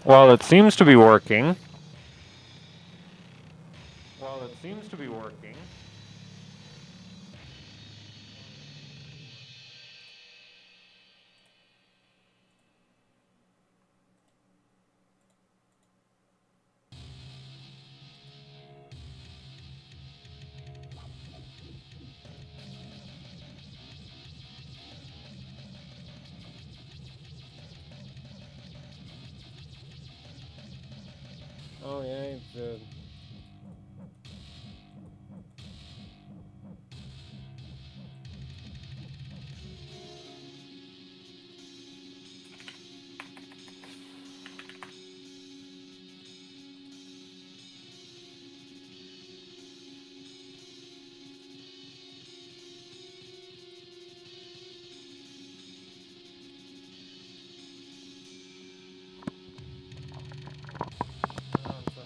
Well, it seems to be working. Well, it seems to be working. Oh yeah, it's to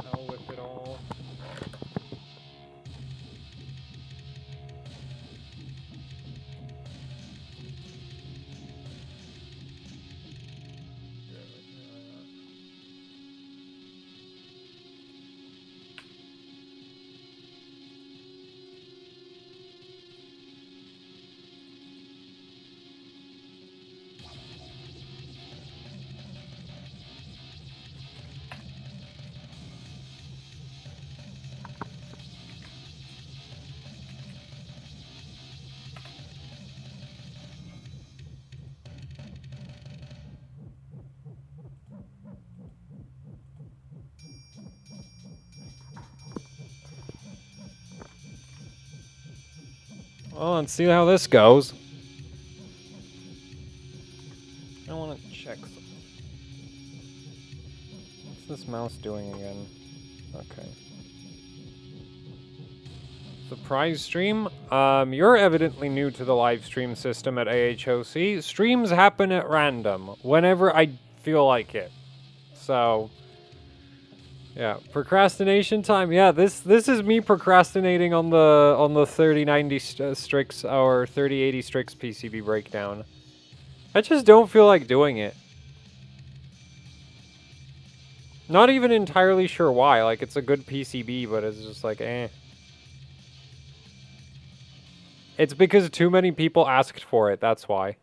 hell with it all. Well, let's see how this goes. I want to check something. What's this mouse doing again? Okay. Surprise stream? You're evidently new to the live stream system at AHOC. Streams happen at random, whenever I feel like it. So, yeah, procrastination time. Yeah, this is me procrastinating on the 3090 Strix or 3080 Strix PCB breakdown. I just don't feel like doing it. Not even entirely sure why. Like, it's a good PCB, but it's just like, eh. It's because too many people asked for it, that's why.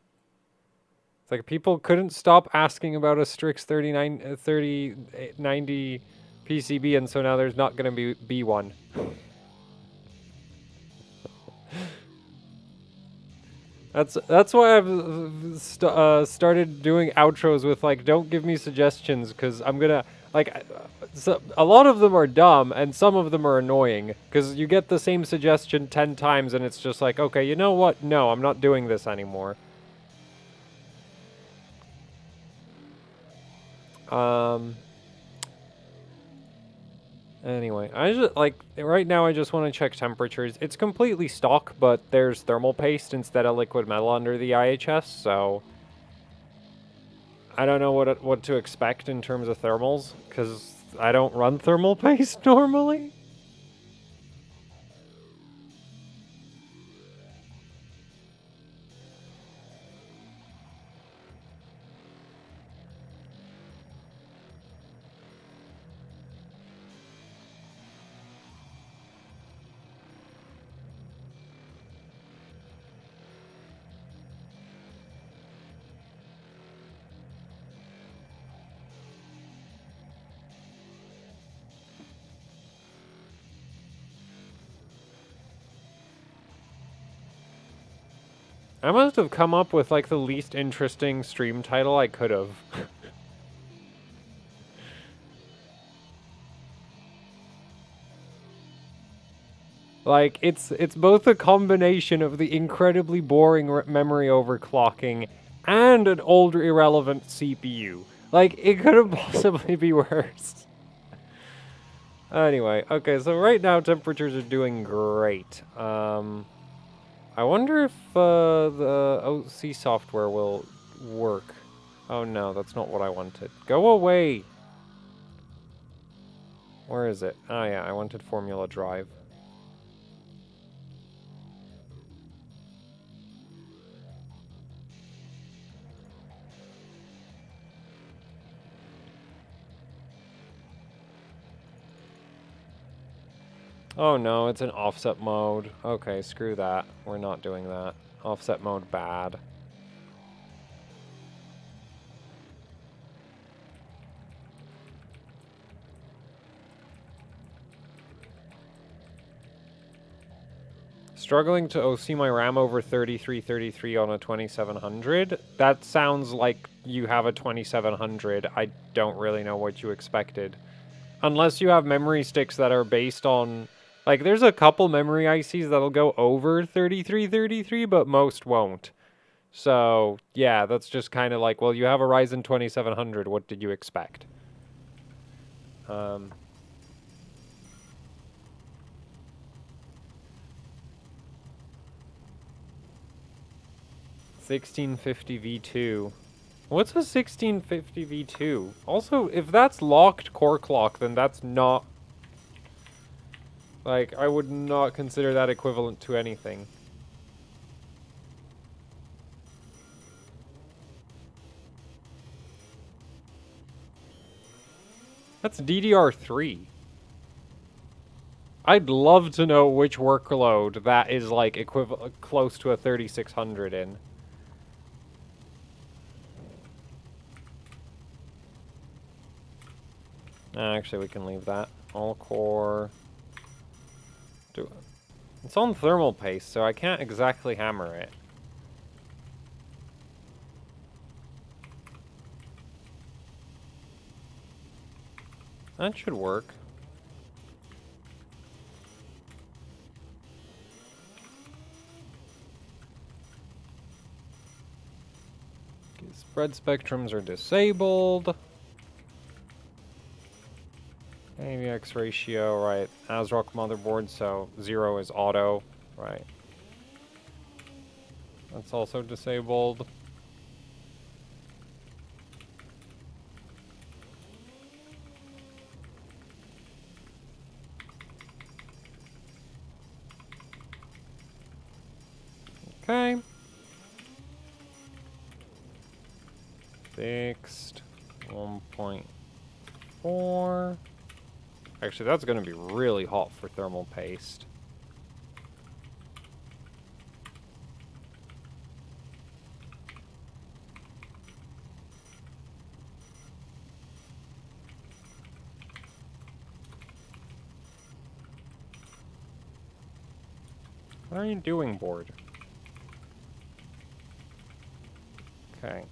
It's like people couldn't stop asking about a Strix 3090 PCB, and so now there's not going to be one. That's why I've started doing outros with like, don't give me suggestions, because I'm gonna like, so a lot of them are dumb and some of them are annoying, because you get the same suggestion 10 times and it's just like, okay, you know what? No, I'm not doing this anymore. Anyway, I just, like, right now I just want to check temperatures. It's completely stock, but there's thermal paste instead of liquid metal under the IHS, so I don't know what to expect in terms of thermals, because I don't run thermal paste normally. I must have come up with like the least interesting stream title I could have. Like, it's both a combination of the incredibly boring memory overclocking and an old irrelevant CPU. Like, it couldn't possibly be worse. Anyway, okay, so right now temperatures are doing great. I wonder if the OC software will work. Oh no, that's not what I wanted. Go away! Where is it? Oh yeah, I wanted Formula Drive. Oh no, it's an offset mode. Okay, screw that. We're not doing that. Offset mode bad. Struggling to OC my RAM over 3333 on a 2700? That sounds like you have a 2700. I don't really know what you expected. Unless you have memory sticks that are based on... Like, there's a couple memory ICs that'll go over 3333, but most won't. So, yeah, that's just kind of like, well, you have a Ryzen 2700, what did you expect? 1650 V2. What's a 1650 V2? Also, if that's locked core clock, then that's not... Like, I would not consider that equivalent to anything. That's DDR3. I'd love to know which workload that is, like, equivalent close to a 3600 in. Actually, we can leave that. All core. It's on thermal paste, so I can't exactly hammer it. That should work. Okay, spread spectrums are disabled. AVX ratio, right. ASRock motherboard, so 0 is auto, right. That's also disabled. Okay. Fixed 1.4. Actually, that's going to be really hot for thermal paste. What are you doing, board? Okay.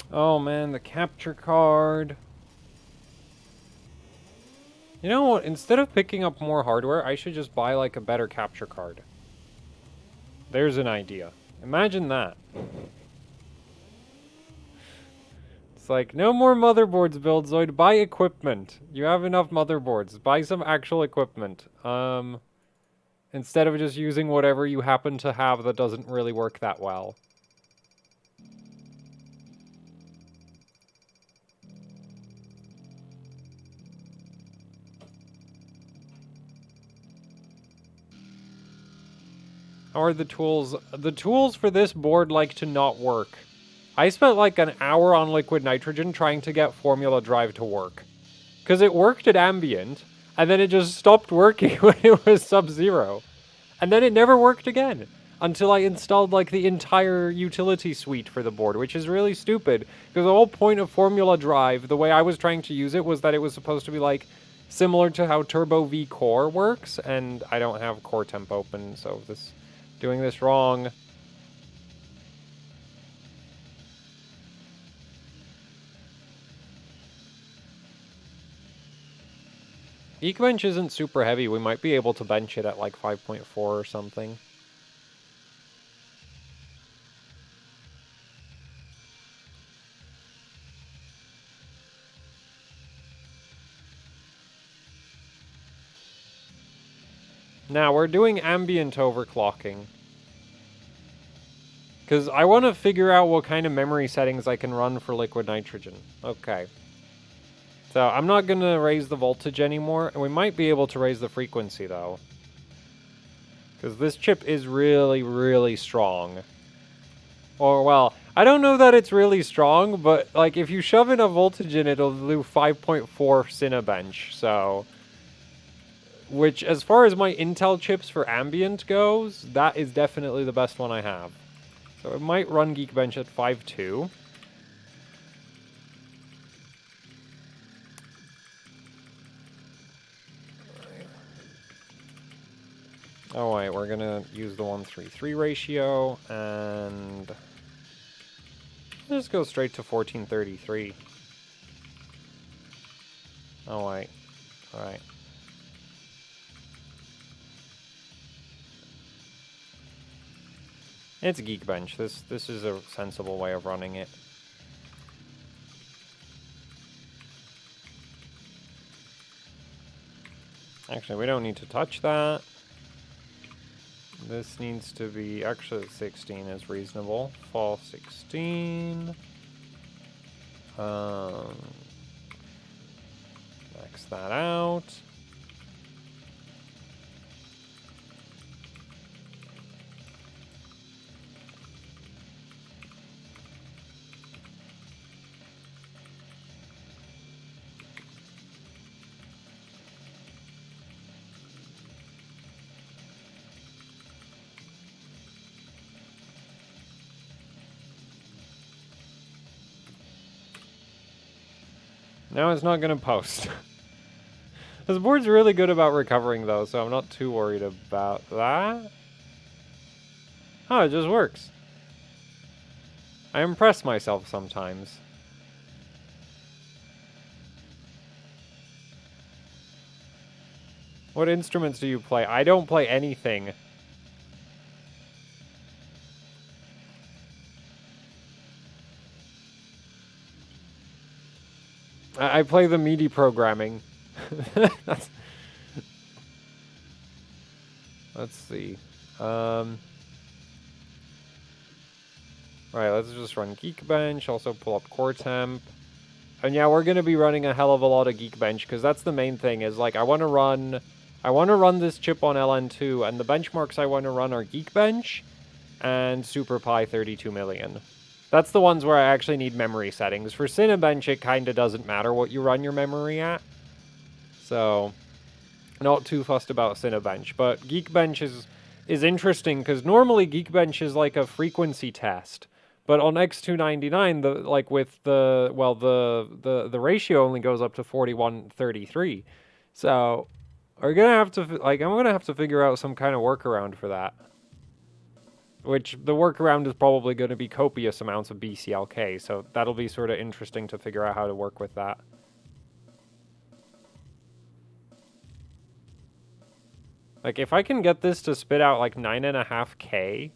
Oh man, the capture card. You know what? Instead of picking up more hardware, I should just buy like a better capture card. There's an idea. Imagine that. It's like, no more motherboards build, Zoid. Buy equipment. You have enough motherboards. Buy some actual equipment. Instead of just using whatever you happen to have that doesn't really work that well. How are the tools? The tools for this board like to not work. I spent like an hour on liquid nitrogen trying to get Formula Drive to work. Because it worked at ambient, and then it just stopped working when it was sub-zero. And then it never worked again. Until I installed like the entire utility suite for the board, which is really stupid. Because the whole point of Formula Drive, the way I was trying to use it, was that it was supposed to be like similar to how Turbo V Core works, and I don't have Core Temp open, so doing this wrong. Geekbench isn't super heavy. We might be able to bench it at like 5.4 or something. Now, we're doing ambient overclocking. Because I want to figure out what kind of memory settings I can run for liquid nitrogen. Okay. So, I'm not going to raise the voltage anymore, and we might be able to raise the frequency, though. Because this chip is really, really strong. Or, well, I don't know that it's really strong, but, like, if you shove enough voltage in it, it'll do 5.4 Cinebench, so... Which, as far as my Intel chips for ambient goes, that is definitely the best one I have. So it might run Geekbench at 5.2. Oh wait, we're gonna use the 1:3:3 ratio, and... Let's go straight to 1433. Oh wait, alright. It's Geekbench. This is a sensible way of running it. Actually, we don't need to touch that. This needs to be... Actually, 16 is reasonable. Fall 16. Max that out. Now it's not going to post. This board's really good about recovering, though, so I'm not too worried about that. Oh, it just works. I impress myself sometimes. What instruments do you play? I don't play anything. I play the MIDI programming. Let's see. Right, let's just run Geekbench, also pull up Core Temp. And yeah, we're going to be running a hell of a lot of Geekbench, because that's the main thing, is like I want to run this chip on LN2, and the benchmarks I want to run are Geekbench and SuperPi 32 million. That's the ones where I actually need memory settings. For Cinebench, it kind of doesn't matter what you run your memory at. So, not too fussed about Cinebench. But Geekbench is interesting, because normally Geekbench is like a frequency test. But on X299, the ratio only goes up to 4133. So, I'm gonna have to figure out some kind of workaround for that. Which, the workaround is probably going to be copious amounts of BCLK, so that'll be sort of interesting to figure out how to work with that. Like, if I can get this to spit out, like, 9.5K,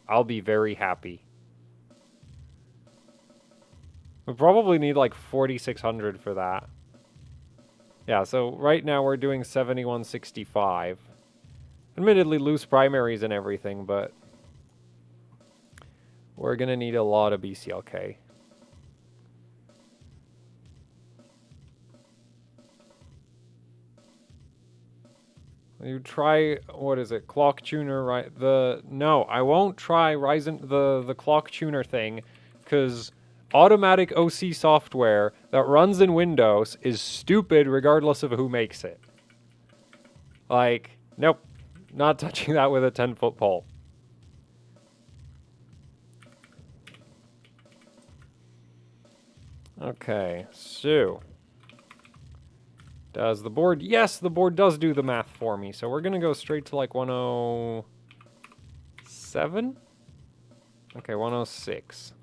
I'll be very happy. We probably need, like, 4,600 for that. Yeah, so right now we're doing 7165. Admittedly, loose primaries and everything, but... we're going to need a lot of BCLK. You try, what is it, Clock Tuner, right? No, I won't try Ryzen, the Clock Tuner thing, because automatic OC software that runs in Windows is stupid regardless of who makes it. Like, nope, not touching that with a 10-foot pole. Okay, so... does the board... yes, the board does do the math for me, so we're going to go straight to, like, 107? Okay, 106.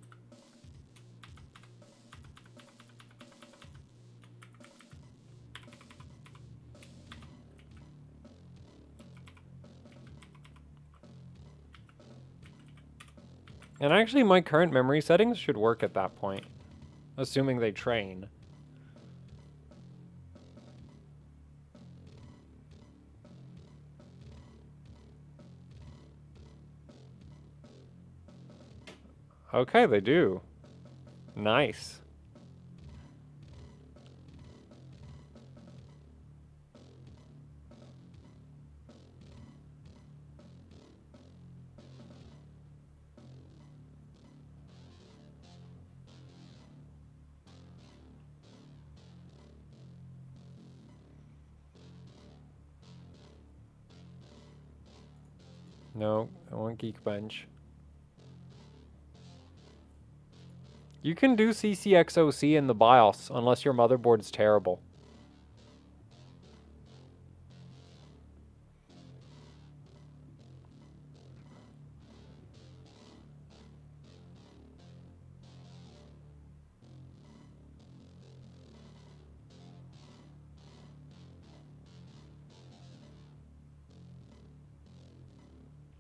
And actually, my current memory settings should work at that point. Assuming they train. Okay, they do. Nice. No, I want Geekbench. You can do CCXOC in the BIOS unless your motherboard's terrible.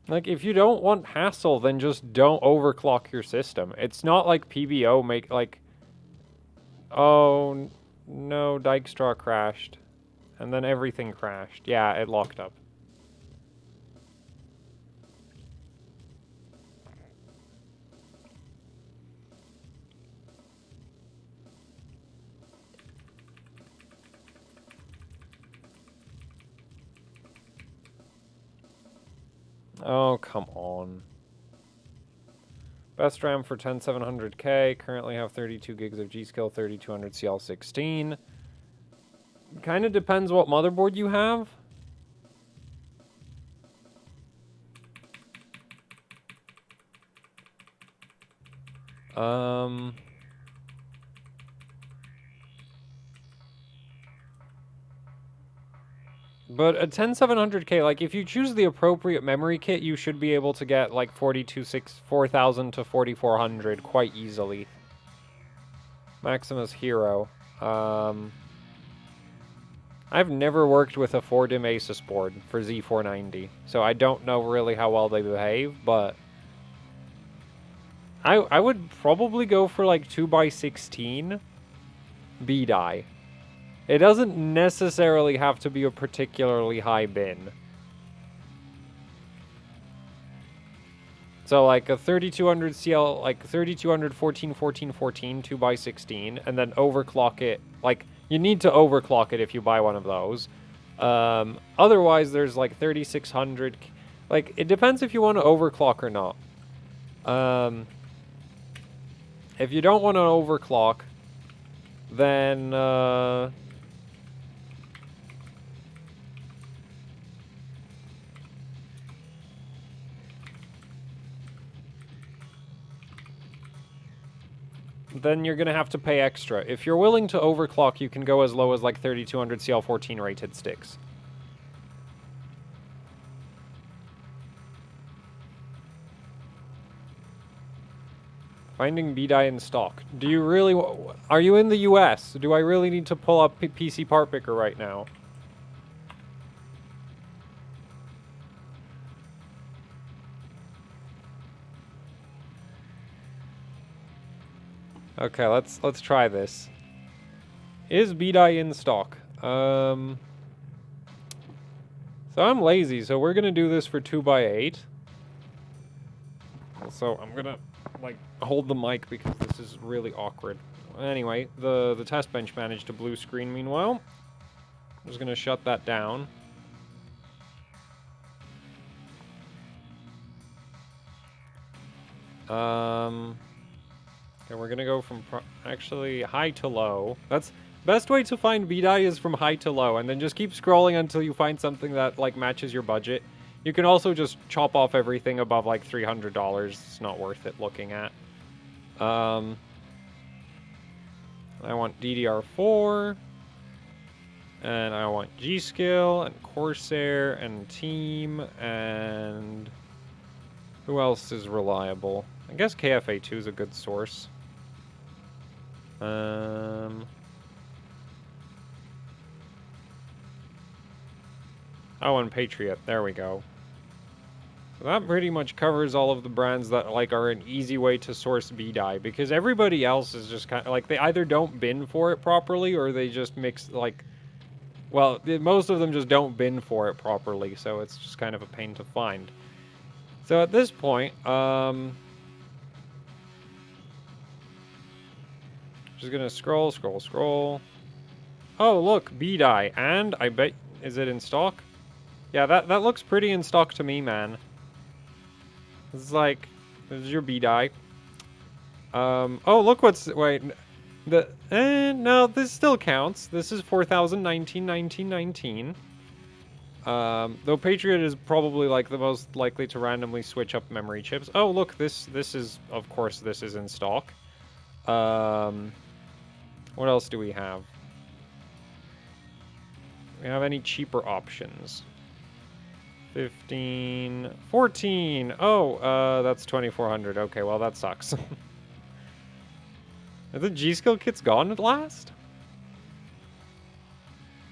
Like, if you don't want hassle, then just don't overclock your system. It's not like PBO make, like... Oh, no, Dykstra crashed. And then everything crashed. Yeah, it locked up. Oh, come on. Best RAM for 10700K. Currently have 32 gigs of G-Skill, 3200 CL16. Kind of depends what motherboard you have. But a 10700K, like, if you choose the appropriate memory kit, you should be able to get, like, 4000 to 4400 quite easily. Maximus Hero. I've never worked with a 4-DIM Asus board for Z490, so I don't know really how well they behave, but... I would probably go for, like, 2x16 B-die. It doesn't necessarily have to be a particularly high bin. So like a 3200 CL, like 3200 14 2x16, and then overclock it. Like, you need to overclock it if you buy one of those. Otherwise, there's like 3600. Like, it depends if you want to overclock or not. If you don't want to overclock, then then you're going to have to pay extra. If you're willing to overclock, you can go as low as like 3200 CL14 rated sticks. Finding B-die in stock. Do you really... Are you in the US? Do I really need to pull up PC Part Picker right now? Okay, let's try this. Is B-die in stock? So I'm lazy, so we're gonna do this for 2x8. So I'm gonna like hold the mic because this is really awkward. Anyway, the test bench managed to blue screen meanwhile. I'm just gonna shut that down. Okay, we're gonna go from actually high to low. That's best way to find B-die is from high to low, and then just keep scrolling until you find something that like matches your budget. You can also just chop off everything above like $300. It's not worth it looking at. I want DDR4, and I want G-Skill and Corsair and Team, and who else is reliable? I guess KFA2 is a good source. Oh, and Patriot. There we go. So that pretty much covers all of the brands that like are an easy way to source B-die, because everybody else is just kind of like they either don't bin for it properly or they just mix like, well, most of them just don't bin for it properly, so it's just kind of a pain to find. So at this point, Just gonna scroll, scroll, scroll. Oh, look, B-die. And I bet... Is it in stock? Yeah, that looks pretty in stock to me, man. This is like... This is your B-die. Oh, look what's... Wait. No, this still counts. This is 4,019, 1919. Though Patriot is probably like the most likely to randomly switch up memory chips. Oh, look, this is, of course, this is in stock. What else do we have? Do we have any cheaper options? 15, 14. Oh, that's 2,400. Okay, well, that sucks. Are the G-Skill kits gone at last?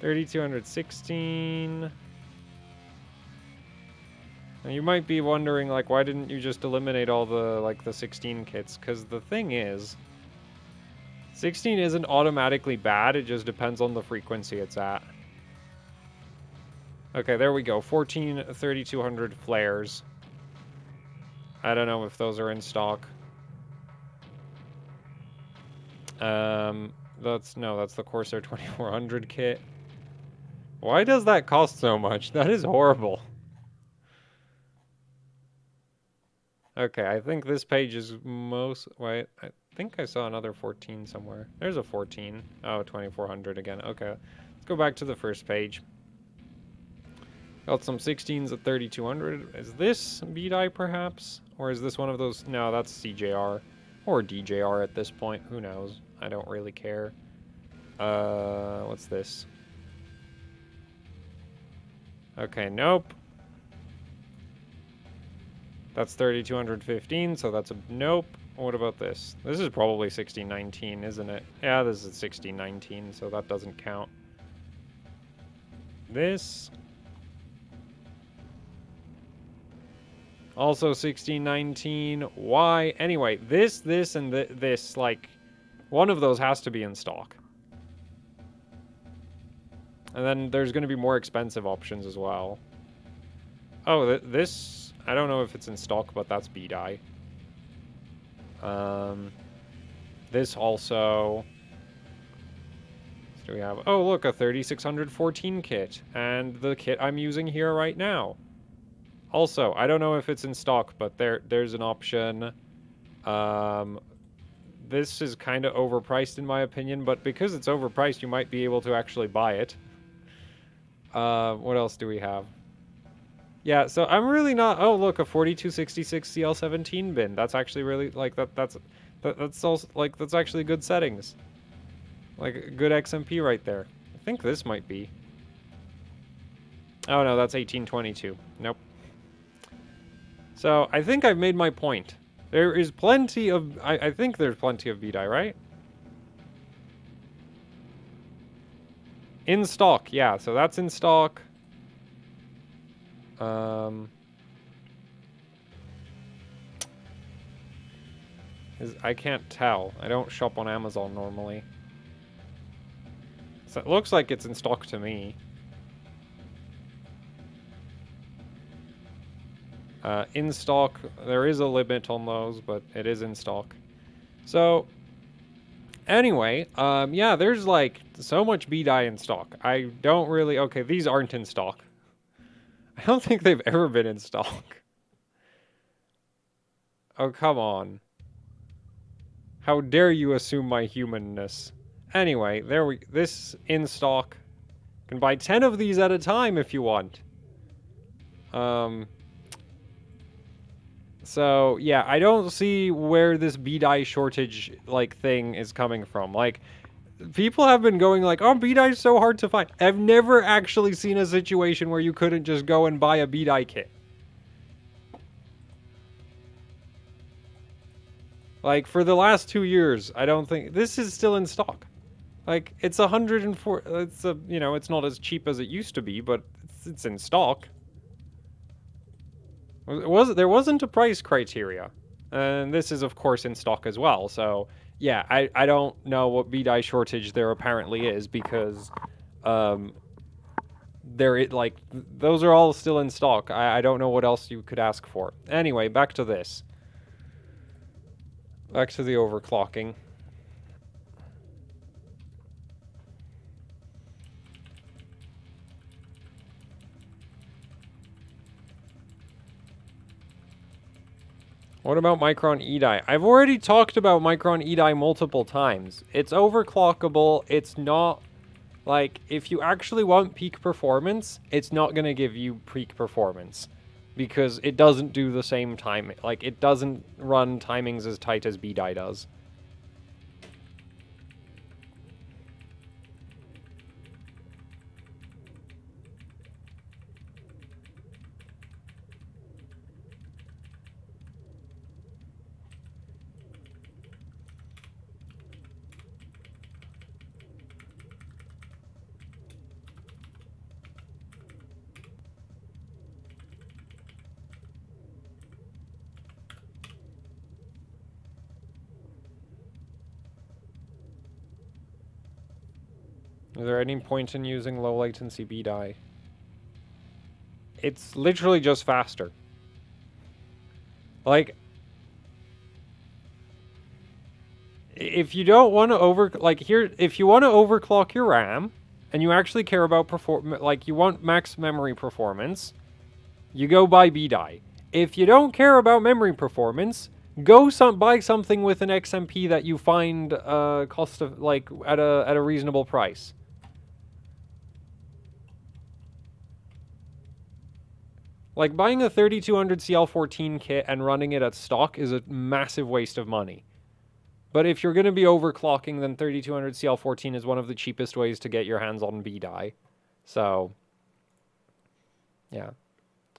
3,216. Now you might be wondering, like, why didn't you just eliminate all the, like, the 16 kits? Because the thing is, 16 isn't automatically bad, it just depends on the frequency it's at. Okay, there we go. 14 3,200 flares. I don't know if those are in stock. That's the Corsair 2400 kit. Why does that cost so much? That is horrible. Okay, I think this page is wait, I think I saw another 14 somewhere. There's a 14. Oh, 2400 again. Okay, let's go back to the first page. Got some 16s at 3,200. Is this B-die perhaps? Or is this one of those? No, that's CJR. Or DJR at this point. Who knows? I don't really care. What's this? Okay, nope. That's 3,215, so that's a nope. What about this? This is probably 1619, isn't it? Yeah, this is 1619, so that doesn't count. This. Also 1619. Why? Anyway, this, and this, like, one of those has to be in stock. And then there's going to be more expensive options as well. Oh, this, I don't know if it's in stock, but that's B-die. This also... What do we have? Oh, look, a 3,614 kit. And the kit I'm using here right now. Also, I don't know if it's in stock, but there's an option. This is kind of overpriced in my opinion, but because it's overpriced, you might be able to actually buy it. What else do we have? Yeah, so I'm really not... Oh, look, a 4266 CL17 bin. That's actually really, like, that's also, like, that's actually good settings. Like, good XMP right there. I think this might be. Oh, no, that's 1822. Nope. So, I think I've made my point. There is plenty of... I think there's plenty of B-die, right? In stock, yeah. So that's in stock. I can't tell. I don't shop on Amazon normally. So it looks like it's in stock to me. In stock, there is a limit on those, but it is in stock. So, anyway, yeah, there's like so much B-die in stock. I don't really... Okay, these aren't in stock. I don't think they've ever been in stock. Oh, come on. How dare you assume my humanness. Anyway, this in stock. You can buy 10 of these at a time if you want. So, yeah, I don't see where this B-die shortage, like, thing is coming from. Like, people have been going like, oh, B-die is so hard to find. I've never actually seen a situation where you couldn't just go and buy a B-die kit. Like, for the last 2 years, I don't think... This is still in stock. Like, it's 104... It's a, you know, it's not as cheap as it used to be, but it's in stock. There wasn't a price criteria. And this is, of course, in stock as well. So, yeah, I don't know what B-die shortage there apparently is because... like, those are all still in stock. I don't know what else you could ask for. Anyway, back to this. Back to the overclocking. What about Micron E-Die? I've already talked about Micron E-Die multiple times. It's overclockable. It's not, like, if you actually want peak performance, it's not going to give you peak performance. Because it doesn't do the same time. Like, it doesn't run timings as tight as B-Die does. Is there any point in using low latency B-Die? It's literally just faster. Like, if you don't want to if you want to overclock your RAM, and you actually care about you want max memory performance, you go buy B-Die. If you don't care about memory performance, go buy something with an XMP that you find cost of at a reasonable price. Like, buying a 3200 CL14 kit and running it at stock is a massive waste of money. But if you're going to be overclocking, then 3200 CL14 is one of the cheapest ways to get your hands on B-Die. So, yeah.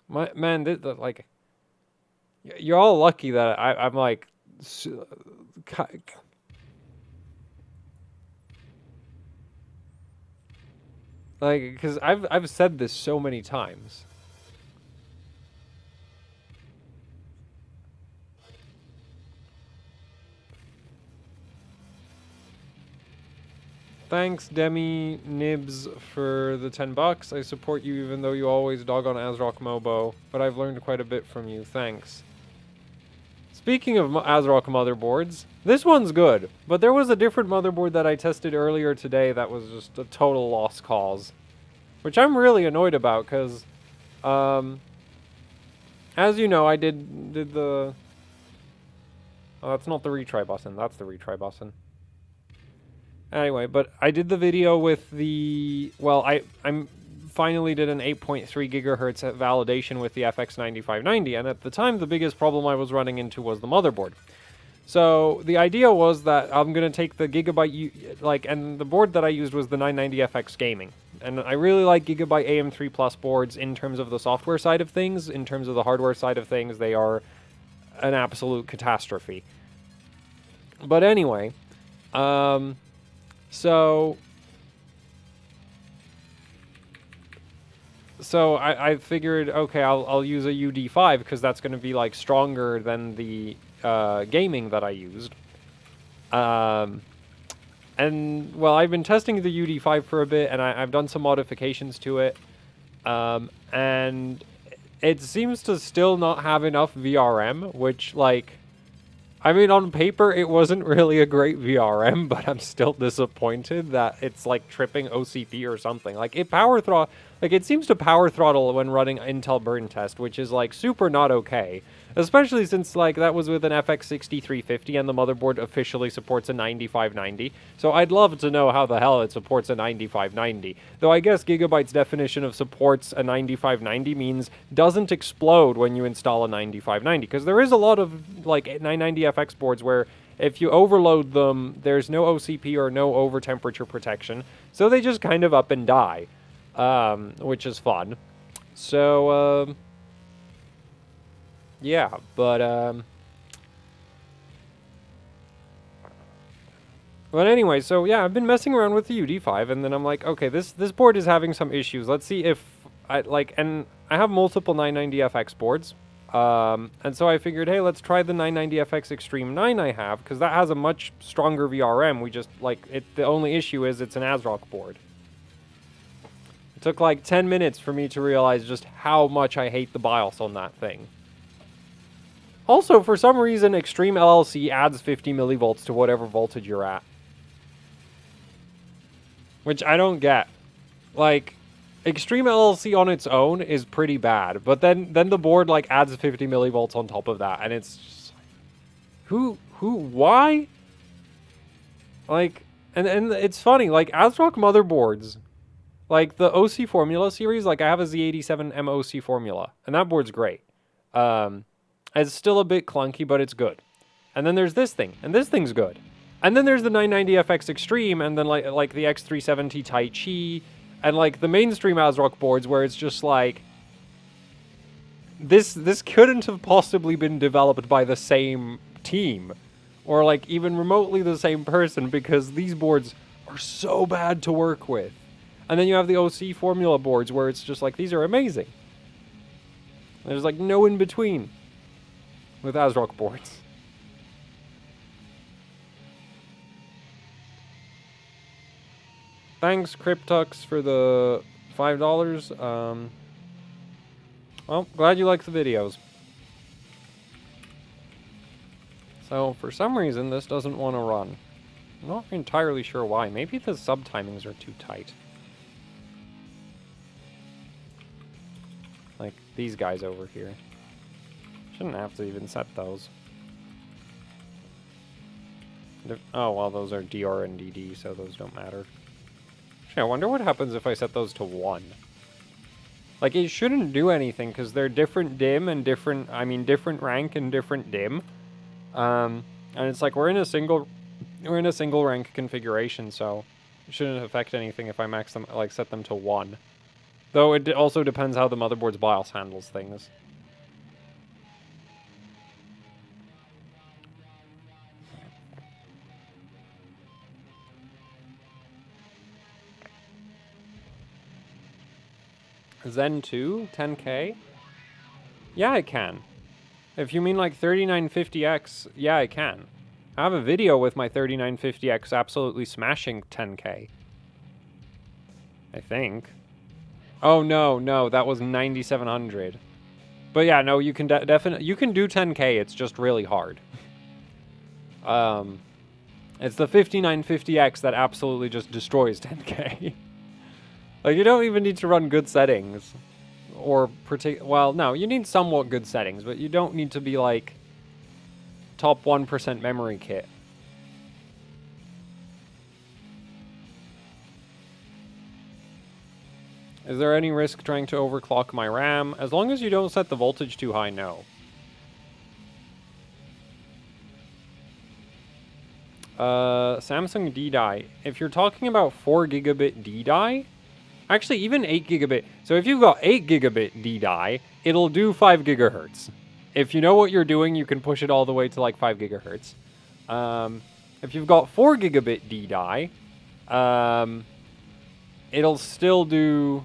Man, like, you're all lucky that I'm like... Like, because I've said this so many times. Thanks, Demi Nibs, for the $10. I support you even though you always dog on ASRock Mobo, but I've learned quite a bit from you. Thanks. Speaking of ASRock motherboards, this one's good, but there was a different motherboard that I tested earlier today that was just a total lost cause, which I'm really annoyed about because, as you know, I did the... Oh, that's not the retry button. That's the retry button. Anyway, but I did the video with the... Well, I'm finally did an 8.3 gigahertz at validation with the FX9590, and at the time, the biggest problem I was running into was the motherboard. So the idea was that I'm going to take the Gigabyte... and the board that I used was the 990FX Gaming. And I really like Gigabyte AM3 Plus boards in terms of the software side of things. In terms of the hardware side of things, they are an absolute catastrophe. But anyway... So I figured, okay, I'll use a UD5 because that's going to be like stronger than the gaming that I used. And well, I've been testing the UD5 for a bit, and I've done some modifications to it, and it seems to still not have enough VRM, which like. I mean, on paper, it wasn't really a great VRM, but I'm still disappointed that it's, like, tripping OCP or something. Like, it seems to power throttle when running Intel burn test, which is, like, super not okay. Especially since, like, that was with an FX 6350 and the motherboard officially supports a 9590. So I'd love to know how the hell it supports a 9590. Though I guess Gigabyte's definition of supports a 9590 means doesn't explode when you install a 9590. Because there is a lot of, like, 990FX boards where if you overload them, there's no OCP or no over temperature protection. So they just kind of up and die, which is fun. So, yeah, but anyway, so yeah, I've been messing around with the UD5, and then I'm like, okay, this board is having some issues. Let's see if and I have multiple 990FX boards, and so I figured, hey, let's try the 990FX Extreme 9 I have, because that has a much stronger VRM. We just, the only issue is it's an ASRock board. It took like 10 minutes for me to realize just how much I hate the BIOS on that thing. Also, for some reason, Extreme LLC adds 50 millivolts to whatever voltage you're at. Which I don't get. Like, Extreme LLC on its own is pretty bad, but then the board, like, adds 50 millivolts on top of that, and it's just like... why? Like, and it's funny, like, ASRock motherboards, like, the OC Formula series, like, I have a Z87 MOC Formula, and that board's great. It's still a bit clunky, but it's good. And then there's this thing, and this thing's good. And then there's the 990FX Extreme, and then, like the X370 Tai Chi, and, like, the mainstream ASRock boards, where it's just, like, this couldn't have possibly been developed by the same team. Or, like, even remotely the same person, because these boards are so bad to work with. And then you have the OC Formula boards, where it's just like, these are amazing. There's, like, no in-between with ASRock boards. Thanks, Cryptux, for the $5. Well, glad you like the videos. So, for some reason, this doesn't want to run. I'm not entirely sure why. Maybe the sub-timings are too tight. Like, these guys over here. Shouldn't have to even set those. Oh, well, those are DR and DD, so those don't matter. Actually, I wonder what happens if I set those to 1. Like, it shouldn't do anything, because they're different dim and different rank and different dim. And it's like, we're in a single rank configuration, so it shouldn't affect anything if I max them, like, set them to 1. Though it also depends how the motherboard's BIOS handles things. Zen 2, 10K? Yeah, I can. If you mean like 3950X, yeah, I can. I have a video with my 3950X absolutely smashing 10K. I think. Oh, no, that was 9700. But yeah, no, you can definitely, you can do 10K, it's just really hard. It's the 5950X that absolutely just destroys 10K. Like, you don't even need to run good settings. Or, well, no, you need somewhat good settings, but you don't need to be, like, top 1% memory kit. Is there any risk trying to overclock my RAM? As long as you don't set the voltage too high, no. Samsung D-Die. If you're talking about 4 gigabit D-Die, actually even 8 gigabit. So if you've got 8 gigabit D-Die, it'll do 5 gigahertz. If you know what you're doing, you can push it all the way to like 5 gigahertz. If you've got 4 gigabit D-Die, it'll still do...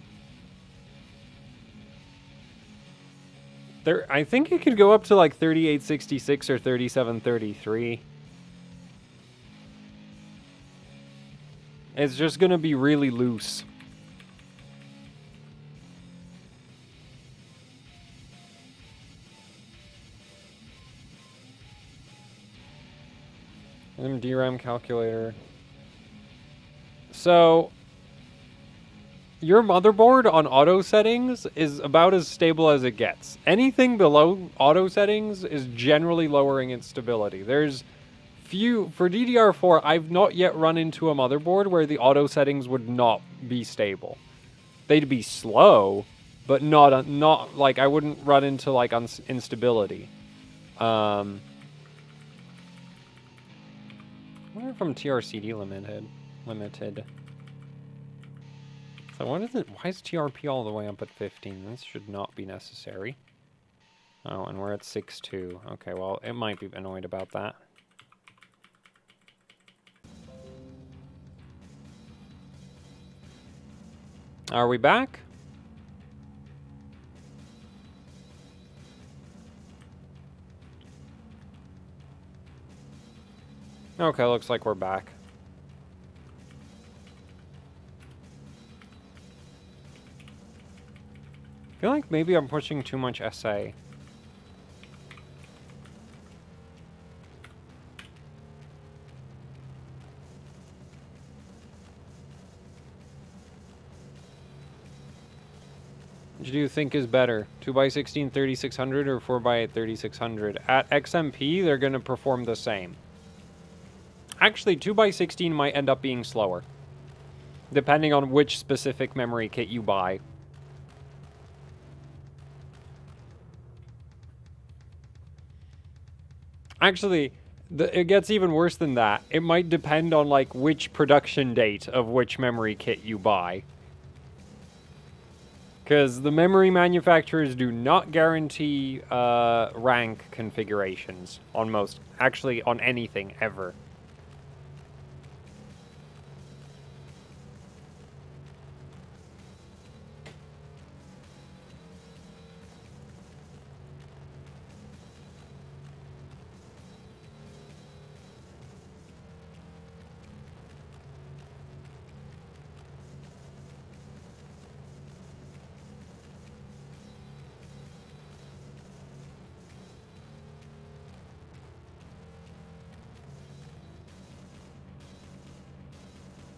I think it could go up to like 3866 or 3733. It's just gonna be really loose. And DRAM calculator. So, your motherboard on auto settings is about as stable as it gets. Anything below auto settings is generally lowering its stability. There's for DDR4, I've not yet run into a motherboard where the auto settings would not be stable. They'd be slow, but not like, I wouldn't run into like instability. I wonder if I'm TRCD limited. So what is it? Why is TRP all the way up at 15? This should not be necessary. Oh, and we're at 6.2. Okay, well, it might be annoyed about that. Are we back? Okay, looks like we're back. I feel like maybe I'm pushing too much SA. do you think is better? 2x16 3600 or 4x8 3600? At XMP, they're going to perform the same. Actually, 2x16 might end up being slower, depending on which specific memory kit you buy. Actually, it gets even worse than that. It might depend on, like, which production date of which memory kit you buy. Because the memory manufacturers do not guarantee rank configurations on most, actually on anything ever.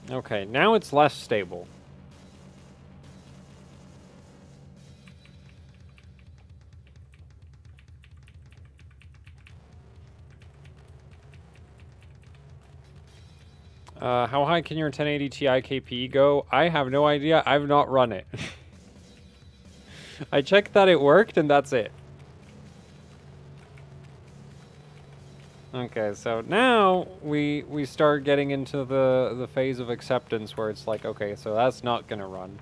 Okay, now it's less stable. How high can your 1080 Ti KP go? I have no idea. I've not run it. I checked that it worked, and that's it. Okay, so now we start getting into the phase of acceptance where it's like, okay, so that's not gonna run.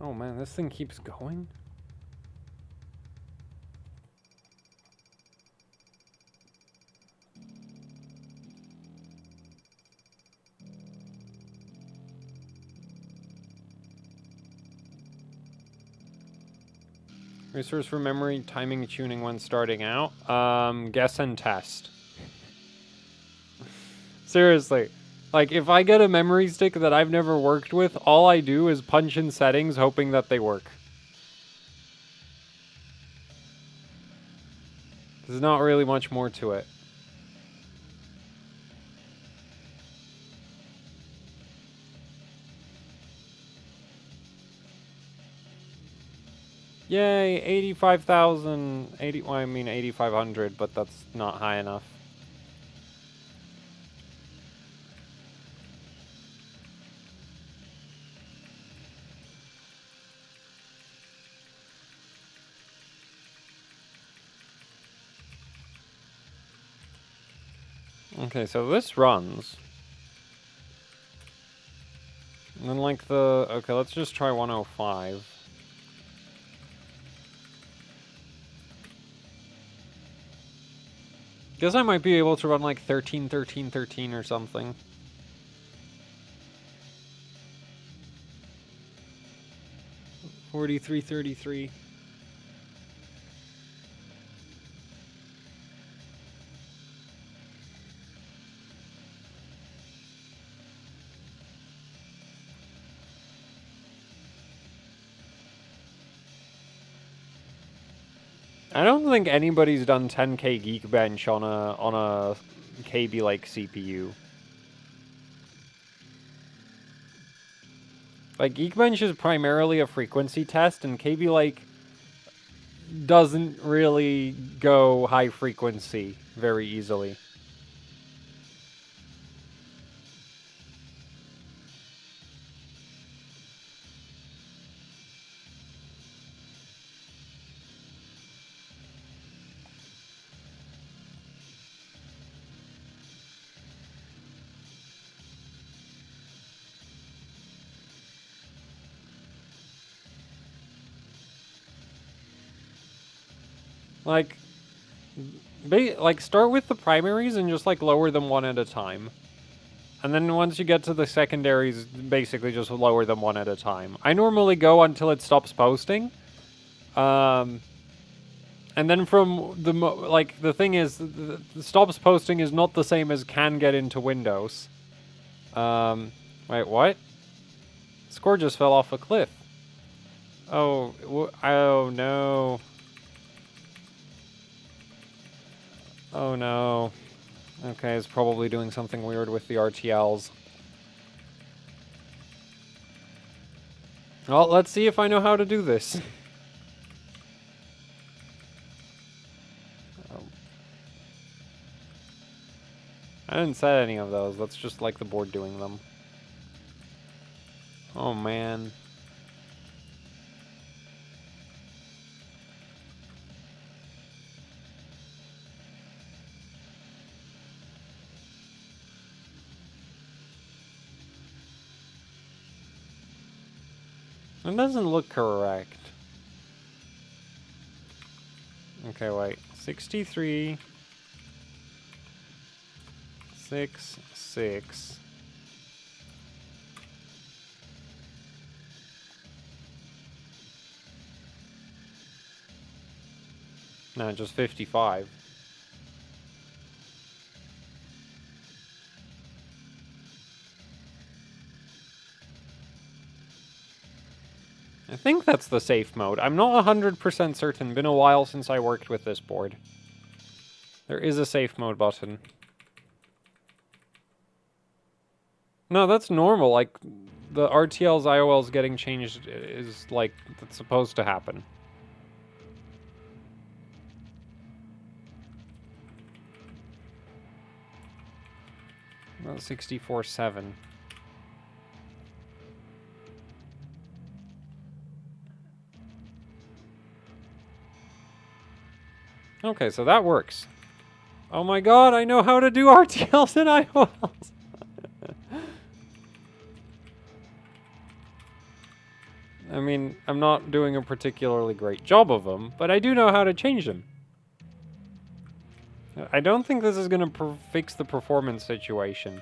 Oh man, this thing keeps going? Resource for memory, timing, tuning when starting out. Guess and test. Seriously. Like, if I get a memory stick that I've never worked with, all I do is punch in settings hoping that they work. There's not really much more to it. Yay, 85,000, well, I mean 8,500, but that's not high enough. Okay, so this runs. And then like okay, let's just try 105. Guess I might be able to run like 13, 13, 13 or something. $43, 33. I don't think anybody's done 10k Geekbench on a KB like CPU. Like Geekbench is primarily a frequency test, and KB like doesn't really go high frequency very easily. Like, start with the primaries and just, like, lower them one at a time. And then once you get to the secondaries, basically just lower them one at a time. I normally go until it stops posting. And then from the thing is, the stops posting is not the same as can get into Windows. Wait, what? Score just fell off a cliff. Oh, oh no. Oh no. Okay, it's probably doing something weird with the RTLs. Well, let's see if I know how to do this. I didn't set any of those. That's just like the board doing them. Oh man. It doesn't look correct. Okay, wait. 63... 6, 6. No, just 55. I think that's the safe mode. I'm not 100% certain. Been a while since I worked with this board. There is a safe mode button. No, that's normal. Like, the RTLs, IOLs getting changed is, like, that's supposed to happen. About 64.7. Okay, so that works. Oh my god, I know how to do RTLs and IOLs! I mean, I'm not doing a particularly great job of them, but I do know how to change them. I don't think this is going to fix the performance situation.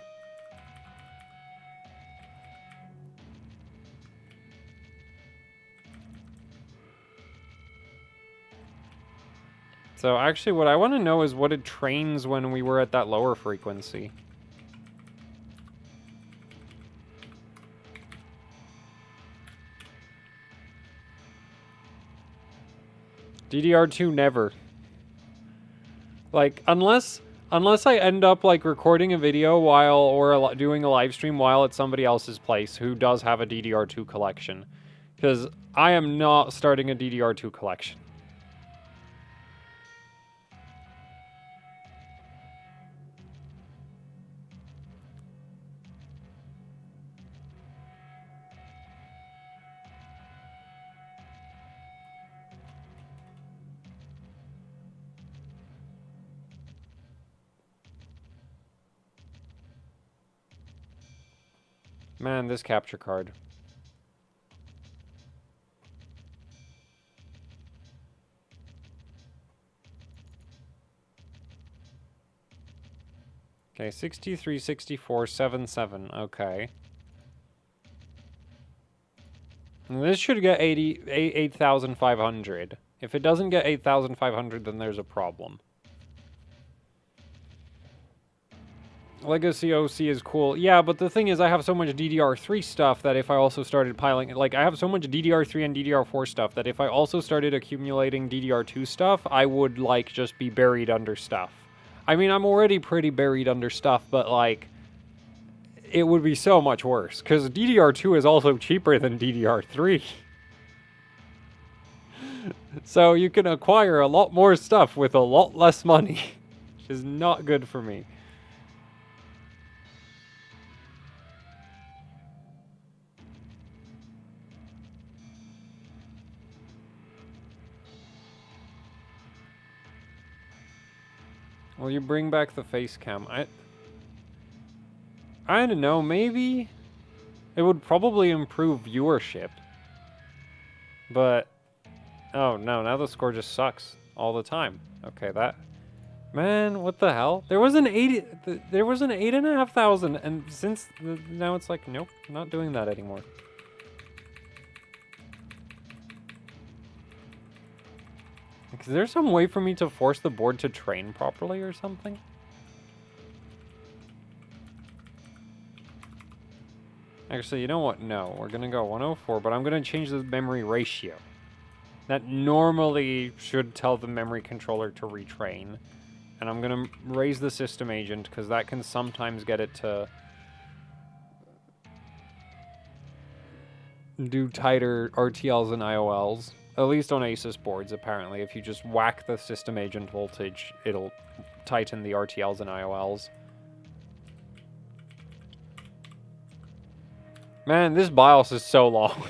So actually what I want to know is what it trains when we were at that lower frequency. DDR2 never. Like, unless I end up, like, recording a video or doing a live stream while at somebody else's place who does have a DDR2 collection. Because I am not starting a DDR2 collection. Man, this capture card. Okay, 63, 64, 77. Okay. And this should get 8,500. If it doesn't get 8,500, then there's a problem. Legacy OC is cool. Yeah, but the thing is I have so much DDR3 stuff that if I also started piling... Like, I have so much DDR3 and DDR4 stuff that if I also started accumulating DDR2 stuff, I would, like, just be buried under stuff. I mean, I'm already pretty buried under stuff, but, like, it would be so much worse. Because DDR2 is also cheaper than DDR3. So you can acquire a lot more stuff with a lot less money. Which is not good for me. Will you bring back the face cam? I don't know, maybe? It would probably improve viewership. But... Oh no, now the score just sucks. all the time. Okay, that... Man, what the hell? There was an 8,500, and since now it's like, nope, not doing that anymore. Is there some way for me to force the board to train properly or something? Actually, you know what? No, we're gonna go 104, but I'm gonna change the memory ratio. That normally should tell the memory controller to retrain. And I'm going to raise the system agent, because that can sometimes get it to do tighter RTLs and IOLs. At least on Asus boards, apparently. If you just whack the system agent voltage, it'll tighten the RTLs and IOLs. Man, this BIOS is so long.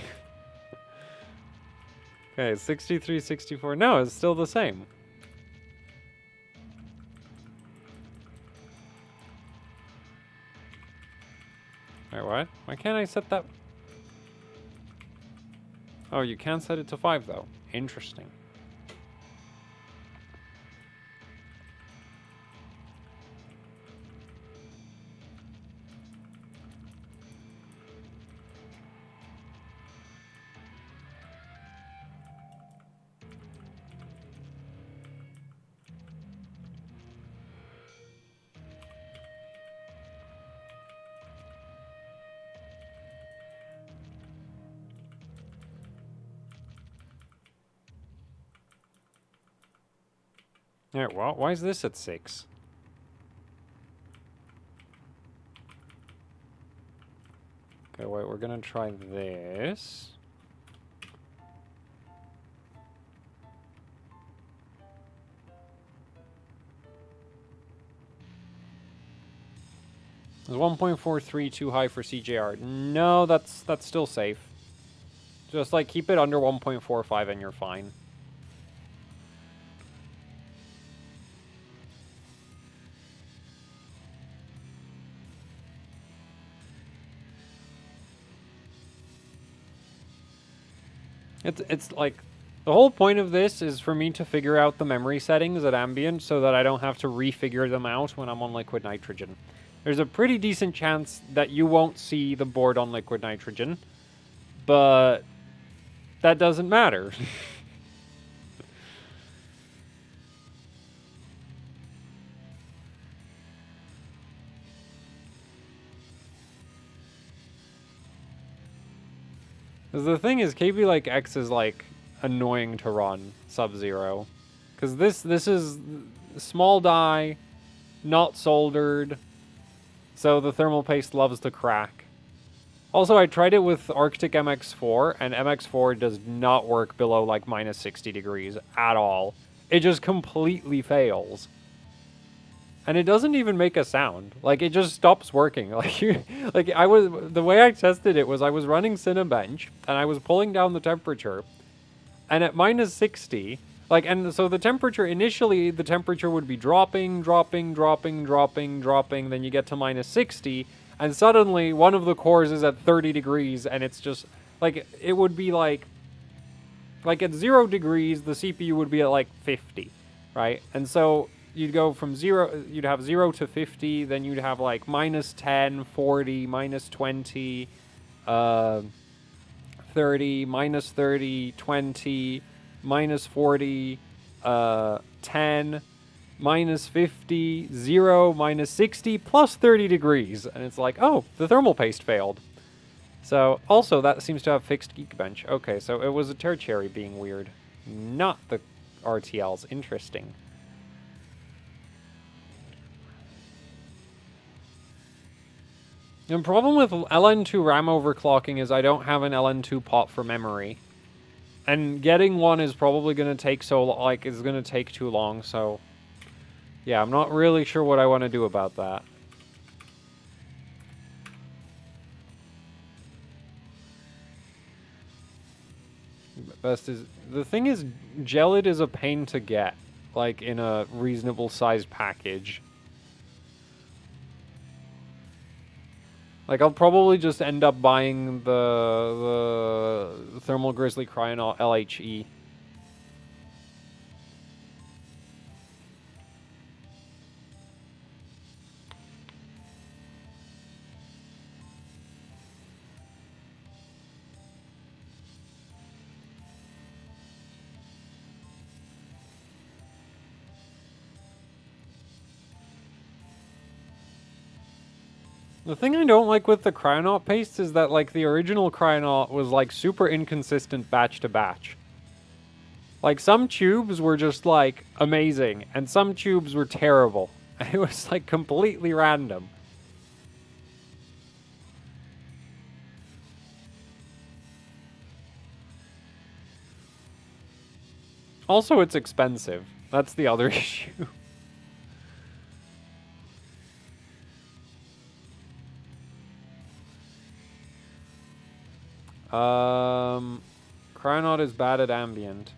Okay, 63, 64. No, it's still the same. Wait, what? Why can't I set that? Oh, you can set it to 5, though. Interesting. Alright, well, why is this at 6? Okay, wait, we're gonna try this. Is 1.43 too high for CJR? No, that's still safe. Just, like, keep it under 1.45 and you're fine. It's like, the whole point of this is for me to figure out the memory settings at ambient so that I don't have to refigure them out when I'm on liquid nitrogen. There's a pretty decent chance that you won't see the board on liquid nitrogen, but that doesn't matter. Because the thing is, KB like X is like annoying to run Sub-Zero. Because this is small die, not soldered, so the thermal paste loves to crack. Also, I tried it with Arctic MX4, and MX4 does not work below like minus 60 degrees at all. It just completely fails. And it doesn't even make a sound. Like, it just stops working. Like, the way I tested it was I was running Cinebench, and I was pulling down the temperature, and at minus 60, like, and so the temperature, initially, the temperature would be dropping, then you get to minus 60, and suddenly one of the cores is at 30 degrees, and it's just, like, it would be like at 0 degrees, the CPU would be at, like, 50, right? And so you'd go from 0, you'd have 0 to 50, then you'd have, like, minus 10, 40, minus 20, 30, minus 30, 20, minus 40, 10, minus 50, 0, minus 60, plus 30 degrees. And it's like, oh, the thermal paste failed. So, also, that seems to have fixed Geekbench. Okay, so it was a tertiary being weird, not the RTLs. Interesting. The problem with LN2 RAM overclocking is I don't have an LN2 pot for memory. And getting one is probably going to take is going to take too long, so yeah, I'm not really sure what I want to do about that. The thing is, Gelid is a pain to get, like, in a reasonable sized package. Like, I'll probably just end up buying the Thermal Grizzly Cryon LHE. The thing I don't like with the Cryonaut paste is that, like, the original Cryonaut was, like, super inconsistent batch to batch. Like, some tubes were just, like, amazing, and some tubes were terrible. It was, like, completely random. Also, it's expensive. That's the other issue. Cryonaut is bad at ambient.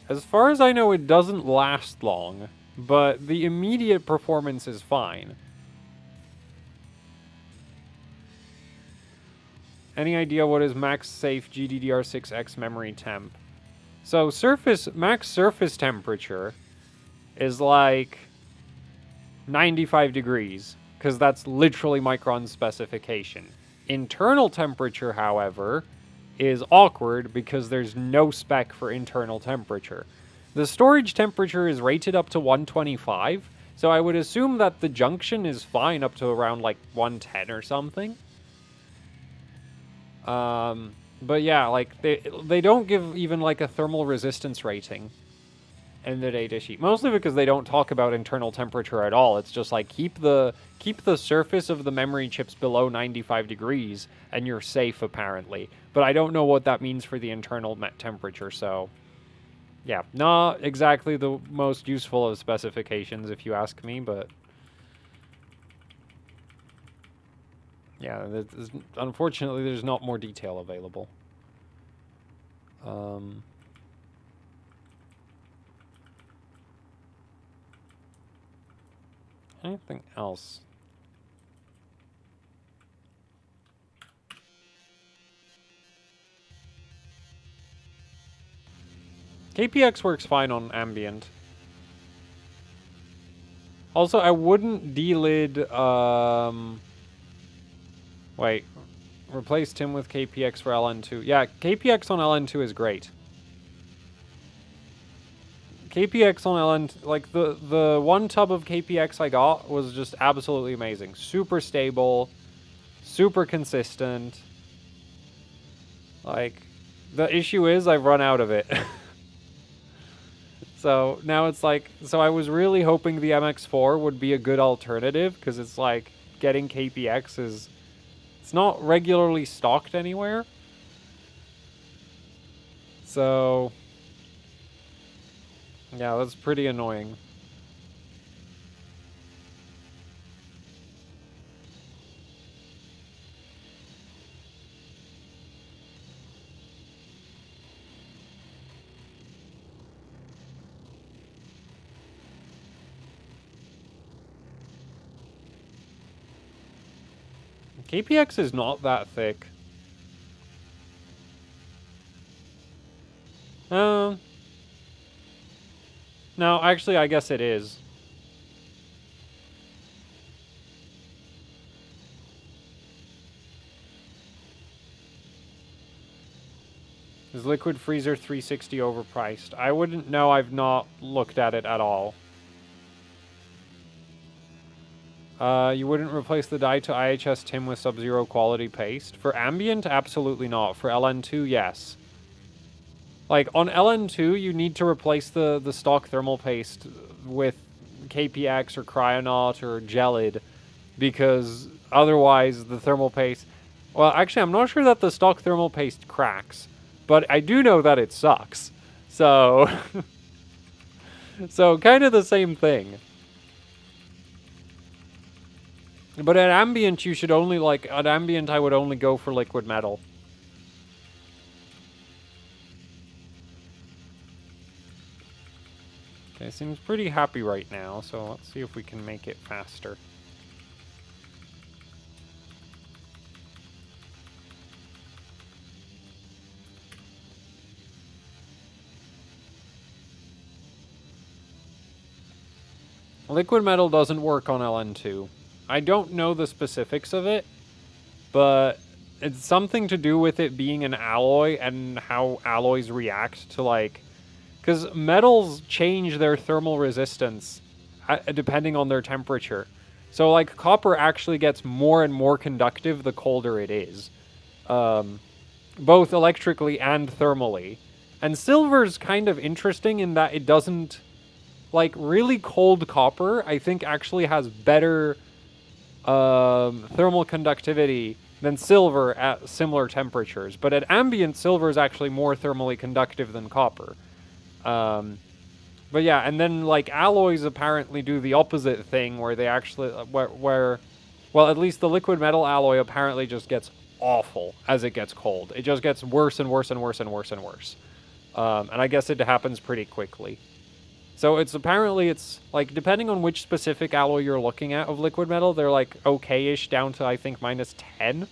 As far as I know, it doesn't last long, but the immediate performance is fine. Any idea what is max safe GDDR6X memory temp? So max surface temperature is like 95 degrees, because that's literally Micron's specification. Internal temperature, however, is awkward because there's no spec for internal temperature. The storage temperature is rated up to 125, so I would assume that the junction is fine up to around like 110 or something. But yeah, like they don't give even like a thermal resistance rating in the data sheet, mostly because they don't talk about internal temperature at all. It's just like keep the surface of the memory chips below 95 degrees and you're safe apparently. But I don't know what that means for the internal temperature, so yeah, not exactly the most useful of specifications if you ask me, but yeah, unfortunately there's not more detail available. Anything else? KPX works fine on ambient. Also, I wouldn't delid, wait. Replace Tim with KPX for LN2. Yeah, KPX on LN2 is great. KPX on LN, like the one tub of KPX I got was just absolutely amazing. Super stable, super consistent. Like, the issue is I've run out of it. So now it's like, so I was really hoping the MX4 would be a good alternative, because it's like getting KPX is, it's not regularly stocked anywhere. So yeah, that's pretty annoying. KPX is not that thick. No, actually, I guess it is. Is Liquid Freezer 360 overpriced? I wouldn't know. I've not looked at it at all. You wouldn't replace the die to IHS Tim with Sub-Zero quality paste? For ambient, absolutely not. For LN2, yes. Like, on LN2, you need to replace the stock thermal paste with KPX or Cryonaut or Gelid, because otherwise the thermal paste... Well, actually, I'm not sure that the stock thermal paste cracks, but I do know that it sucks. So... so, kind of the same thing. But at ambient, you should only, like... At ambient, I would only go for liquid metal. Okay, seems pretty happy right now, so let's see if we can make it faster. Liquid metal doesn't work on LN2. I don't know the specifics of it, but it's something to do with it being an alloy and how alloys react to, like... Because metals change their thermal resistance depending on their temperature. So, like, copper actually gets more and more conductive the colder it is. Both electrically and thermally. And silver's kind of interesting in that it doesn't... Like, really cold copper, I think, actually has better thermal conductivity than silver at similar temperatures. But at ambient, silver is actually more thermally conductive than copper. But yeah, and then, like, alloys apparently do the opposite thing, where they actually... well, at least the liquid metal alloy apparently just gets awful as it gets cold. It just gets worse and worse and worse and worse and worse. And I guess it happens pretty quickly. So it's like, depending on which specific alloy you're looking at of liquid metal, they're like okay-ish down to, I think, -10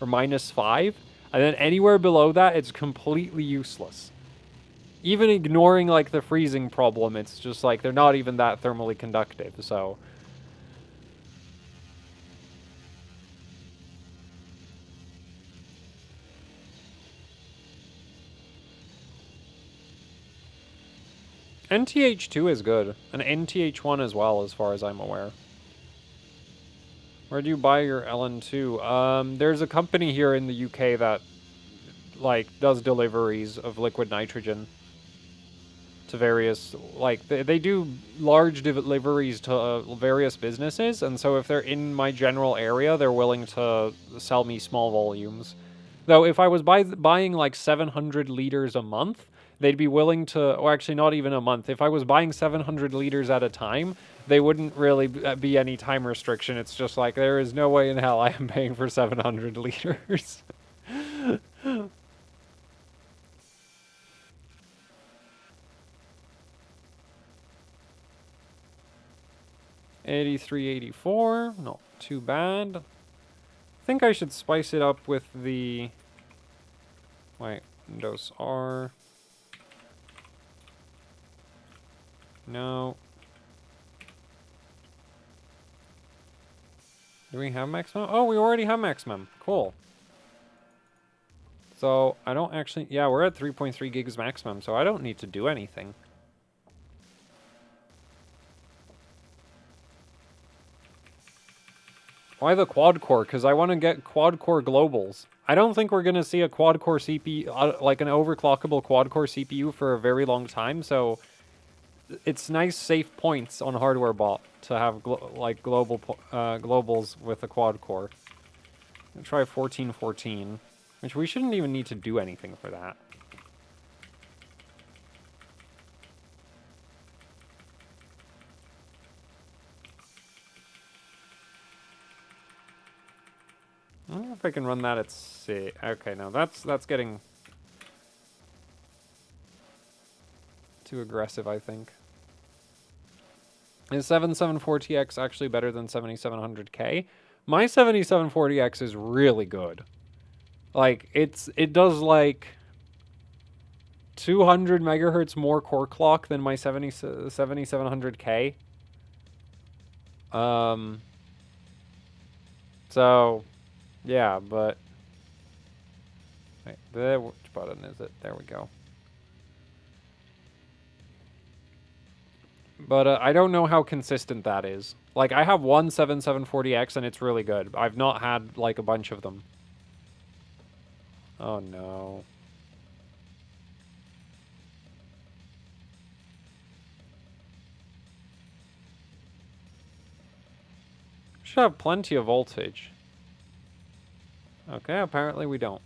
or -5. And then anywhere below that, it's completely useless. Even ignoring, like, the freezing problem, it's just like they're not even that thermally conductive, so... NTH2 is good, and NTH1 as well, as far as I'm aware. Where do you buy your LN2? There's a company here in the UK that, like, does deliveries of liquid nitrogen to various, like, they do large deliveries to various businesses, and so if they're in my general area, they're willing to sell me small volumes. Though if I was buying like 700 liters a month, they'd be willing to, or actually not even a month. If I was buying 700 liters at a time, they wouldn't really be any time restriction. It's just like, there is no way in hell I am paying for 700 liters. 83, 84, not too bad. I think I should spice it up with the... Wait, Windows R. No. Do we have maximum? Oh, we already have maximum. Cool. So, I don't actually... Yeah, we're at 3.3 gigs maximum, so I don't need to do anything. Why the quad-core? Because I want to get quad-core globals. I don't think we're going to see a quad-core CPU, like an overclockable quad-core CPU for a very long time, so... It's nice, safe points on hardware bot to have globals with a quad core. I'll try 1414, which we shouldn't even need to do anything for that. I don't know if I can run that at 6. Okay, no, that's getting too aggressive, I think. Is 7740X actually better than 7700K? My 7740X is really good. Like, it does, like, 200 megahertz more core clock than my 7700K. So, yeah, but... Wait, which button is it? There we go. But I don't know how consistent that is. Like, I have one 7740X and it's really good. I've not had, like, a bunch of them. Oh, no. Should have plenty of voltage. Okay, apparently we don't.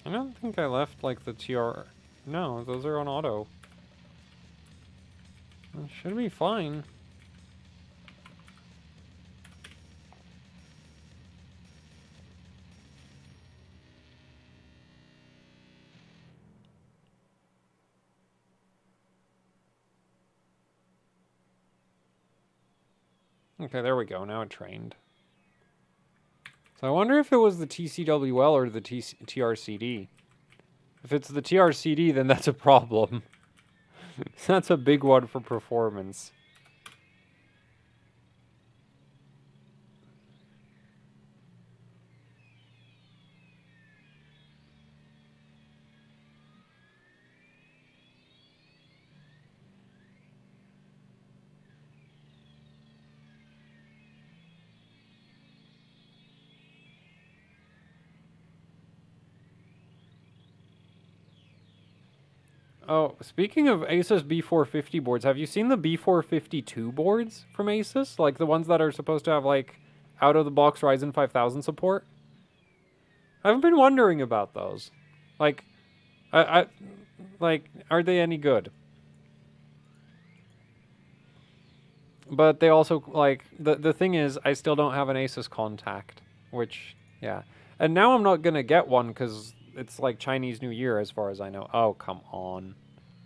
I don't think I left, like, the TR... No, those are on auto. It should be fine. Okay, there we go. Now it trained. So I wonder if it was the TCWL or the TRCD. If it's the TRCD, then that's a problem. That's a big one for performance. Oh, speaking of Asus B450 boards, have you seen the B452 boards from Asus? Like the ones that are supposed to have like out-of-the-box Ryzen 5000 support? I've been wondering about those. Like, like, are they any good? But they also, like, the thing is, I still don't have an Asus contact, which, yeah. And now I'm not gonna get one because it's like Chinese New Year as far as I know. Oh, come on.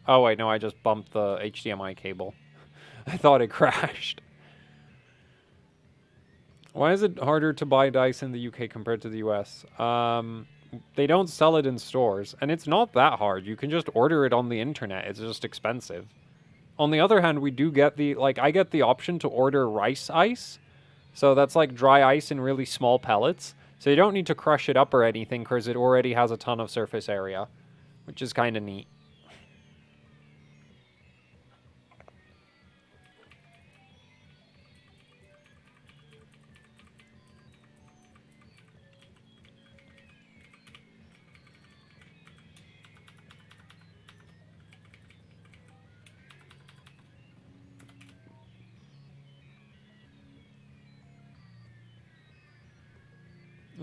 Oh, wait, no, I just bumped the HDMI cable. I thought it crashed. Why is it harder to buy dice in the UK compared to the US? They don't sell it in stores, and it's not that hard. You can just order it on the internet. It's just expensive. On the other hand, we do get the, like, I get the option to order rice ice. So that's like dry ice in really small pellets. So you don't need to crush it up or anything because it already has a ton of surface area, which is kind of neat.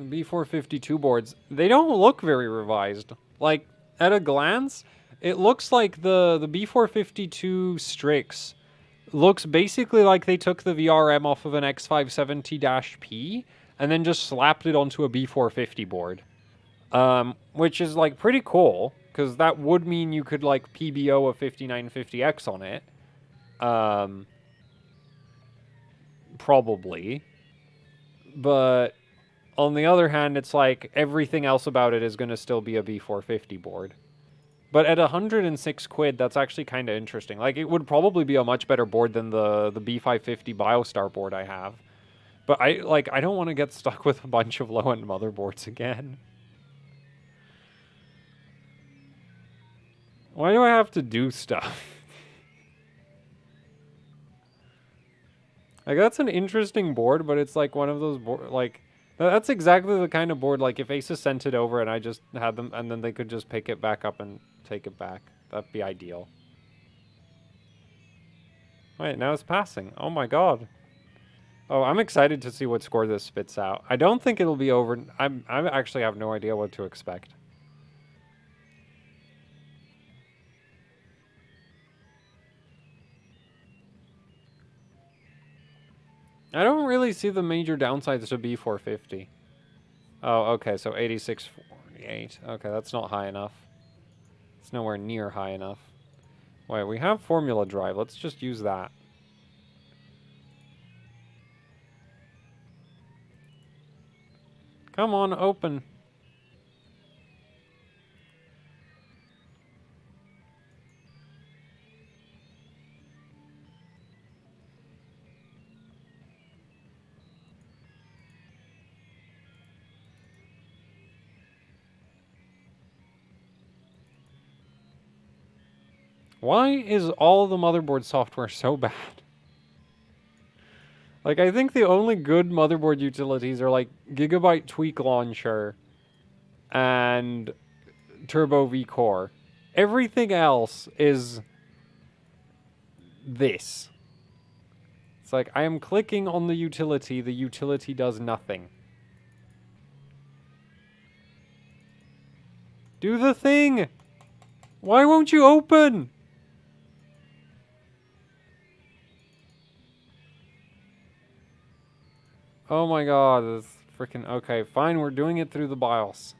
B452 boards, they don't look very revised. Like, at a glance, it looks like the B452 Strix looks basically like they took the VRM off of an X570-P and then just slapped it onto a B450 board. Which is, like, pretty cool, because that would mean you could, like, PBO a 5950X on it. Probably. But on the other hand, it's like everything else about it is going to still be a B450 board. But at 106 quid, that's actually kind of interesting. Like, it would probably be a much better board than the B550 BioStar board I have. But I don't want to get stuck with a bunch of low-end motherboards again. Why do I have to do stuff? Like, that's an interesting board, but it's like one of those like, that's exactly the kind of board, like, if Asus sent it over and I just had them, and then they could just pick it back up and take it back. That'd be ideal. Wait, now it's passing. Oh my god. Oh, I'm excited to see what score this spits out. I don't think it'll be over. I actually have no idea what to expect. I don't really see the major downsides to B450. Oh, okay, so 8648. Okay, that's not high enough. It's nowhere near high enough. Wait, we have formula drive. Let's just use that. Come on, open. Why is all the motherboard software so bad? Like, I think the only good motherboard utilities are, like, Gigabyte Tweak Launcher and Turbo V Core. Everything else is this. It's like, I am clicking on the utility does nothing. Do the thing! Why won't you open? Oh my god, this freaking... Okay, fine, we're doing it through the BIOS.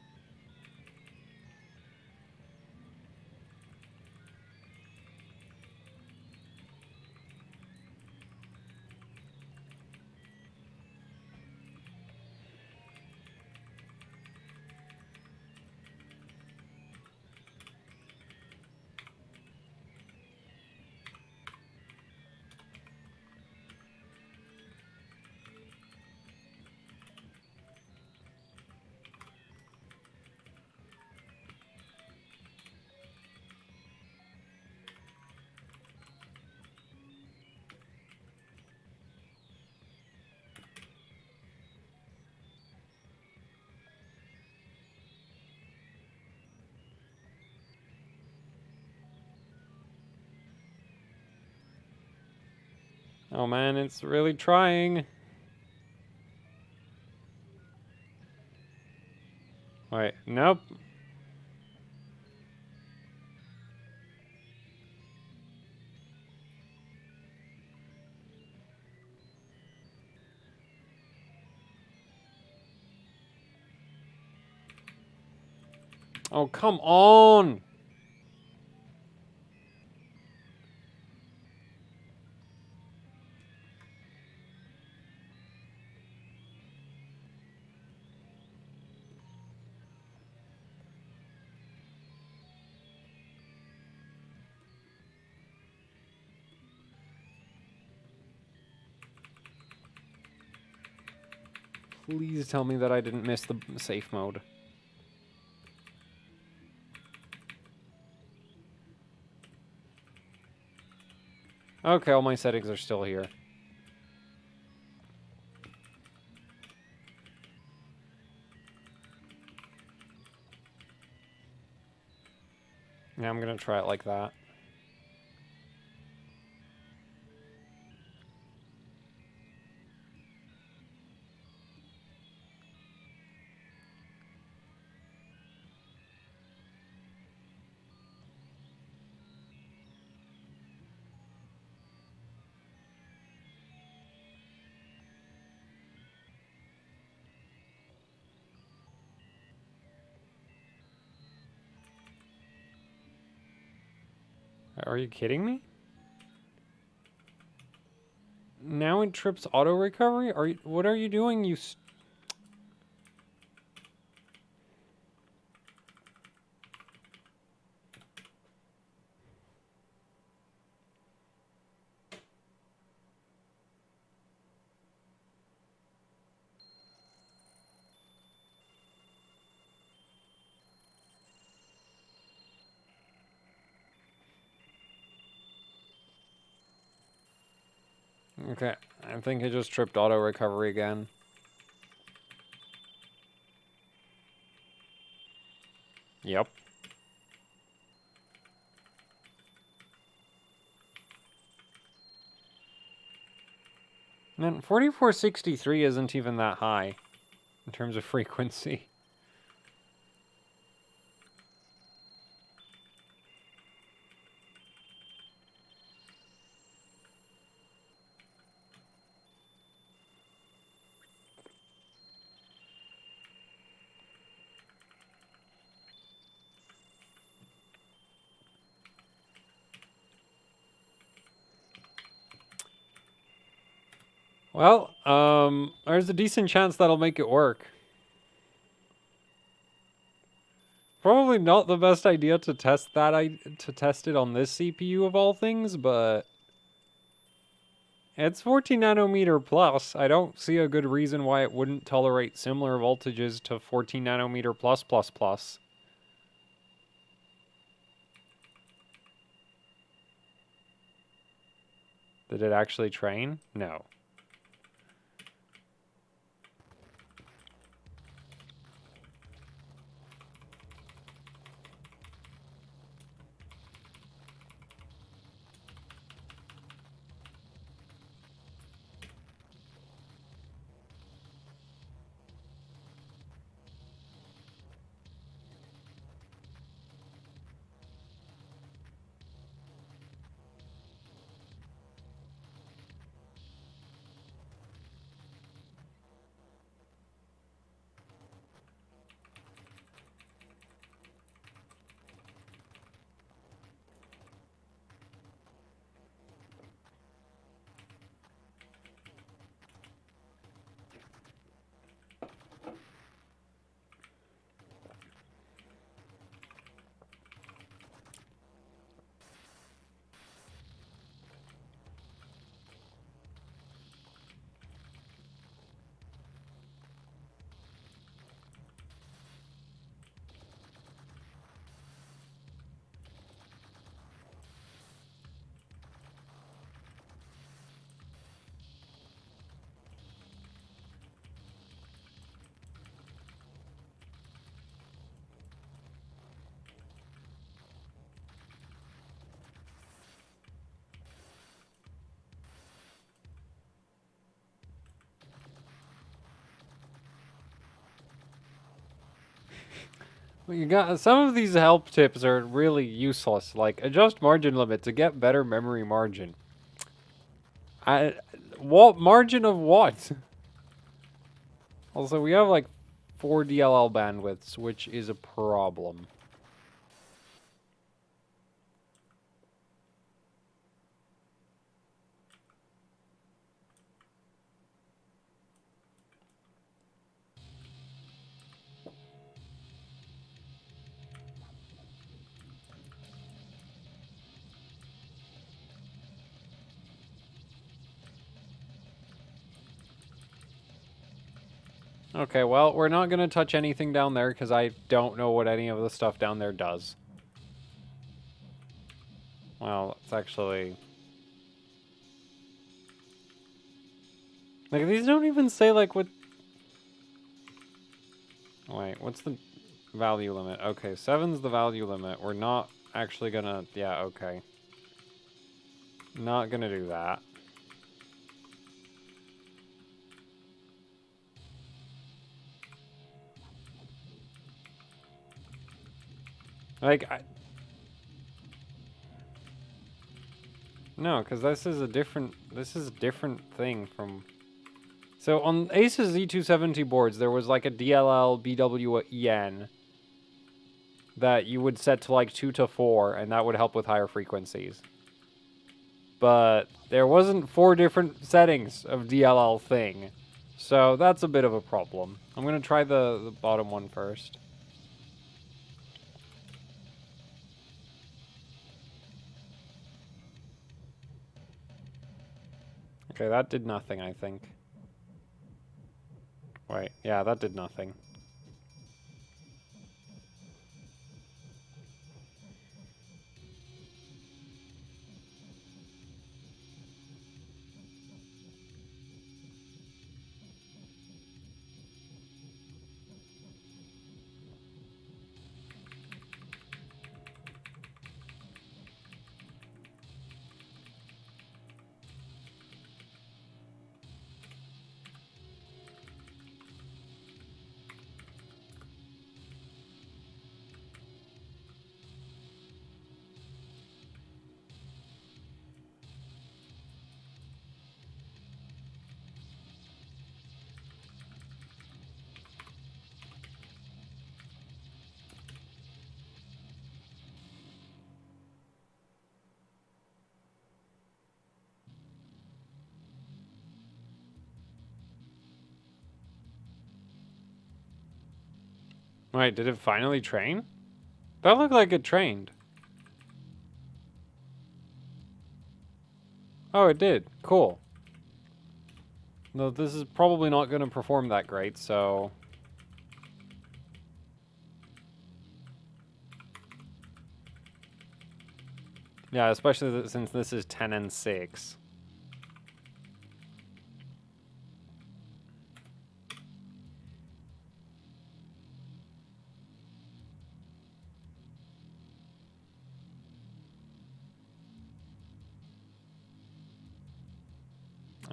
Oh man, it's really trying. Wait, nope. Oh, come on! Please tell me that I didn't miss the safe mode. Okay, all my settings are still here. Yeah, I'm gonna try it like that. Are you kidding me? Now it trips auto recovery? What are you doing, you Okay, I think it just tripped auto recovery again. Yep. Man, 4463 isn't even that high in terms of frequency. Well, there's a decent chance that'll make it work. Probably not the best idea to test it on this CPU of all things, but it's 14 nanometer plus. I don't see a good reason why it wouldn't tolerate similar voltages to 14 nanometer plus plus plus. Did it actually train? No. You got some of these help tips are really useless. Like adjust margin limit to get better memory margin. What margin of what? Also, we have like 4 DLL bandwidths, which is a problem. Okay, well, we're not going to touch anything down there because I don't know what any of the stuff down there does. Well, it's actually... Like, these don't even say, like, what... Wait, what's the value limit? Okay, 7's the value limit. We're not actually gonna... Yeah, okay. Not gonna do that. Like, No, because this is a different thing from... So on Ace's Z270 boards, there was like a DLL BWEN that you would set to like 2 to 4, and that would help with higher frequencies. But there wasn't 4 different settings of DLL thing, so that's a bit of a problem. I'm going to try the bottom one first. Okay, that did nothing, I think. Wait, yeah, that did nothing. Wait, did it finally train? That looked like it trained. Oh, it did. Cool. No, this is probably not going to perform that great, so... Yeah, especially since this is 10 and 6.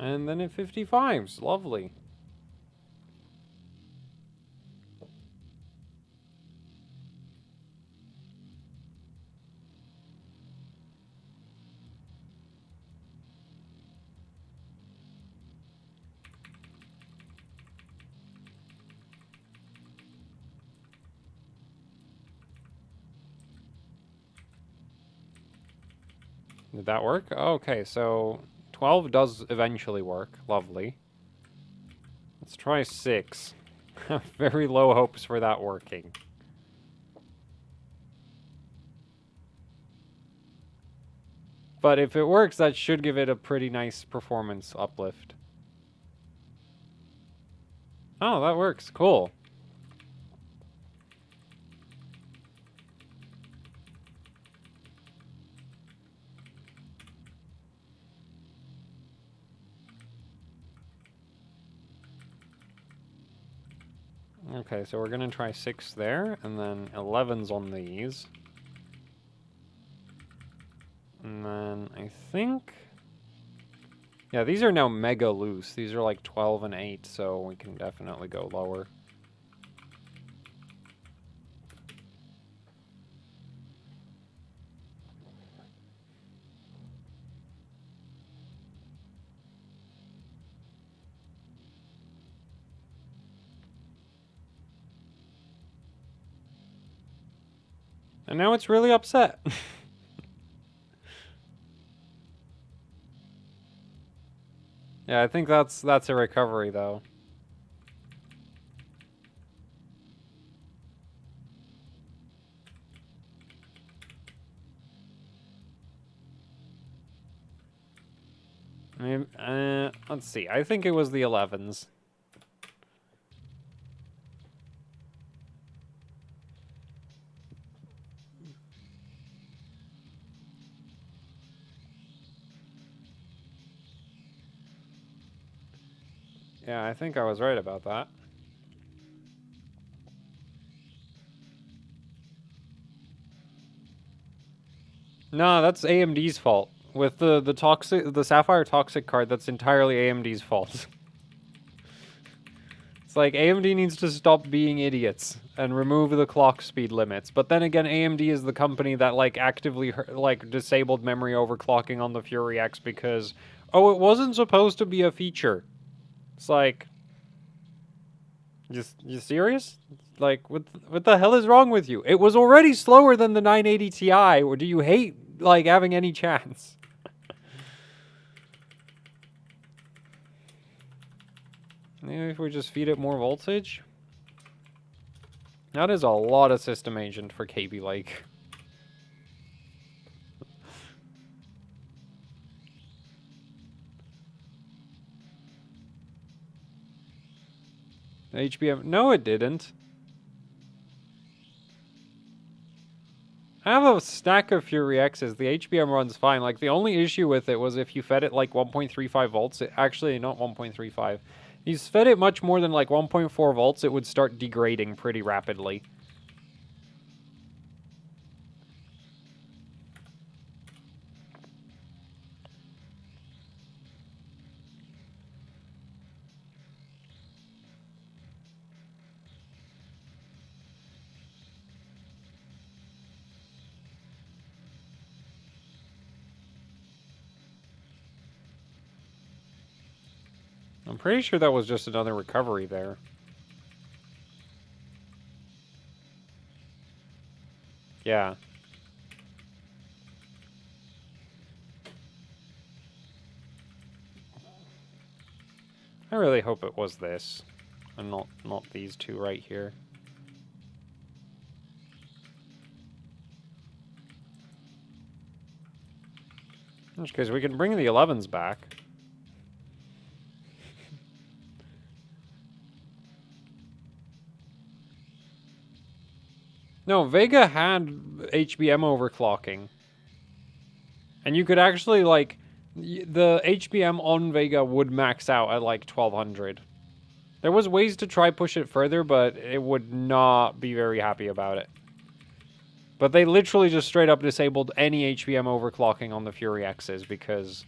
And then at 55s. Lovely. Did that work? Oh, okay, so 12 does eventually work. Lovely. Let's try 6. Very low hopes for that working. But if it works, that should give it a pretty nice performance uplift. Oh, that works. Cool. Okay, so we're going to try 6 there, and then 11's on these. And then I think... Yeah, these are now mega loose. These are like 12 and 8, so we can definitely go lower. And now it's really upset. Yeah, I think that's a recovery, though. I mean, let's see. I think it was the 11s. Yeah, I think I was right about that. No, that's AMD's fault. With the Sapphire Toxic card, that's entirely AMD's fault. It's like AMD needs to stop being idiots and remove the clock speed limits. But then again, AMD is the company that like actively like disabled memory overclocking on the Fury X because it wasn't supposed to be a feature. It's like, you serious? Like, what the hell is wrong with you? It was already slower than the 980 Ti. Or do you hate like having any chance? Maybe if we just feed it more voltage? That is a lot of system agent for KB Lake. HBM... No, it didn't. I have a stack of Fury X's. The HBM runs fine. Like, the only issue with it was if you fed it like 1.35 volts. Actually, not 1.35. You fed it much more than like 1.4 volts, it would start degrading pretty rapidly. I'm pretty sure that was just another recovery there. Yeah. I really hope it was this, and not these two right here. Because we can bring the 11s back. No, Vega had HBM overclocking. And you could actually, like, the HBM on Vega would max out at, like, 1200. There was ways to try push it further, but it would not be very happy about it. But they literally just straight up disabled any HBM overclocking on the Fury X's because...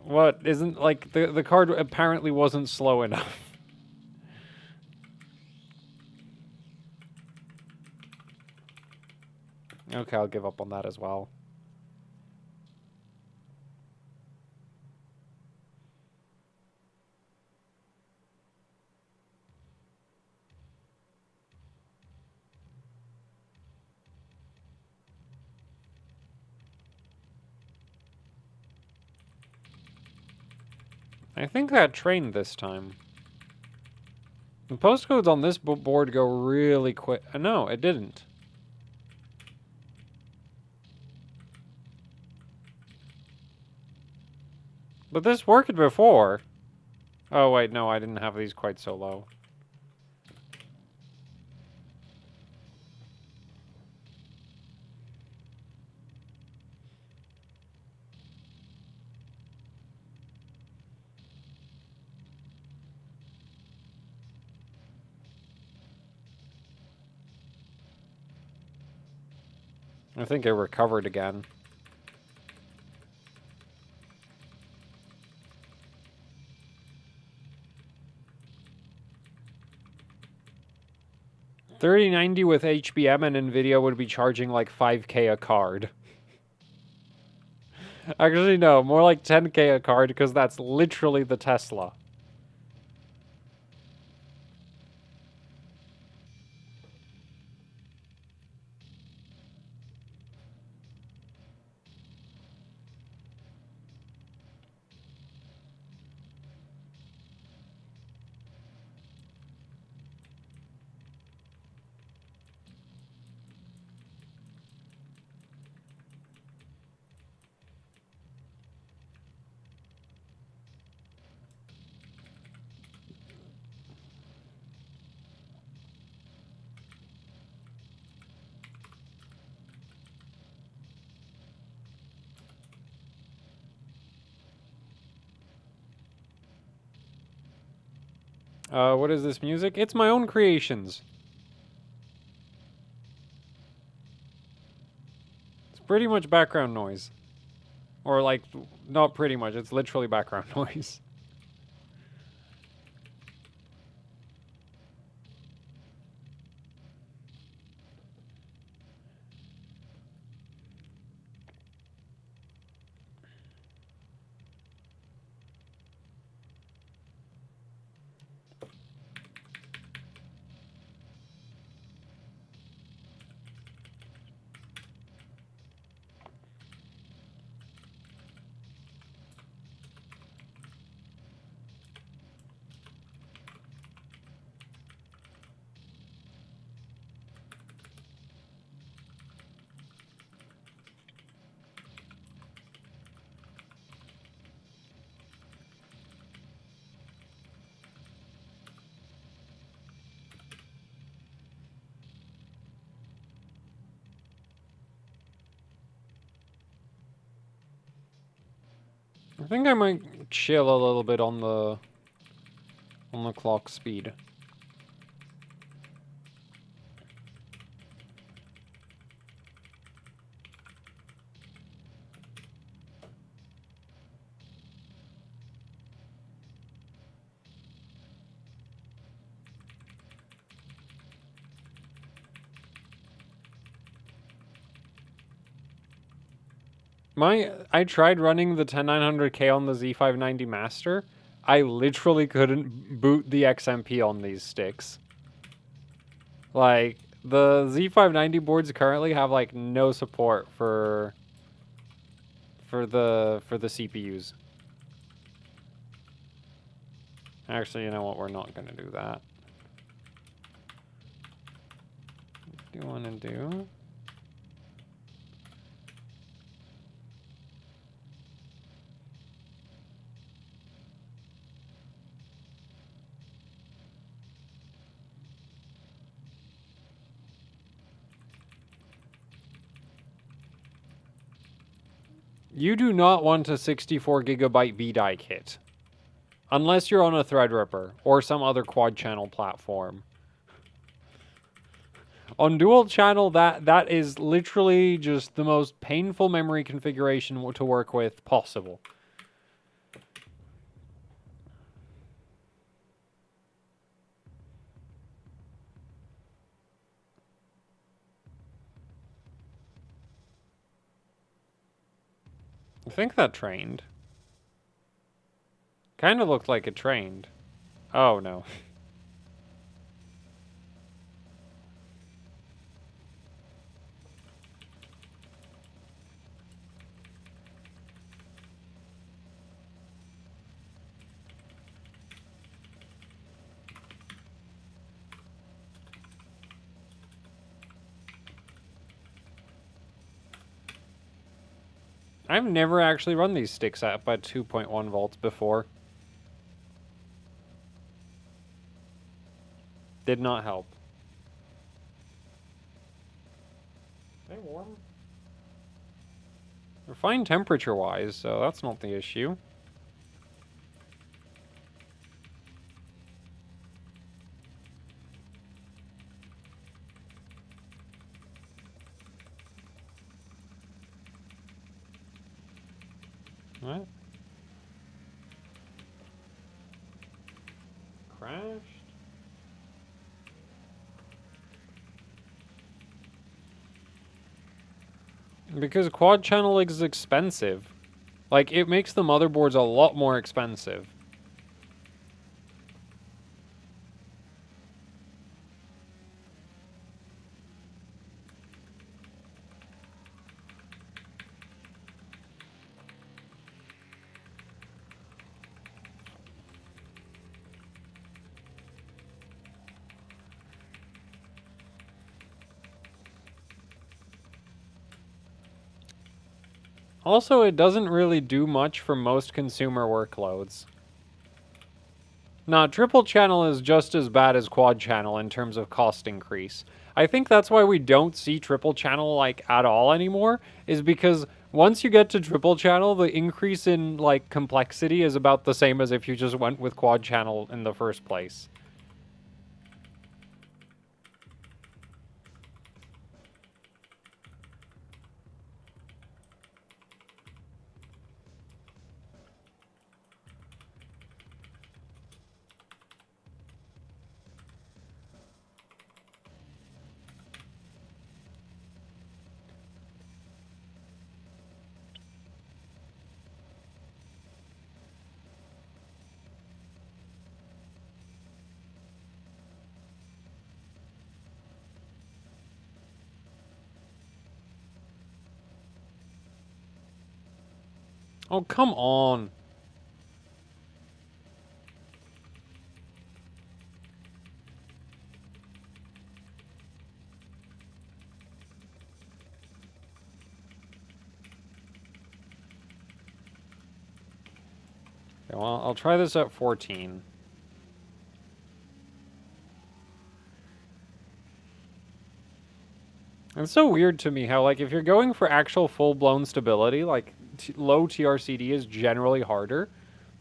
What? Isn't, like, the card apparently wasn't slow enough. Okay, I'll give up on that as well. I think that trained this time. The postcodes on this board go really quick. No, it didn't. But this worked before. Oh, wait, no, I didn't have these quite so low. I think it recovered again. $3090 with HBM and NVIDIA would be charging like 5K a card. Actually, no, more like 10K a card because that's literally the Tesla. What is this music? It's my own creations. It's pretty much background noise. Or like, not pretty much, it's literally background noise. I think I might chill a little bit on the clock speed. I tried running the 10900K on the Z590 Master. I literally couldn't boot the XMP on these sticks. Like, the Z590 boards currently have like no support for the CPUs. Actually, you know what? We're not going to do that. What do you want to do? You do not want a 64 gigabyte VDI kit. Unless you're on a Threadripper or some other quad channel platform. On dual channel, that is literally just the most painful memory configuration to work with possible. I think that trained. Kind of looked like it trained. Oh, no. I've never actually run these sticks at 2.1 volts before. Did not help. Are they warm? They're fine temperature-wise, so that's not the issue. What? Crashed? Because quad channel is expensive. Like, it makes the motherboards a lot more expensive. Also, it doesn't really do much for most consumer workloads. Nah, triple channel is just as bad as quad channel in terms of cost increase. I think that's why we don't see triple channel like at all anymore, is because Once you get to triple channel, the increase in, like, complexity is about the same as if you just went with quad channel in the first place. Oh, come on. Okay, well, I'll try this at 14. It's so weird to me how, like, if you're going for actual full-blown stability, like, low TRCD is generally harder.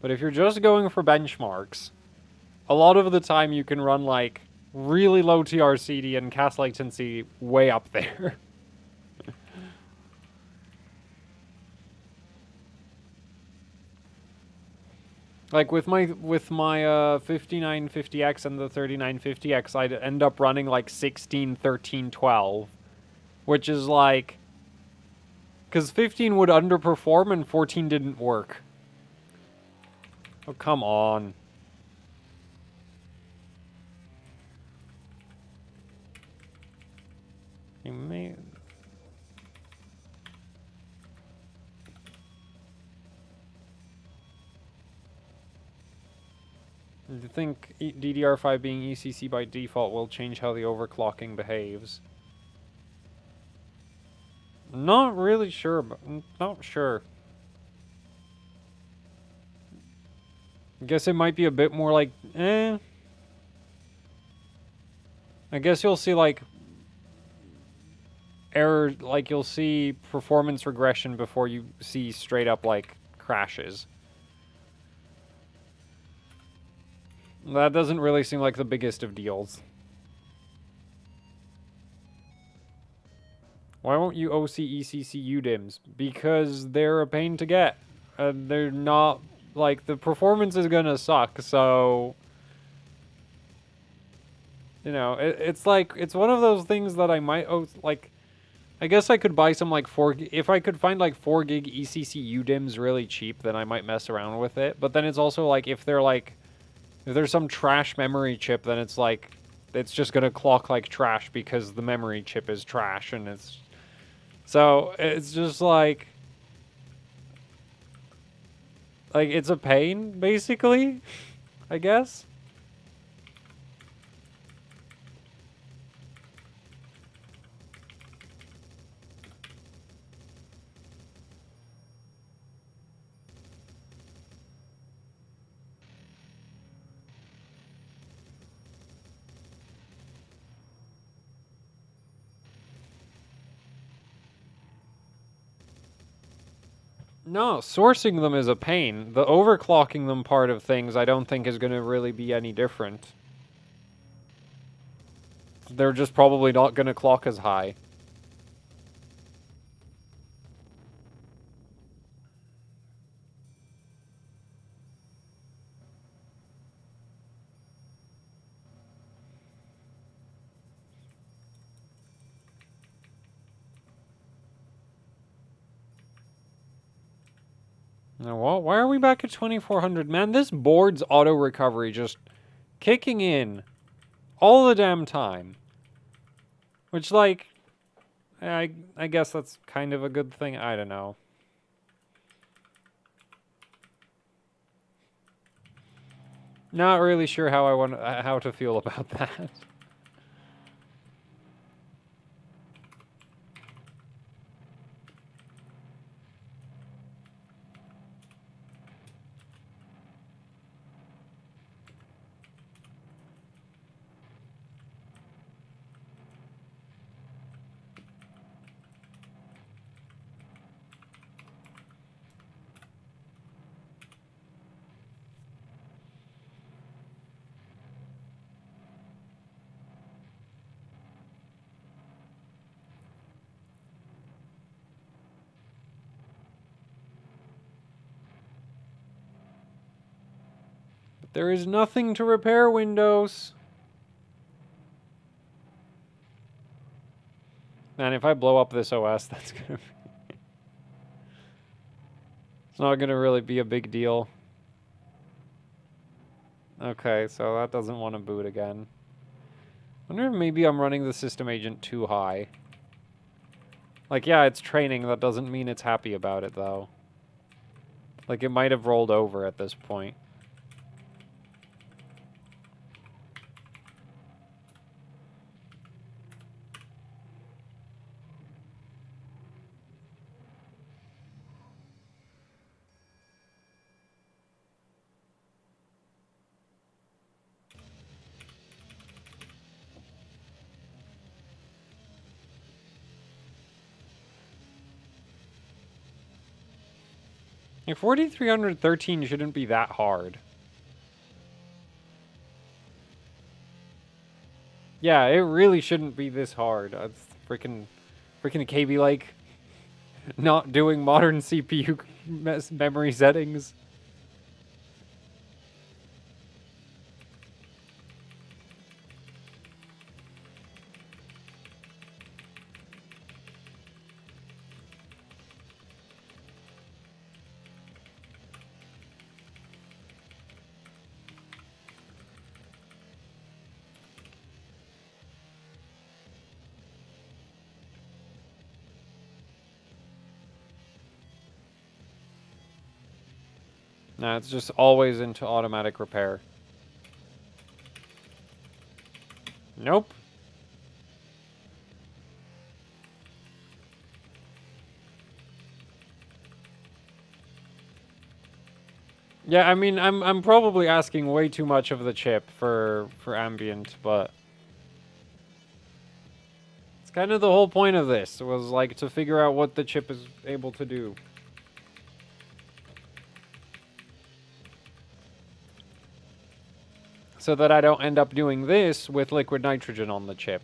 But if you're just going for benchmarks, a lot of the time you can run, like, really low TRCD and cast latency way up there. Like, with my 5950X and the 3950X, I'd end up running, like, 16, 13, 12. Which is, like... Because 15 would underperform and 14 didn't work. Oh, come on. You may... Do you think DDR5 being ECC by default will change how the overclocking behaves? Not really sure, but not sure. I guess it might be a bit more like, I guess you'll see, like, error, like, you'll see performance regression before you see straight up, like, crashes. That doesn't really seem like the biggest of deals. Why won't you OC ECC UDIMs? Because they're a pain to get. They're not, like, the performance is gonna suck, so... You know, it's like, it's one of those things that I might, like... I guess I could buy some, like, if I could find, like, 4 gig ECC UDIMs really cheap, then I might mess around with it. But then it's also, like, if they're, like... If there's some trash memory chip, then it's, like... It's just gonna clock like trash because the memory chip is trash, and it's... So, it's just like... Like, it's a pain, basically, I guess. No, sourcing them is a pain. The overclocking them part of things I don't think is going to really be any different. They're just probably not going to clock as high. Now, why are we back at 2400? Man, this board's auto recovery just kicking in all the damn time. Which, like, I guess that's kind of a good thing. I don't know. Not really sure how to feel about that. There is nothing to repair, Windows. Man, if I blow up this OS, that's gonna be... It's not gonna really be a big deal. Okay, so that doesn't want to boot again. I wonder if maybe I'm running the system agent too high. Like, yeah, it's training. That doesn't mean it's happy about it, though. Like, it might have rolled over at this point. Like, 4313 shouldn't be that hard. Yeah, it really shouldn't be this hard. It's freaking KB like not doing modern CPU memory settings. Nah, it's just always into automatic repair. Nope. Yeah, I mean, I'm probably asking way too much of the chip for ambient, but it's kind of the whole point of this was like to figure out what the chip is able to do. So that I don't end up doing this with liquid nitrogen on the chip.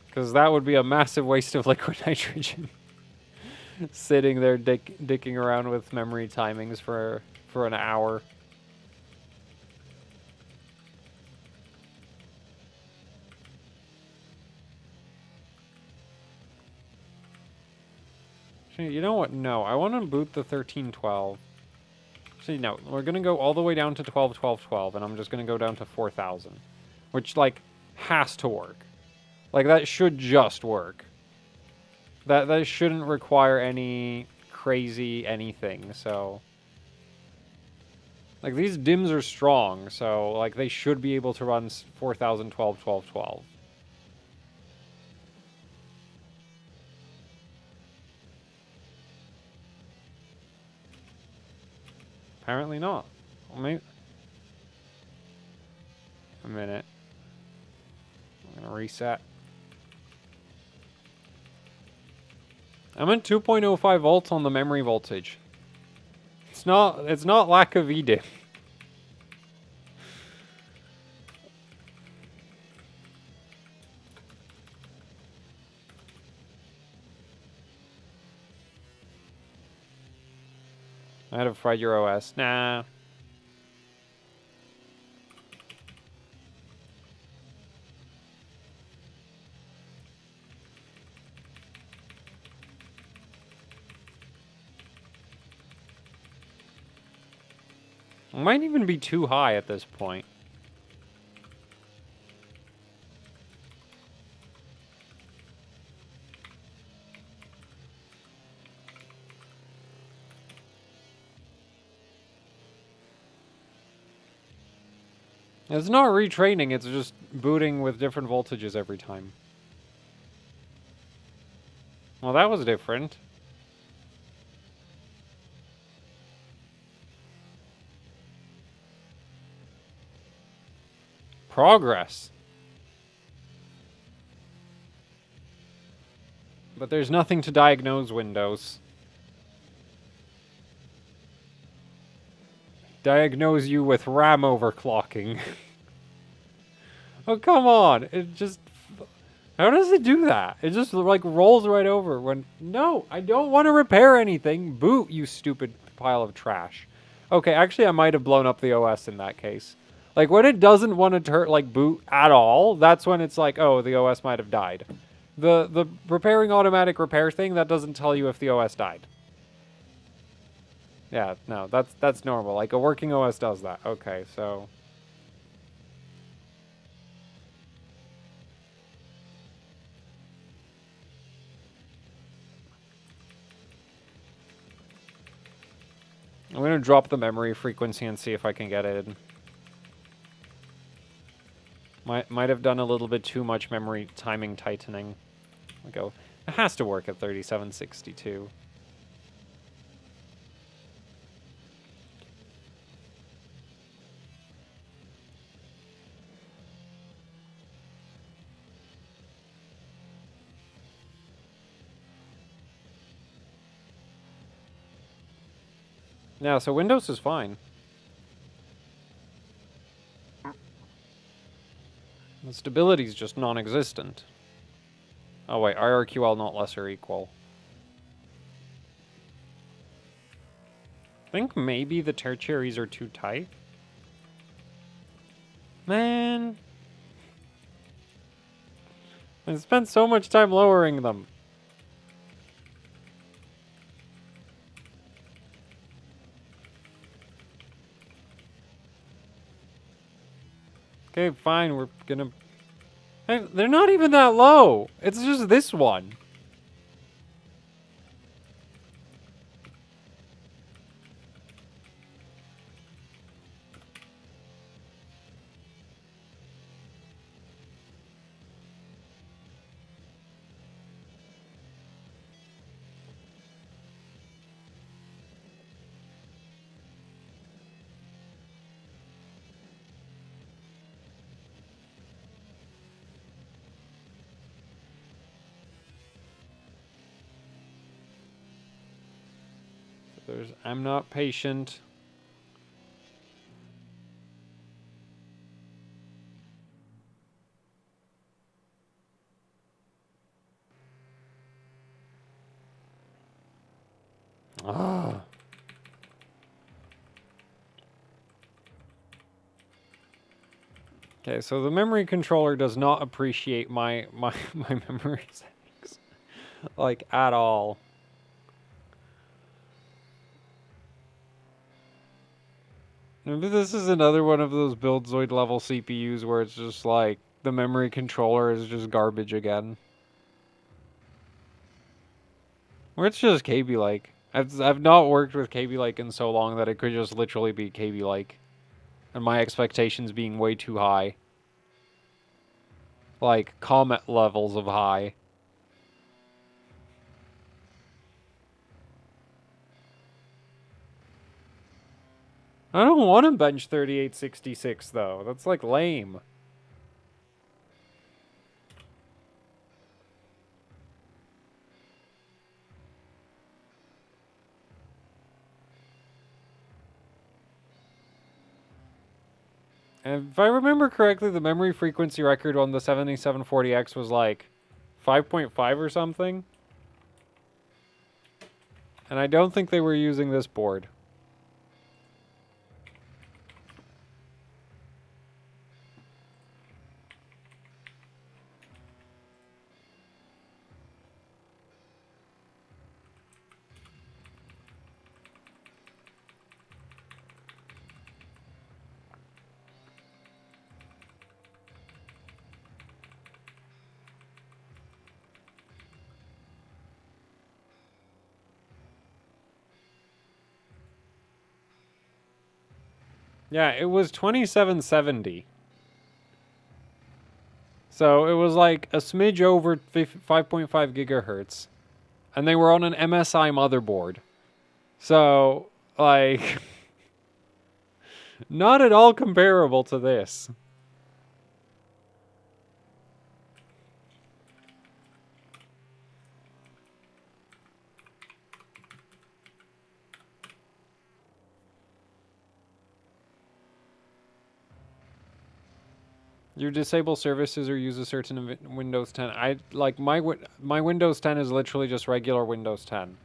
Because that would be a massive waste of liquid nitrogen. Sitting there dicking around with memory timings for an hour. You know what? No, I want to boot the 1312. See, no, we're going to go all the way down to 12, 12, 12, and I'm just going to go down to 4,000. Which, like, has to work. Like, that should just work. That shouldn't require any crazy anything, so... Like, these DIMMs are strong, so, like, they should be able to run 4,000, 12, 12, 12. Apparently not. Well, maybe... A minute. I'm gonna reset. I'm at 2.05 volts on the memory voltage. It's not lack of EDIM. I'd have fried your OS. Nah. It might even be too high at this point. It's not retraining, it's just booting with different voltages every time. Well, that was different. Progress. But there's nothing to diagnose Windows. Diagnose you with RAM overclocking. Oh, come on. It just... How does it do that? It just, like, rolls right over when... No, I don't want to repair anything. Boot, you stupid pile of trash. Okay, actually, I might have blown up the OS in that case. Like, when it doesn't want to like boot at all, that's when it's like, oh, the OS might have died. The repairing automatic repair thing, that doesn't tell you if the OS died. Yeah, no, that's normal. Like, a working OS does that. Okay, so... I'm gonna drop the memory frequency and see if I can get it. Might have done a little bit too much memory timing tightening. Go. It has to work at 3762. Yeah, so Windows is fine. The stability is just non-existent. Oh wait, IRQL not less or equal. I think maybe the tertiaries are too tight. Man. I spent so much time lowering them. Okay, fine, we're gonna... Hey, they're not even that low. It's just this one. I'm not patient. Ah. Okay, so the memory controller does not appreciate my memory settings, like, at all. Maybe this is another one of those Buildzoid level CPUs where it's just like the memory controller is just garbage again. Or it's just KB-like. I've not worked with KB-like in so long that it could just literally be KB-like. And my expectations being way too high. Like, Comet levels of high. I don't want to bench 3866, though. That's, like, lame. And if I remember correctly, the memory frequency record on the 7740X was, like, 5.5 or something. And I don't think they were using this board. Yeah, it was 2770. So it was like a smidge over 5.5 gigahertz. And they were on an MSI motherboard. So, like, not at all comparable to this. You disable services or use a certain Windows 10. I like my Windows 10 is literally just regular Windows 10.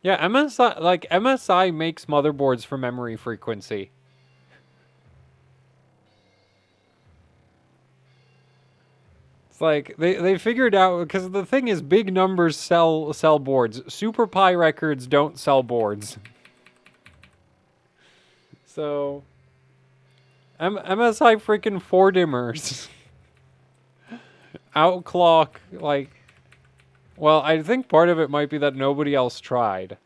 Yeah, MSI, like, MSI makes motherboards for memory frequency. It's like, they figured out, because the thing is, big numbers sell boards. Super Pi records don't sell boards. So, MSI freaking 4-dimmers. Outclock, like, well, I think part of it might be that nobody else tried.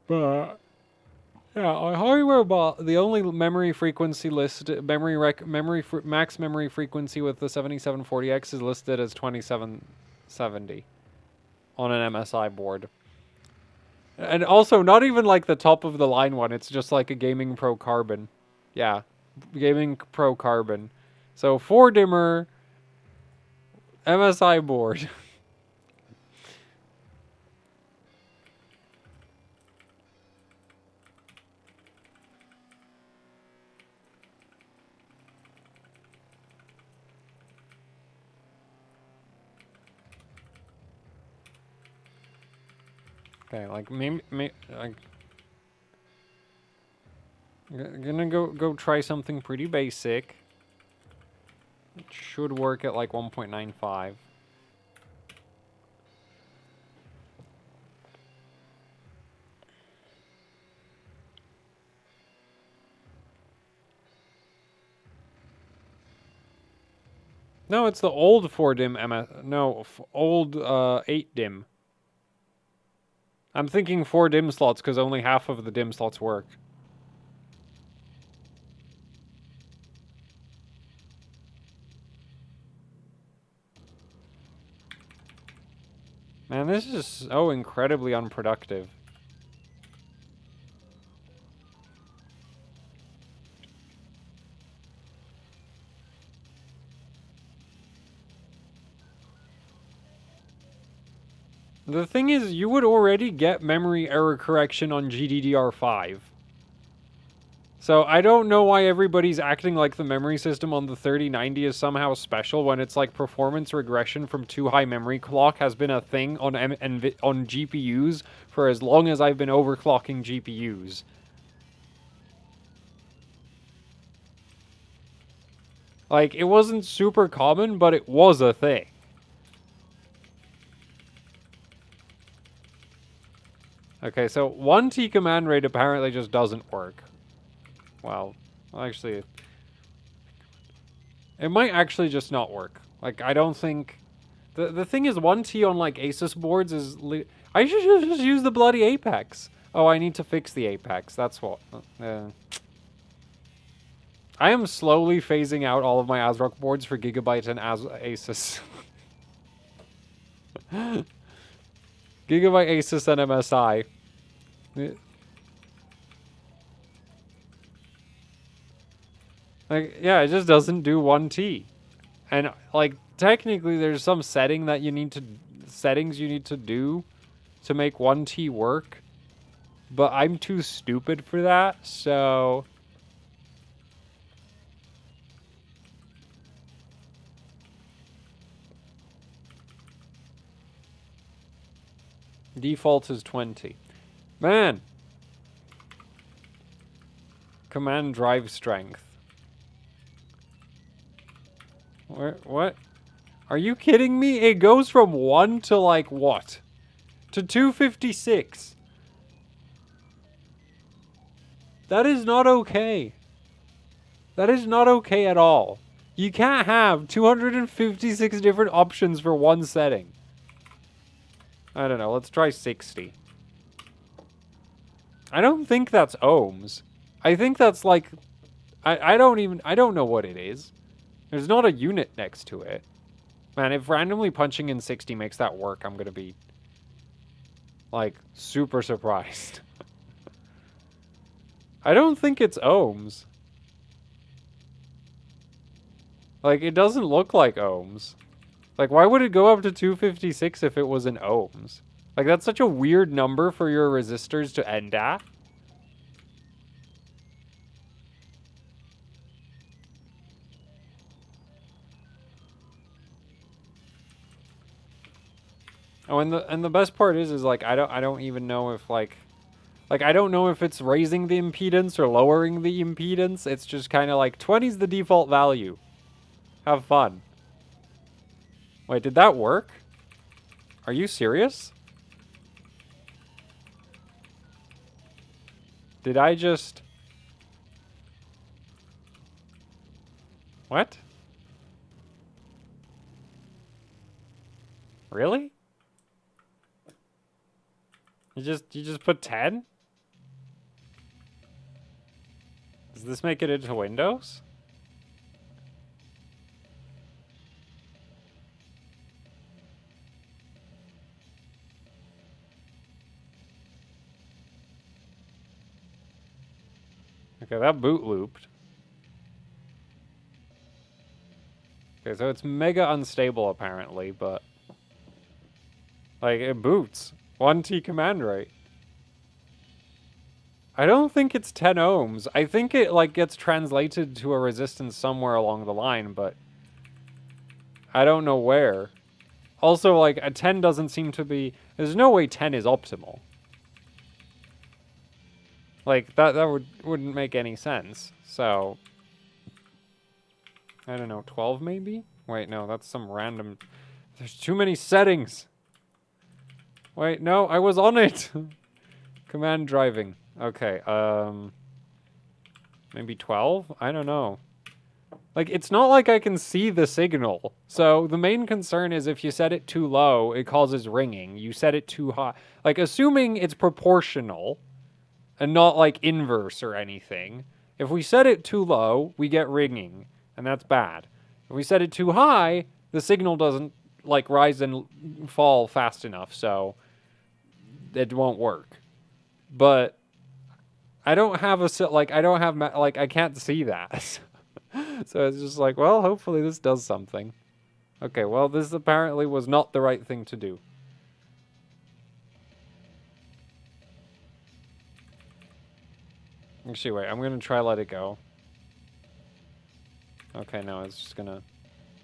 But yeah, on hardware the only memory frequency list max memory frequency with the 7740X is listed as 2770 on an MSI board. And also not even like the top of the line one, it's just like a Gaming Pro Carbon. Yeah, Gaming Pro Carbon. So 4-dimmer MSI board. Okay, like maybe like gonna go try something pretty basic. It should work at like 1.95. No, it's the old 4-dim MS. No, old 8-dim. I'm thinking 4 dim slots because only half of the dim slots work. Man, this is so incredibly unproductive. The thing is, you would already get memory error correction on GDDR5. So I don't know why everybody's acting like the memory system on the 3090 is somehow special when it's like performance regression from too high memory clock has been a thing on on GPUs for as long as I've been overclocking GPUs. Like, it wasn't super common, but it was a thing. Okay, so 1T command rate apparently just doesn't work. Well, actually, it might actually just not work. Like, I don't think... The thing is, 1T on, like, Asus boards is... I should just use the bloody Apex. Oh, I need to fix the Apex. That's what... I am slowly phasing out all of my ASRock boards for Gigabyte and Asus. Gigabyte, Asus, and MSI. Like, yeah, it just doesn't do 1T. And, like, technically there's some settings you need to do to make 1T work. But I'm too stupid for that, so... Default is 20. Man! Command drive strength. What? Are you kidding me? It goes from 1 to like what? To 256. That is not okay. That is not okay at all. You can't have 256 different options for one setting. I don't know, let's try 60. I don't think that's ohms. I think that's like... I don't know what it is. There's not a unit next to it. Man, if randomly punching in 60 makes that work, I'm gonna be... like, super surprised. I don't think it's ohms. Like, it doesn't look like ohms. Like, why would it go up to 256 if it was in ohms? Like, that's such a weird number for your resistors to end at. Oh, and the best part is like I don't even know if like I don't know if it's raising the impedance or lowering the impedance. It's just kind of like 20's the default value. Have fun. Wait, did that work? Are you serious? Did I just... What? Really? You just put 10? Does this make it into Windows? Okay, that boot looped. Okay, so it's mega unstable apparently, but... Like, it boots. 1T command rate. I don't think it's 10 ohms. I think it, like, gets translated to a resistance somewhere along the line, but... I don't know where. Also, like, a 10 doesn't seem to be... There's no way 10 is optimal. Like, that wouldn't make any sense. So... I don't know, 12 maybe? Wait, no, that's some random... There's too many settings! Wait, no, I was on it! Command driving. Okay, maybe 12? I don't know. Like, it's not like I can see the signal. So, the main concern is if you set it too low, it causes ringing. You set it too high. Like, assuming it's proportional, and not, like, inverse or anything. If we set it too low, we get ringing, and that's bad. If we set it too high, the signal doesn't, like, rise and fall fast enough, so it won't work. But I don't have I can't see that. So it's just like, well, hopefully this does something. Okay, well, this apparently was not the right thing to do. Actually, wait, I'm gonna try let it go. Okay, no, it's just gonna...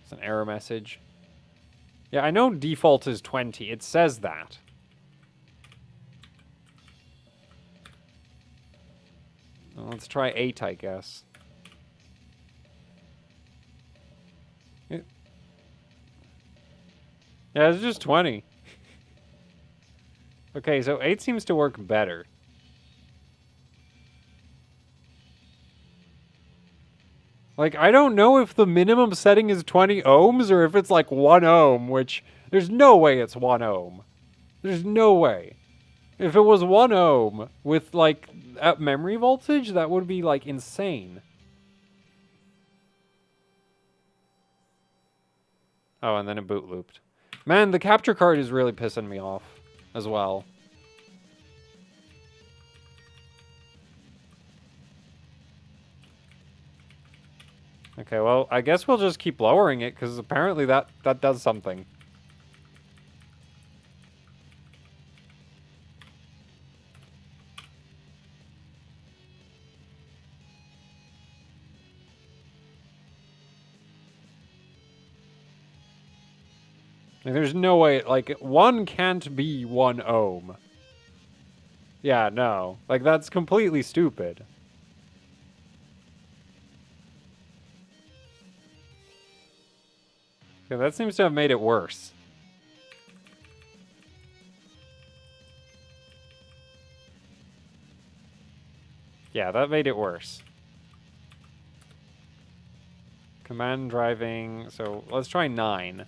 It's an error message. Yeah, I know default is 20. It says that. Well, let's try 8, I guess. Yeah, it's just 20. Okay, so 8 seems to work better. Like, I don't know if the minimum setting is 20 ohms or if it's like 1 ohm, which there's no way it's 1 ohm. There's no way. If it was 1 ohm with like at memory voltage, that would be like insane. Oh, and then it boot looped. Man, the capture card is really pissing me off as well. Okay, well, I guess we'll just keep lowering it, because apparently that does something. Like, there's no way, like, 1 can't be 1 ohm. Yeah, no. Like, that's completely stupid. Okay, that seems to have made it worse. Yeah, that made it worse. Command driving, so let's try 9.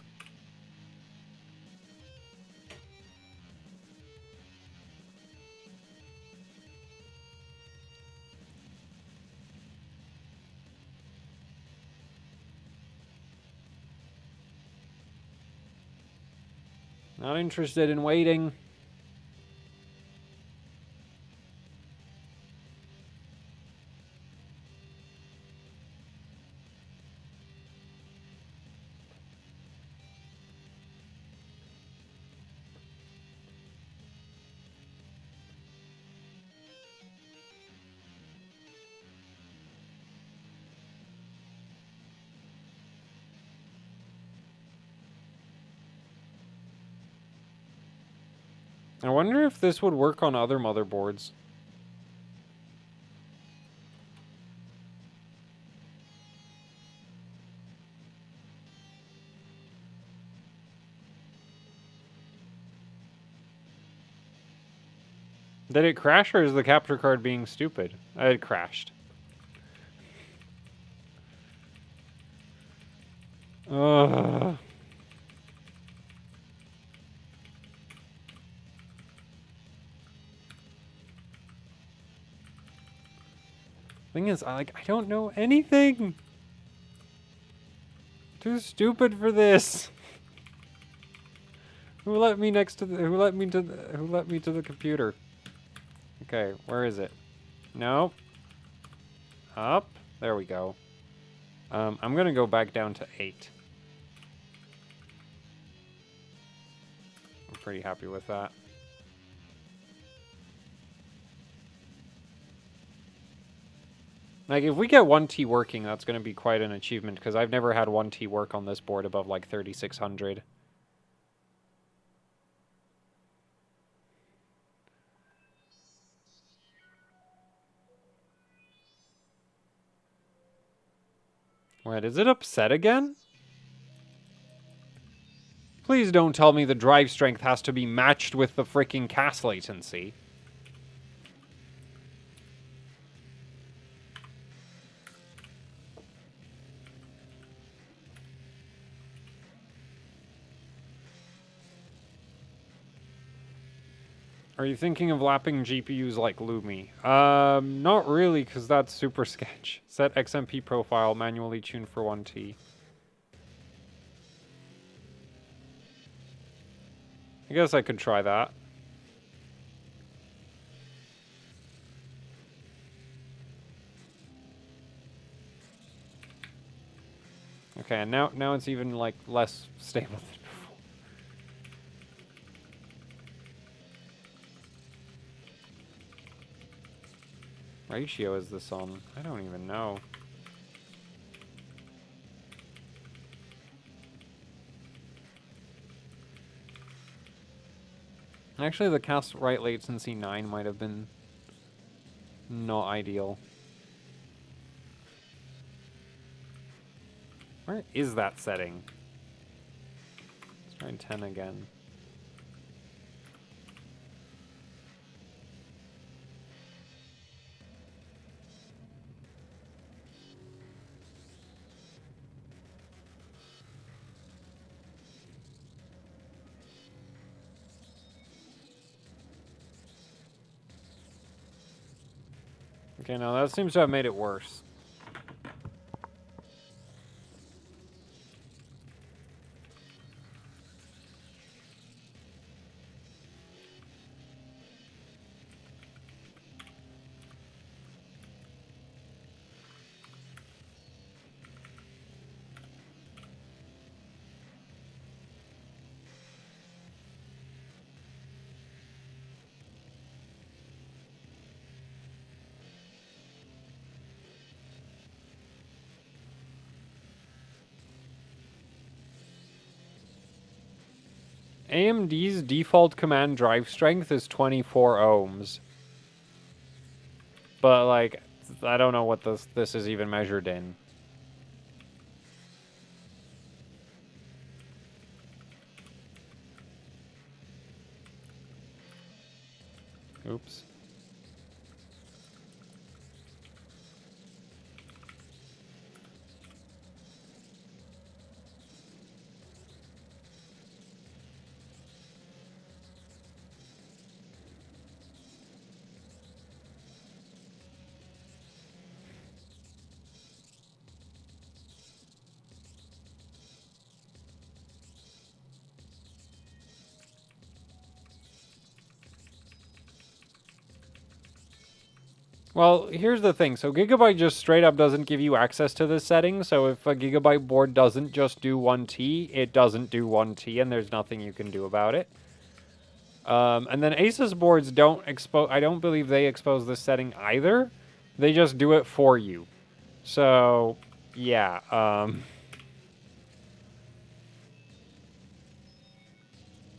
Not interested in waiting. I wonder if this would work on other motherboards. Did it crash, or is the capture card being stupid? It crashed. Ugh. Thing is, I don't know anything. Too stupid for this. Who let me to the computer? Okay, where is it? No. Up. There we go. I'm gonna go back down to 8. I'm pretty happy with that. Like, if we get 1T working, that's gonna be quite an achievement, because I've never had 1T work on this board above, like, 3600. Wait, is it upset again? Please don't tell me the drive strength has to be matched with the freaking cast latency. Are you thinking of lapping GPUs like Lumi? Not really, because that's super sketch. Set XMP profile, manually tuned for 1T. I guess I could try that. Okay, and now it's even, like, less stable than before. Ratio is this on? I don't even know. Actually, the cast write latency 9 might have been not ideal. Where is that setting? Let's try 10 again. Okay, now that seems to have made it worse. AMD's default command drive strength is 24 ohms. But, like, I don't know what this is even measured in. Oops. Well, here's the thing. So Gigabyte just straight up doesn't give you access to this setting. So if a Gigabyte board doesn't just do 1T, it doesn't do 1T, and there's nothing you can do about it. And then Asus boards don't expose... I don't believe they expose this setting either. They just do it for you. So, yeah.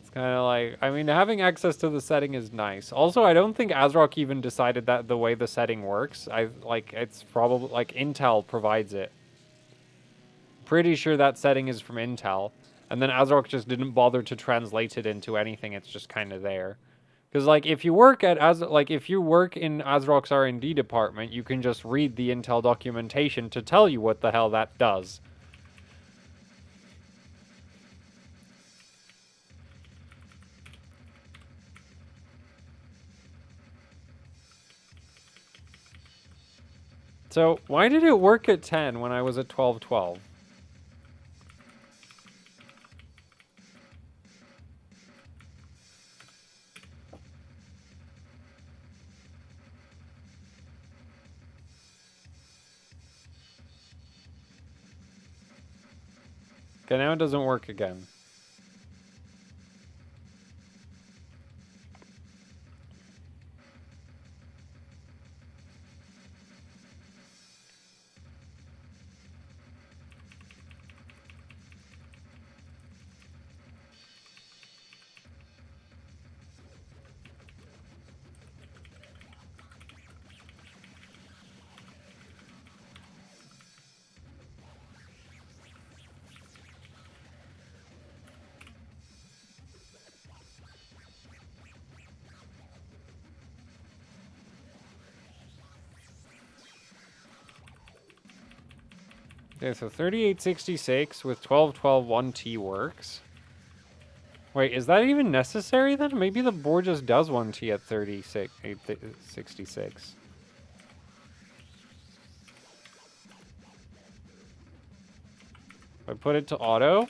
It's Kind of like, I mean, having access to the setting is nice. Also, I don't think ASRock even decided that the way the setting works. It's probably, like, Intel provides it. Pretty sure that setting is from Intel. And then ASRock just didn't bother to translate it into anything. It's just kind of there. Because, like, if you work in ASRock's R&D department, you can just read the Intel documentation to tell you what the hell that does. So, why did it work at 10 when I was at 12:12? Okay, now it doesn't work again. Okay, so 3866 with 1212 1T works. Wait, is that even necessary then? Maybe the board just does 1T at 3666. If I put it to auto.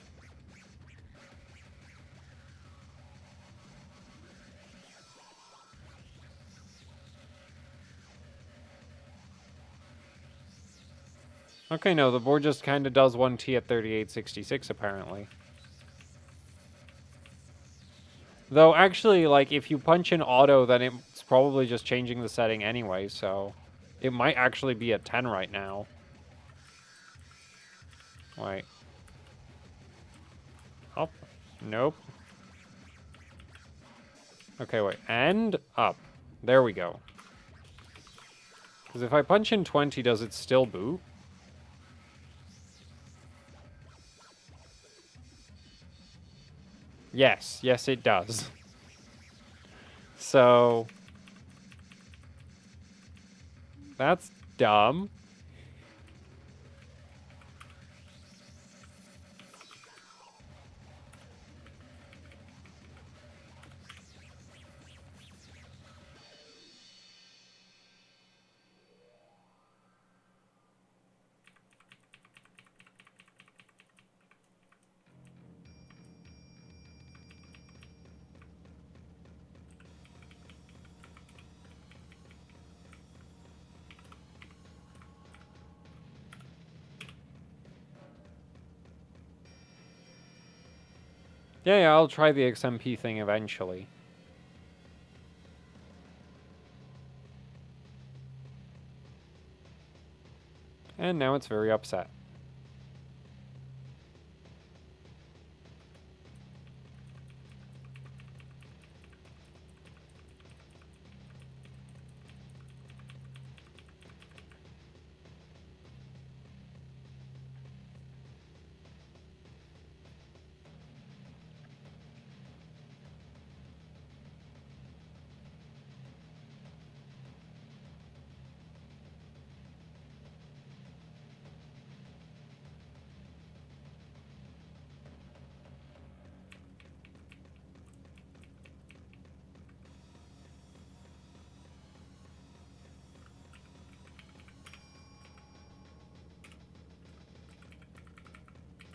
Okay, no, the board just kind of does 1T at 3866 apparently. Though, actually, like, if you punch in auto, then it's probably just changing the setting anyway, so... It might actually be at 10 right now. Wait. Up. Nope. Okay, wait. And up. There we go. Because if I punch in 20, does it still boot? Yes. Yes, it does. So... That's dumb. Yeah, I'll try the XMP thing eventually. And now it's very upset.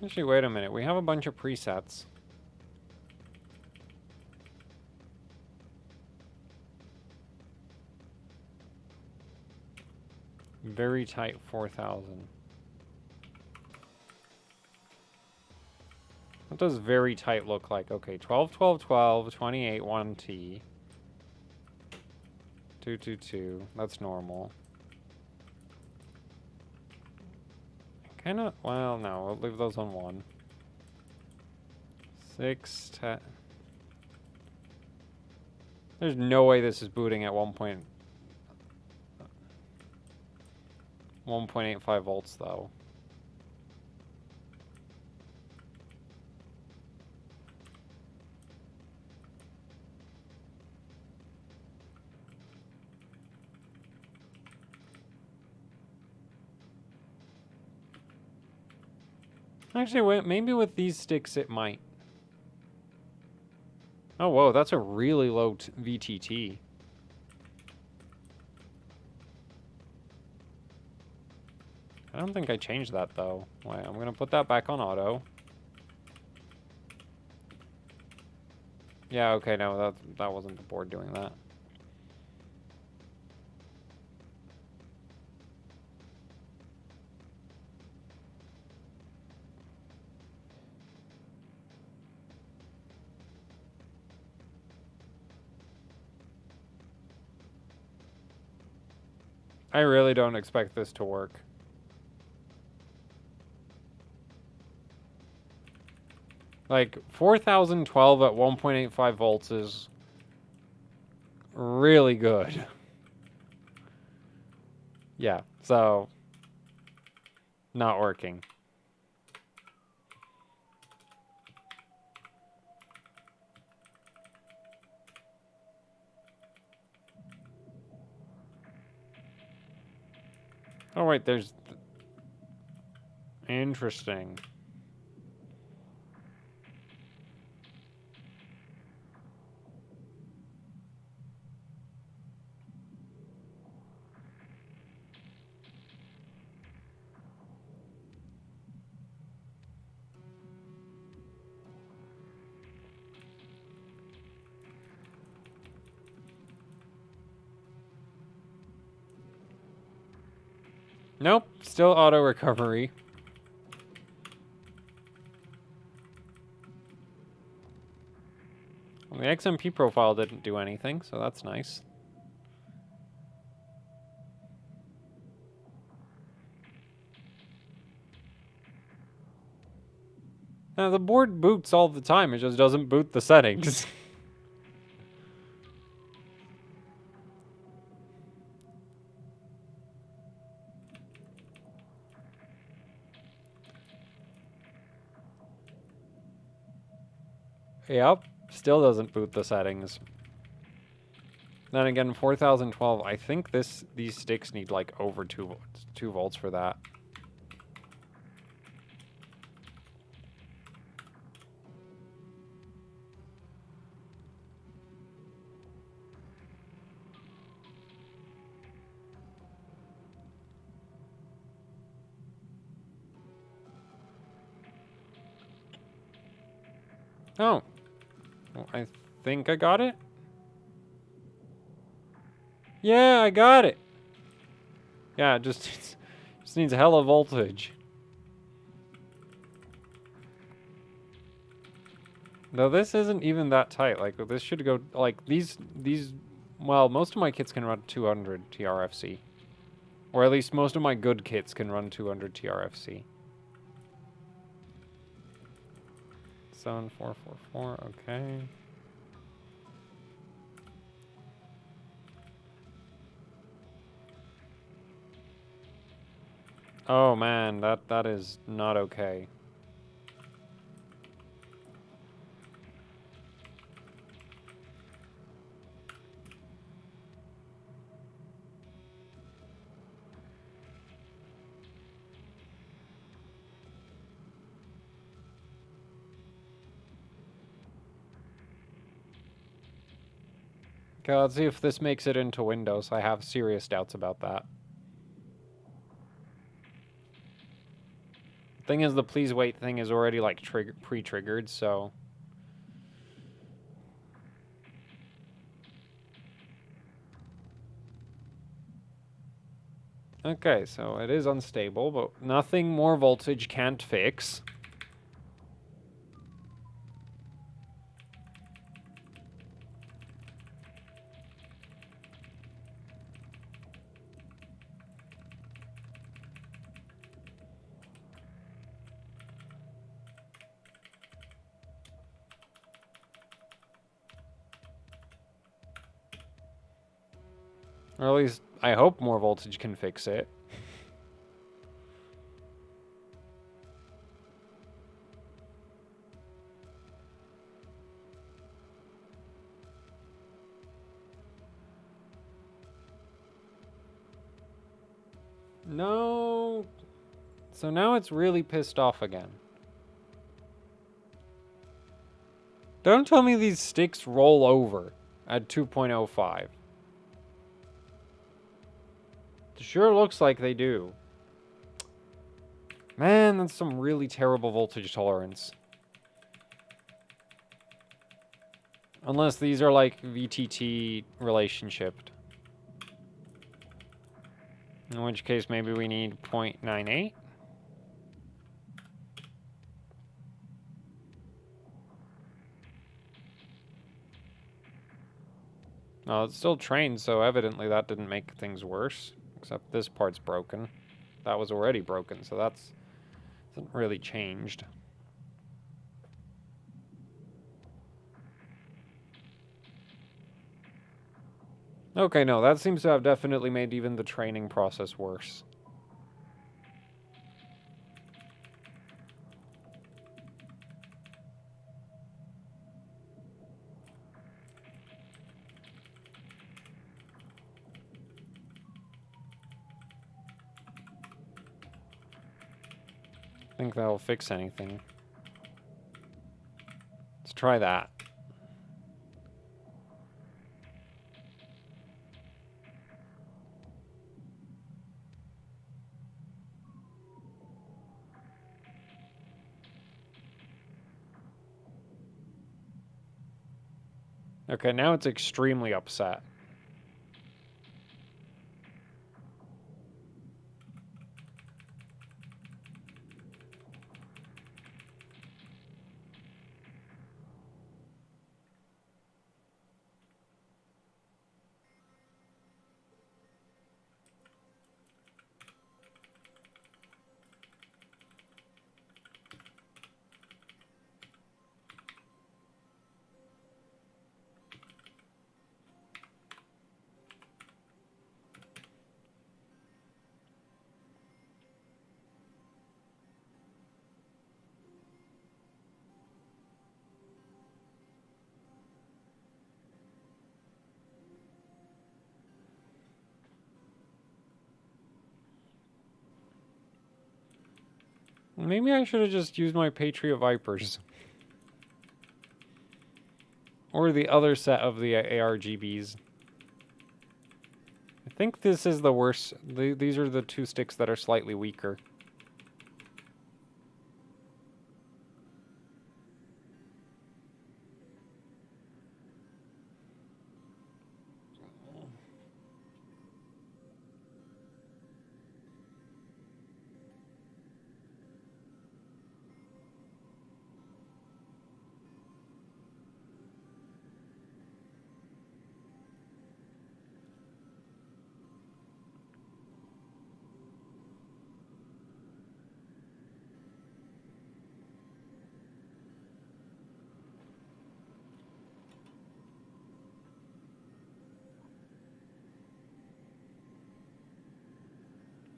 Actually, wait a minute. We have a bunch of presets. Very tight 4,000. What does very tight look like? Okay, 12, 12, 12, 28, 1T. 222. That's normal. Kinda, well, no, we'll leave those on 1. 6, 10. There's no way this is booting at 1.85 volts though. Actually, wait, maybe with these sticks it might. Oh, whoa, that's a really low VTT. I don't think I changed that, though. Wait, I'm going to put that back on auto. Yeah, okay, no, that wasn't the board doing that. I really don't expect this to work. Like, 4012 at 1.85 volts is really good. Yeah, so not working. Oh wait, there's interesting. Nope, still auto recovery. Well, the XMP profile didn't do anything, so that's nice. Now, the board boots all the time, it just doesn't boot the settings. Yep, still doesn't boot the settings. Then again, 4012, I think these sticks need like over 2 volts for that. Oh. Well, I think I got it. Yeah, I got it. Yeah, it just needs hella voltage. Though this isn't even that tight. Like, this should go, like, these, well, most of my kits can run 200 TRFC. Or at least most of my good kits can run 200 TRFC. 7444, okay. Oh man, that is not okay. Okay, let's see if this makes it into Windows. I have serious doubts about that. Thing is, the please wait thing is already like pre-triggered, so. Okay, so it is unstable, but nothing more voltage can't fix. Or at least, I hope more voltage can fix it. No. So now it's really pissed off again. Don't tell me these sticks roll over at 2.05. It sure looks like they do. Man, that's some really terrible voltage tolerance. Unless these are like VTT relationshiped. In which case maybe we need 0.98. Oh, it's still trained, so evidently that didn't make things worse. Except this part's broken. That was already broken, so that's hasn't really changed. Okay, no, that seems to have definitely made even the training process worse. I think that'll fix anything. Let's try that. Okay, now it's extremely upset. Maybe I should have just used my Patriot Vipers. Or the other set of the ARGBs. I think this is the worst. These are the two sticks that are slightly weaker.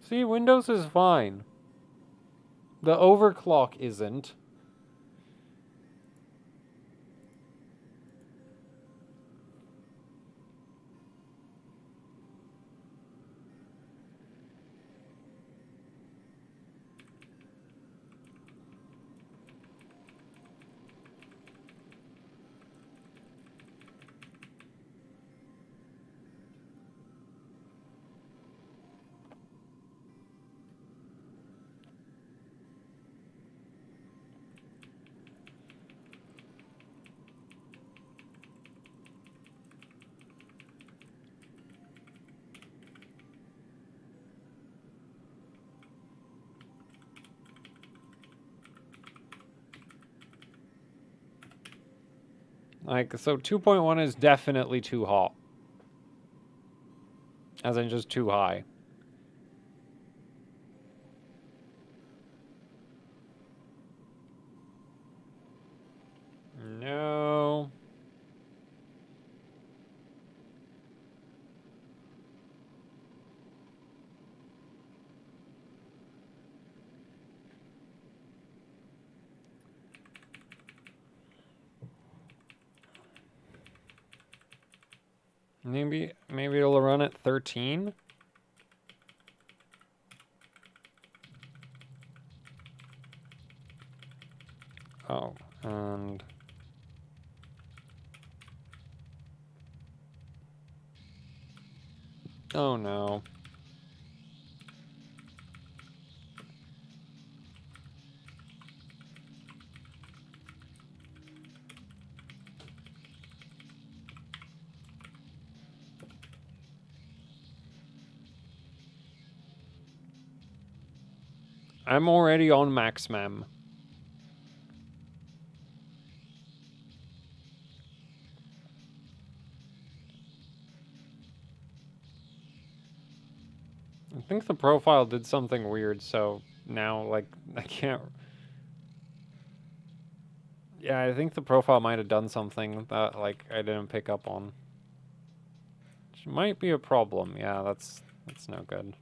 See, Windows is fine. The overclock isn't. Like, so 2.1 is definitely too hot. As in just too high. No. Maybe it'll run at 13? Oh, and... Oh no. I'm already on max mem. I think the profile did something weird, so now, like, I can't... Yeah, I think the profile might have done something that, like, I didn't pick up on. Which might be a problem. Yeah, that's no good.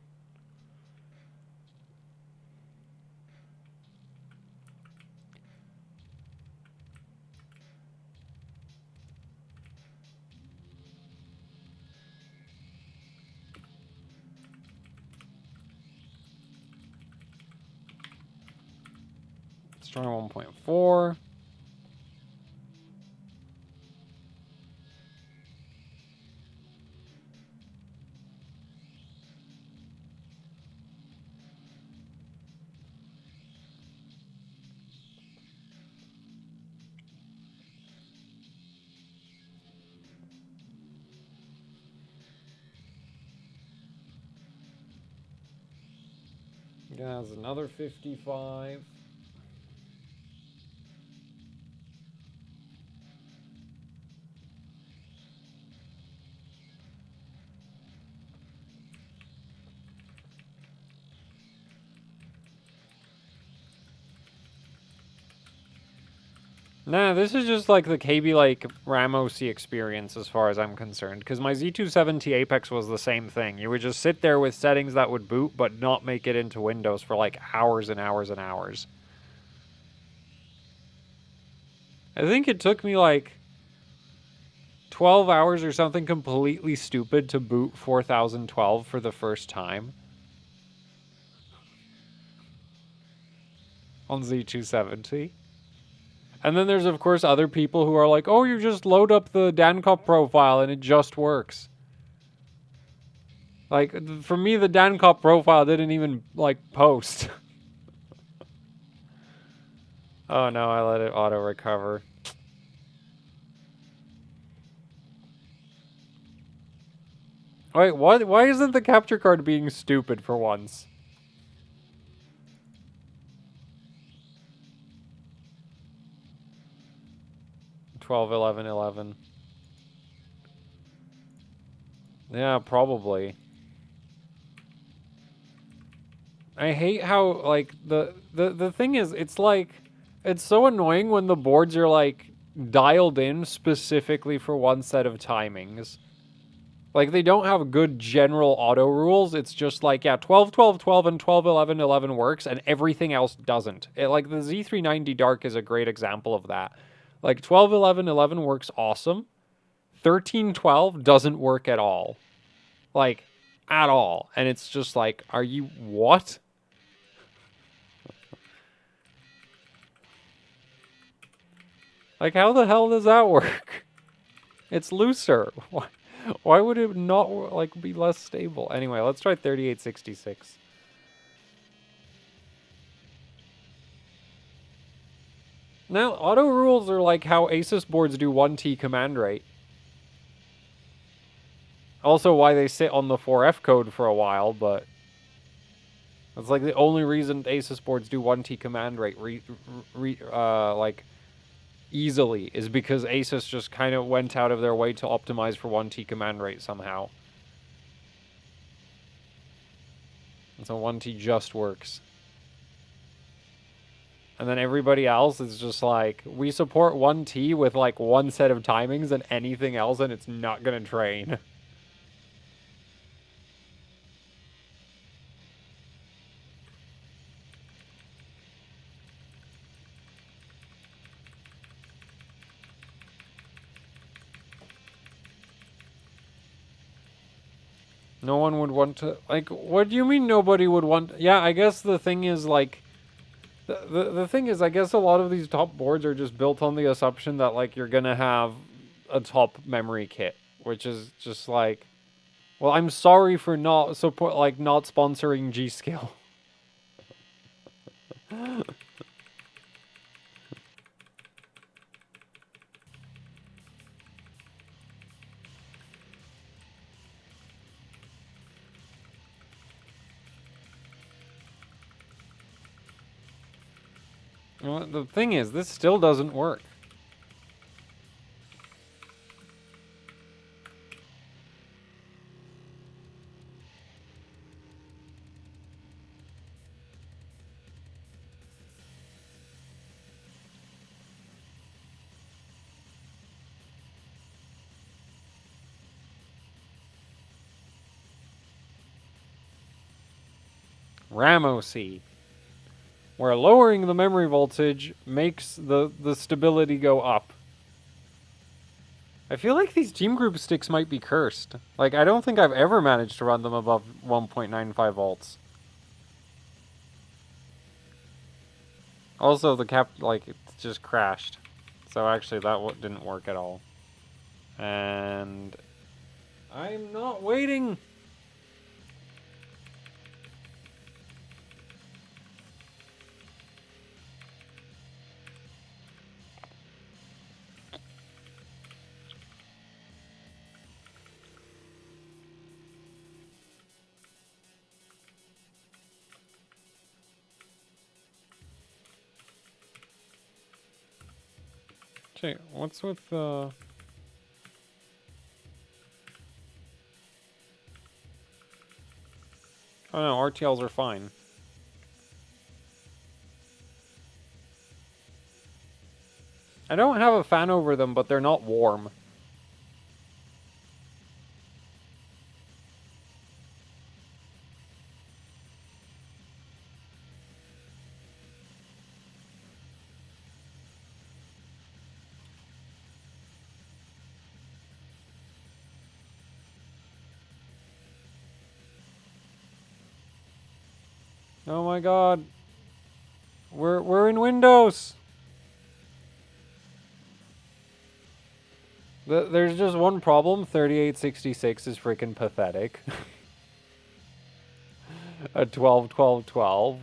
Strong 1.4. Yeah, there's another 55. Nah, this is just like the KB like Ramosy experience as far as I'm concerned. Because my Z270 Apex was the same thing. You would just sit there with settings that would boot, but not make it into Windows for like hours and hours and hours. I think it took me like 12 hours or something completely stupid to boot 4012 for the first time. On Z270. And then there's, of course, other people who are like, oh, you just load up the Dancop profile and it just works. Like, for me, the Dancop profile didn't even, like, post. Oh, no, I let it auto-recover. Wait, what? Why isn't the capture card being stupid for once? $12, $11, $11. Yeah, probably. I hate how, like, the thing is, it's like, it's so annoying when the boards are, like, dialed in specifically for one set of timings. Like, they don't have good general auto rules. It's just like, yeah, 12, 12, 12, and 12, 11, 11 works, and everything else doesn't. Like, the Z390 Dark is a great example of that. Like, 12, 11, 11 works awesome. 13, 12 doesn't work at all. Like, at all. And it's just like, are you... what? Like, how the hell does that work? It's looser. Why would it not, like, be less stable? Anyway, let's try 3866. Now, auto rules are like how Asus boards do 1T command rate. Also why they sit on the 4F code for a while, but... That's like the only reason Asus boards do 1T command rate, like, easily, is because Asus just kind of went out of their way to optimize for 1T command rate somehow. And so 1T just works. And then everybody else is just like, we support 1T with like one set of timings and anything else, and it's not going to train. No one would want to, like, what do you mean nobody would want? Yeah, I guess the thing is, like, the thing is, I guess a lot of these top boards are just built on the assumption that, like, you're gonna have a top memory kit, which is just like, well, I'm sorry for not support, like, not sponsoring G-Skill. Well, the thing is, this still doesn't work. Ramosi, where lowering the memory voltage makes the stability go up. I feel like these team group sticks might be cursed. Like, I don't think I've ever managed to run them above 1.95 volts. Also, the cap, like, it just crashed. So actually, that didn't work at all. And I'm not waiting. Okay, what's with the... Oh no, RTLs are fine. I don't have a fan over them, but they're not warm. Oh my god. We're in Windows. There's just one problem. 3866 is freaking pathetic. A 12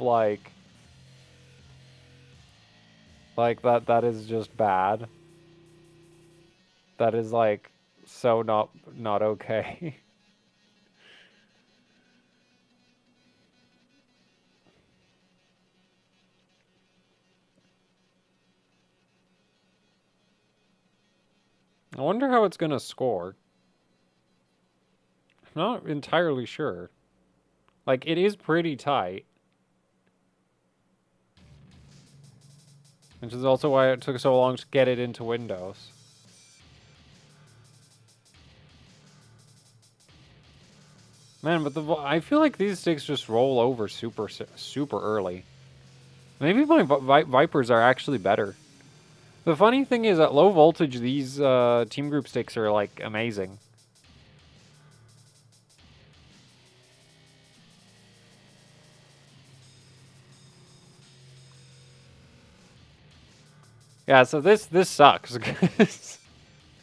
like that is just bad. That is like so not okay. I wonder how it's gonna score. I'm not entirely sure. Like, it is pretty tight. Which is also why it took so long to get it into Windows. Man, but I feel like these sticks just roll over super early. Maybe my Vipers are actually better. The funny thing is, at low voltage, these team group sticks are, like, amazing. Yeah, so this sucks.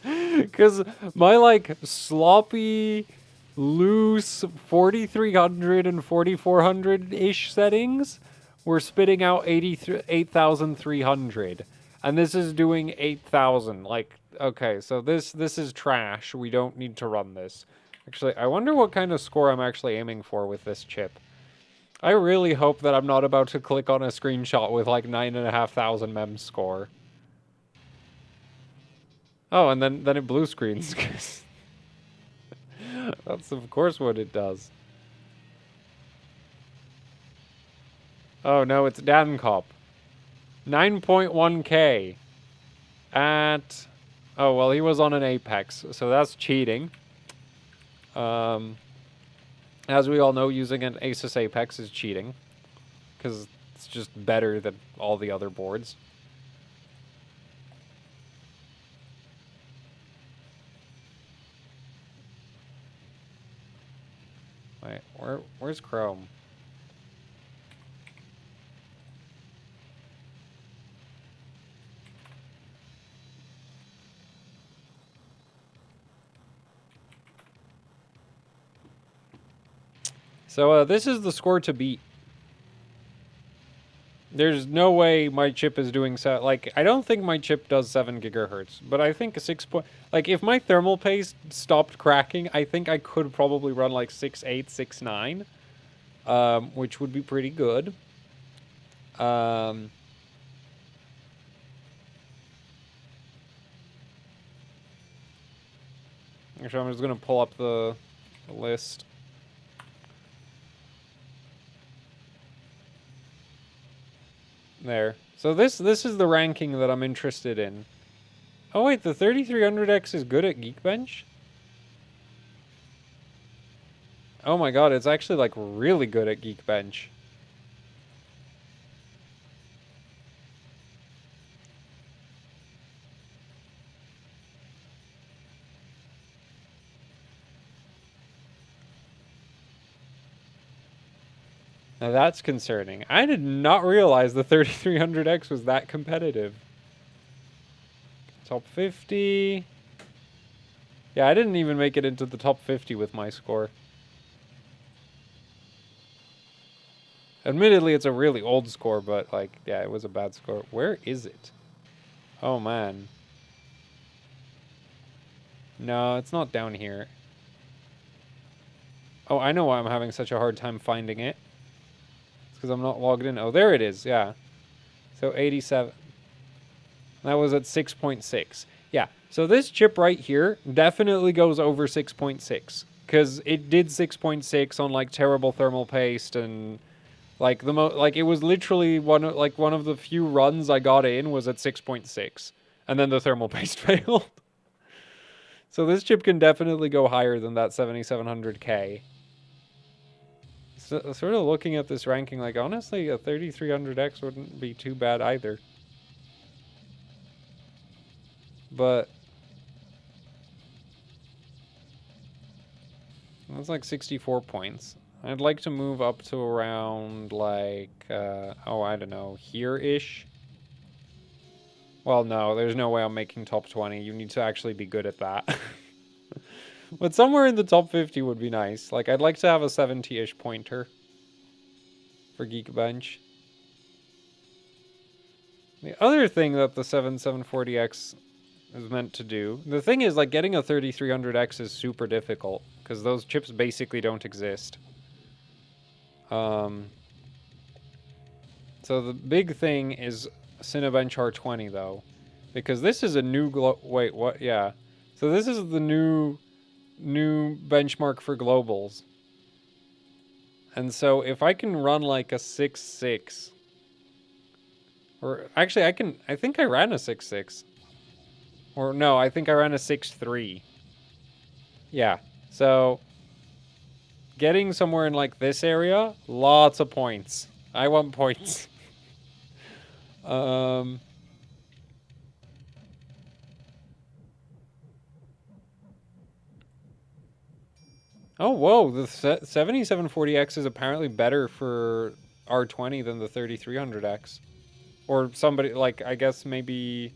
Because my, like, sloppy, loose 4300 and 4400-ish settings were spitting out 8,300. And this is doing 8,000. Like, okay, so this is trash. We don't need to run this. Actually, I wonder what kind of score I'm actually aiming for with this chip. I really hope that I'm not about to click on a screenshot with, like, 9,500 mem score. Oh, and then it blue screens. That's of course what it does. Oh no, it's Dancop. 9.1k. At... Oh, well, he was on an Apex, so that's cheating. As we all know, using an Asus Apex is cheating. Because it's just better than all the other boards. Wait, where's Chrome? So this is the score to beat. There's no way my chip is doing so. Like, I don't think my chip does 7 gigahertz, but I think a 6 point. Like, if my thermal paste stopped cracking, I think I could probably run like 6.8, 6.9, which would be pretty good. Actually, I'm just gonna pull up the list. There. So this is the ranking that I'm interested in. Oh wait, the 3300X is good at Geekbench? Oh my god, it's actually like really good at Geekbench. Now that's concerning. I did not realize the 3300X was that competitive. Top 50. Yeah, I didn't even make it into the top 50 with my score. Admittedly, it's a really old score, but like, yeah, it was a bad score. Where is it? Oh man. No, it's not down here. Oh, I know why I'm having such a hard time finding it. It's because I'm not logged in. Oh, there it is, yeah. So 87. That was at 6.6. Yeah, so this chip right here definitely goes over 6.6. Because it did 6.6 on, like, terrible thermal paste and... Like, it was literally one of the few runs I got in was at 6.6. And then the thermal paste failed. So this chip can definitely go higher than that 7700K. So, sort of looking at this ranking, like, honestly, a 3300X wouldn't be too bad either. But that's like 64 points. I'd like to move up to around, like, oh, I don't know, here-ish? Well, no, there's no way I'm making top 20. You need to actually be good at that. But somewhere in the top 50 would be nice. Like, I'd like to have a 70-ish pointer for Geekbench. The other thing that the 7740X is meant to do... The thing is, like, getting a 3300X is super difficult, because those chips basically don't exist. So the big thing is Cinebench R20, though. Because this is a new... Wait, what? Yeah. So this is the new benchmark for globals. And so if I can run like a 6.6... Or actually, I think I ran a 6.6. Or no, I think I ran a 6.3. Yeah. So getting somewhere in like this area, lots of points. I want points. Oh, whoa, the 7740X is apparently better for R20 than the 3300X. Or somebody, like, I guess maybe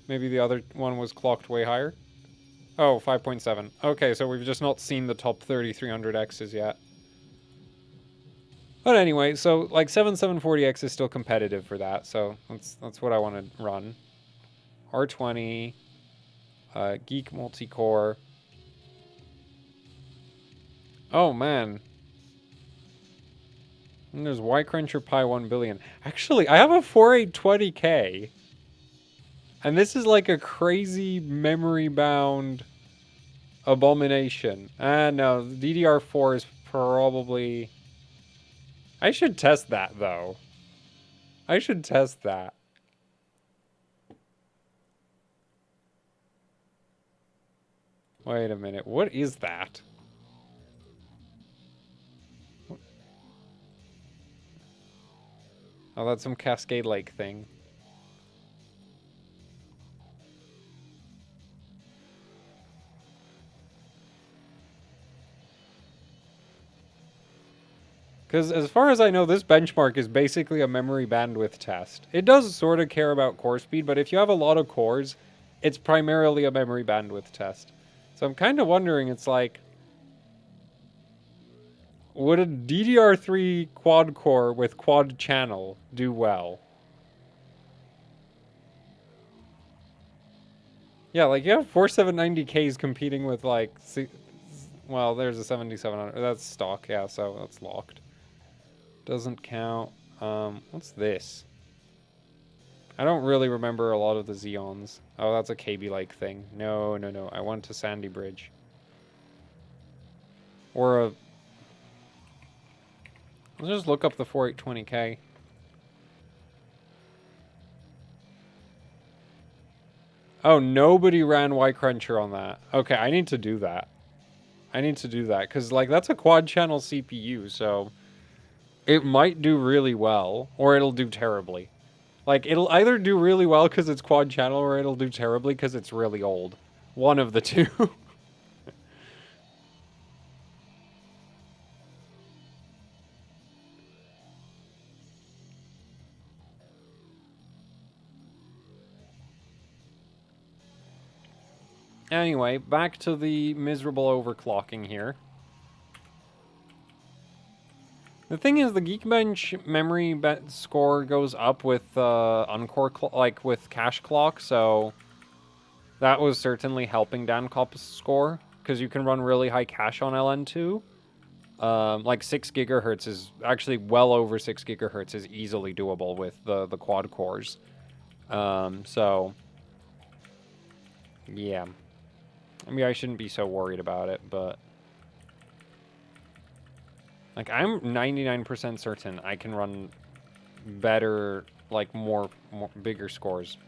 the other one was clocked way higher. Oh, 5.7. Okay, so we've just not seen the top 3300Xs yet. But anyway, so like 7740X is still competitive for that, so that's what I want to run. R20, Geek Multicore. Oh man. And there's Y-Cruncher Pi 1 billion. Actually, I have a 4820K. And this is like a crazy memory-bound abomination. No, DDR4 is probably... I should test that, though. I should test that. Wait a minute. What is that? Oh, that's some Cascade Lake thing. Because as far as I know, this benchmark is basically a memory bandwidth test. It does sort of care about core speed, but if you have a lot of cores, it's primarily a memory bandwidth test. So I'm kind of wondering, it's like, would a DDR3 quad core with quad channel do well? Yeah, like you have 4790Ks competing with like, well, there's a 7700. That's stock, yeah, so that's locked. Doesn't count. What's this? I don't really remember a lot of the Xeons. Oh, that's a KB-like thing. No, no, no. I want a Sandy Bridge. Or a... Let's just look up the 4820K. Oh, nobody ran Y-Cruncher on that. Okay, I need to do that. I need to do that, because, like, that's a quad-channel CPU, so... It might do really well, or it'll do terribly. Like, it'll either do really well because it's quad channel, or it'll do terribly because it's really old. One of the two. Anyway, back to the miserable overclocking here. The thing is, the Geekbench memory score goes up with Uncore, like with cache clock, so that was certainly helping DanCop's score, because you can run really high cache on LN2. Like 6 gigahertz is actually well over 6 gigahertz is easily doable with the quad cores. So yeah, I mean, I shouldn't be so worried about it, but like I'm 99% certain I can run better, like more bigger scores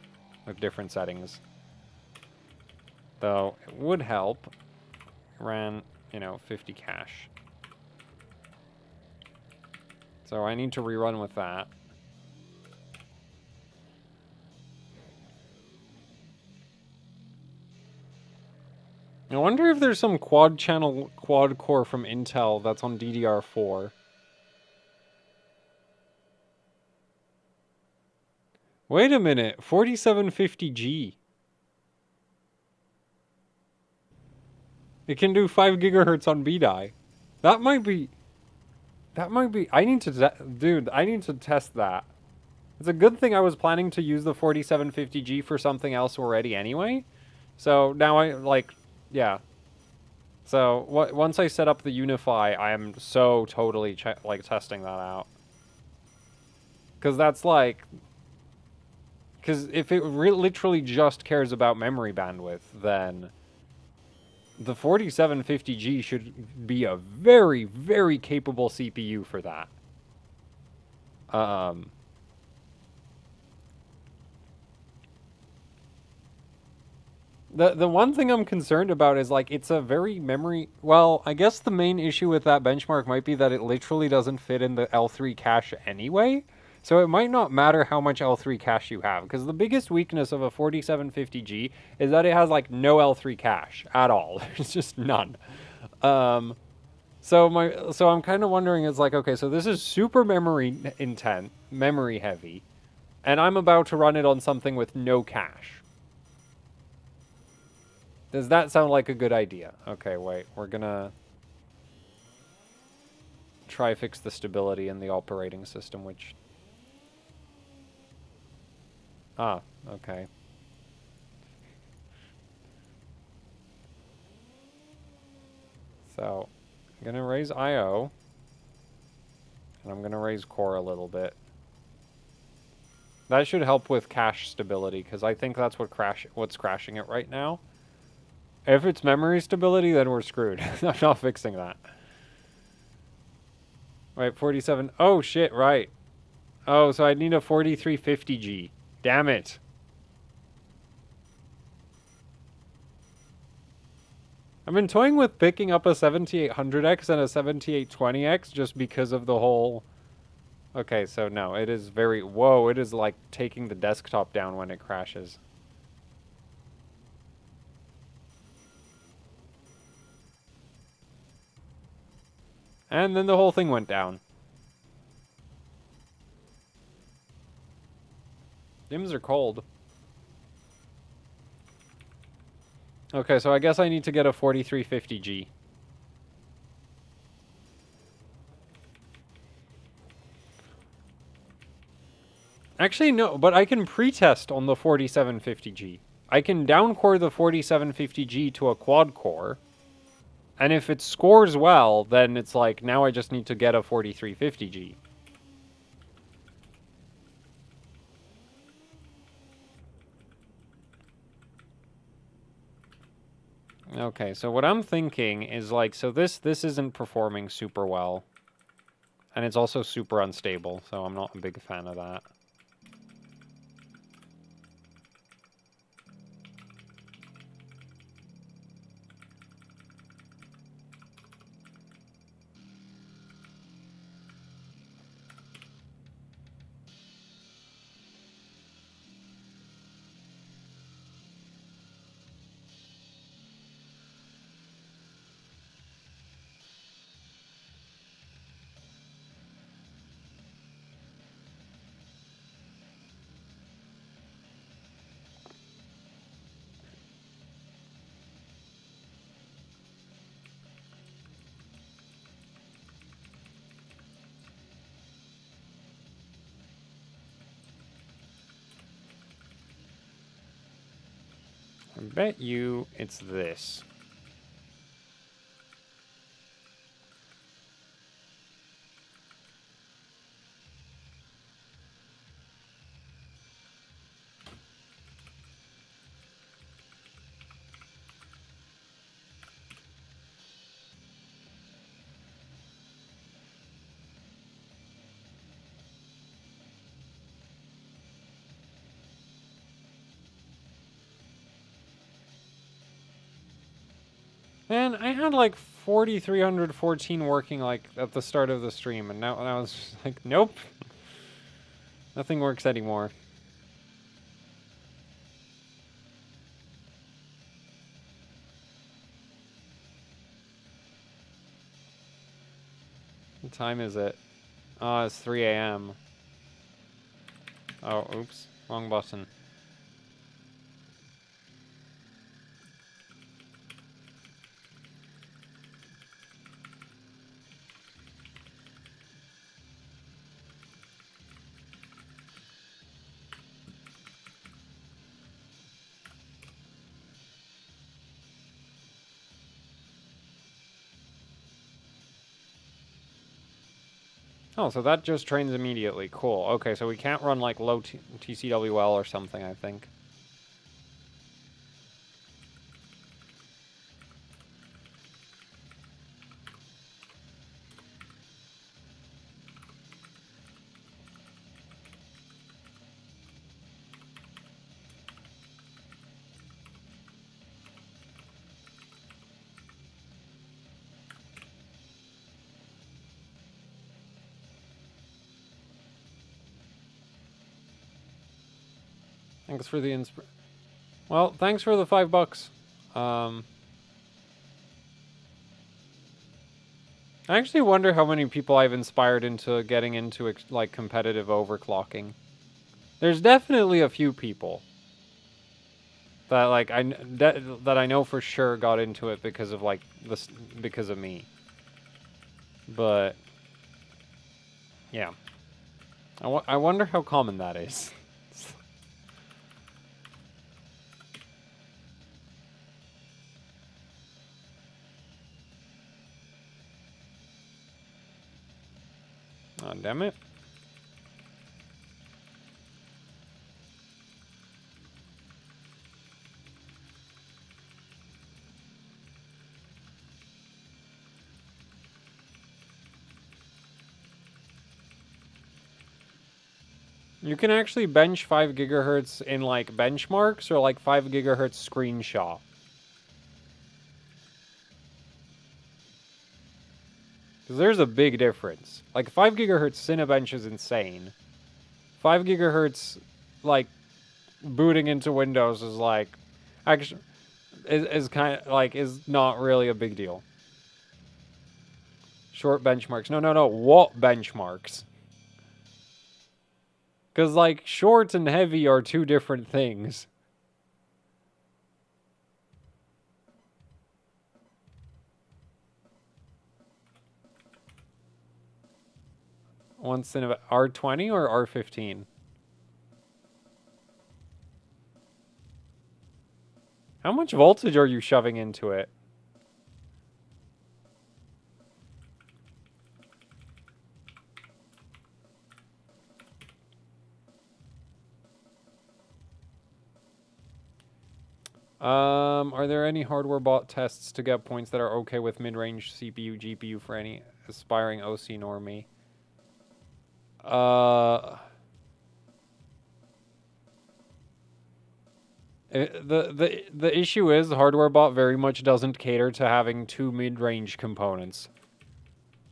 with different settings. Though it would help ran, you know, 50 cache. So I need to rerun with that. I wonder if there's some quad channel quad core from Intel that's on DDR4. Wait a minute, 4750G. It can do 5 gigahertz on BDI. That might be... I need to... Dude, I need to test that. It's a good thing I was planning to use the 4750G for something else already anyway. So now I, like... Yeah. So, once I set up the Unify, I am so totally, like, testing that out. Because that's like... Because if it literally just cares about memory bandwidth, then... The 4750G should be a very, very capable CPU for that. The one thing I'm concerned about is, like, it's a very memory... Well, I guess the main issue with that benchmark might be that it literally doesn't fit in the L3 cache anyway. So it might not matter how much L3 cache you have, because the biggest weakness of a 4750G is that it has, like, no L3 cache at all. There's just none. So I'm kind of wondering, it's like, okay, so this is super memory memory heavy, and I'm about to run it on something with no cache. Does that sound like a good idea? Okay, wait, we're gonna try fix the stability in the operating system, which... Ah, okay. So, I'm gonna raise I/O, and I'm gonna raise core a little bit. That should help with cache stability, because I think that's what's crashing it right now. If it's memory stability, then we're screwed. I'm not fixing that. Right, 47. Oh, shit, right. Oh, so I need a 4350G. Damn it. I've been toying with picking up a 7800X and a 7820X just because of the whole... Okay, so no, it is very... Whoa, it is like taking the desktop down when it crashes. And then the whole thing went down. Dims are cold. Okay, so I guess I need to get a 4350G. Actually, no, but I can pre-test on the 4750G. I can downcore the 4750G to a quad core, and if it scores well, then it's like, now I just need to get a 4350G. Okay, so what I'm thinking is like, so this isn't performing super well. And it's also super unstable, so I'm not a big fan of that. I bet you it's this. Man, I had like 4314 working like at the start of the stream, and now I was just like, nope. Nothing works anymore. What time is it? Oh, it's 3 a.m. Oh, oops. Wrong button. Oh, so that just trains immediately. Cool. Okay, so we can't run like low TCWL or something, I think. Thanks for the Well, thanks for the $5. I actually wonder how many people I've inspired into getting into like competitive overclocking. There's definitely a few people that like that I know for sure got into it because of like this, because of me. But yeah, I wonder how common that is. Oh, damn it. You can actually bench 5 gigahertz in like benchmarks or like 5 gigahertz screenshot. Because there's a big difference. Like 5 gigahertz Cinebench is insane. 5 gigahertz like booting into Windows is like actually is kind of like is not really a big deal. Short benchmarks. No. What benchmarks? Because, like, short and heavy are two different things. Once in a R20 or R15? How much voltage are you shoving into it? Are there any hardware bot tests to get points that are okay with mid-range CPU, GPU for any aspiring OC normie? The issue is hardware bot very much doesn't cater to having two mid-range components.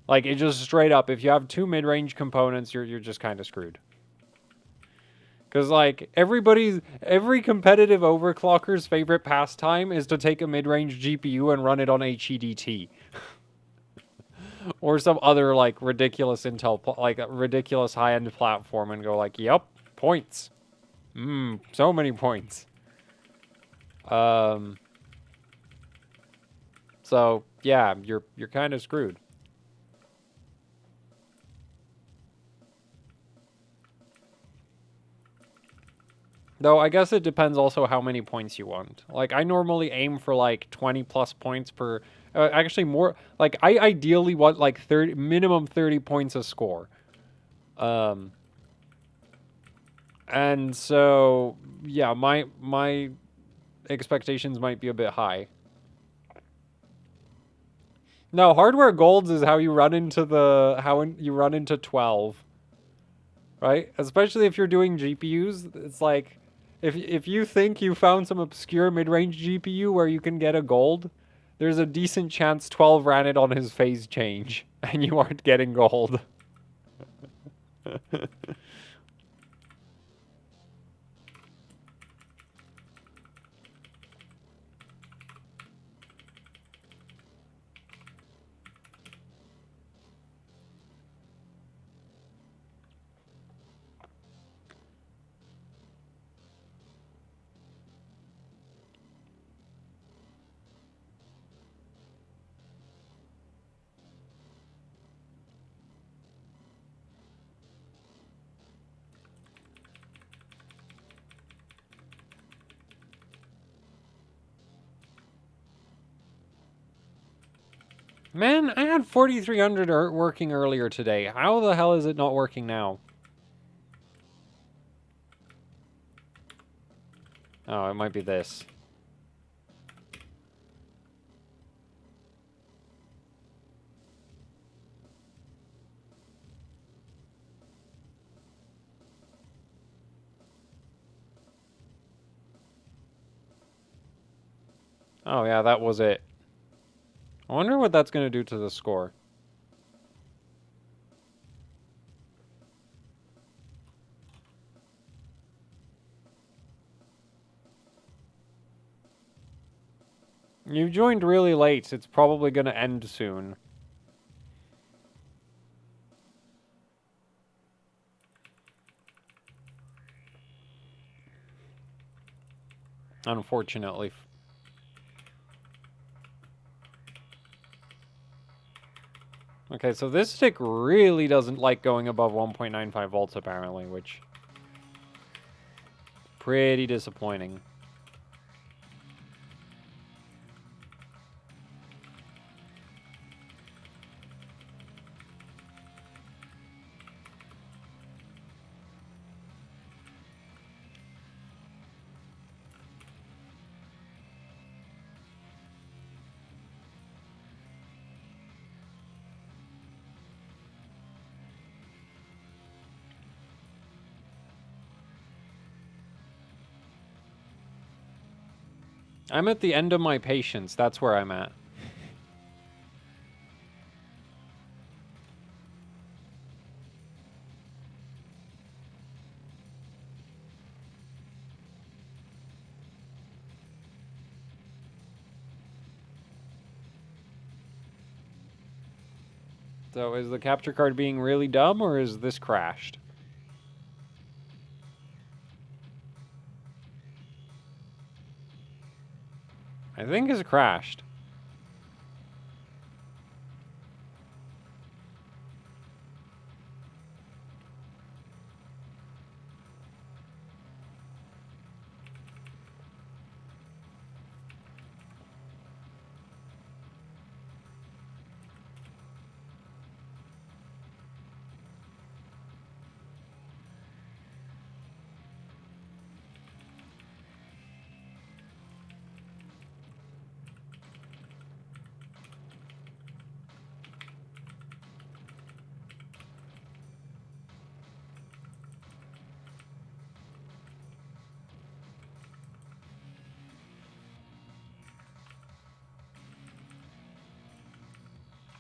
Like, it just straight up, if you have two mid-range components, you're just kind of screwed. Because, like, every competitive overclocker's favorite pastime is to take a mid-range GPU and run it on HEDT. Or some other, like, ridiculous Intel, like, a ridiculous high-end platform and go like, yep, points. So many points. So, yeah, you're kind of screwed. Though, I guess it depends also how many points you want. Like, I normally aim for, like, 20 plus points per... actually, more... Like, I ideally want, like, minimum 30 points a score. And so, yeah, my expectations might be a bit high. No, hardware golds is how you run into you run into 12. Right? Especially if you're doing GPUs, it's like... If you think you found some obscure mid-range GPU where you can get a gold, there's a decent chance 12 ran it on his phase change, and you aren't getting gold. Man, I had 4300 working earlier today. How the hell is it not working now? Oh, it might be this. Oh, yeah, that was it. I wonder what that's going to do to the score. You joined really late. It's probably going to end soon. Unfortunately. Okay, so this stick really doesn't like going above 1.95 volts, apparently, which... pretty disappointing. I'm at the end of my patience. That's where I'm at. So is the capture card being really dumb, or is this crashed? think has crashed.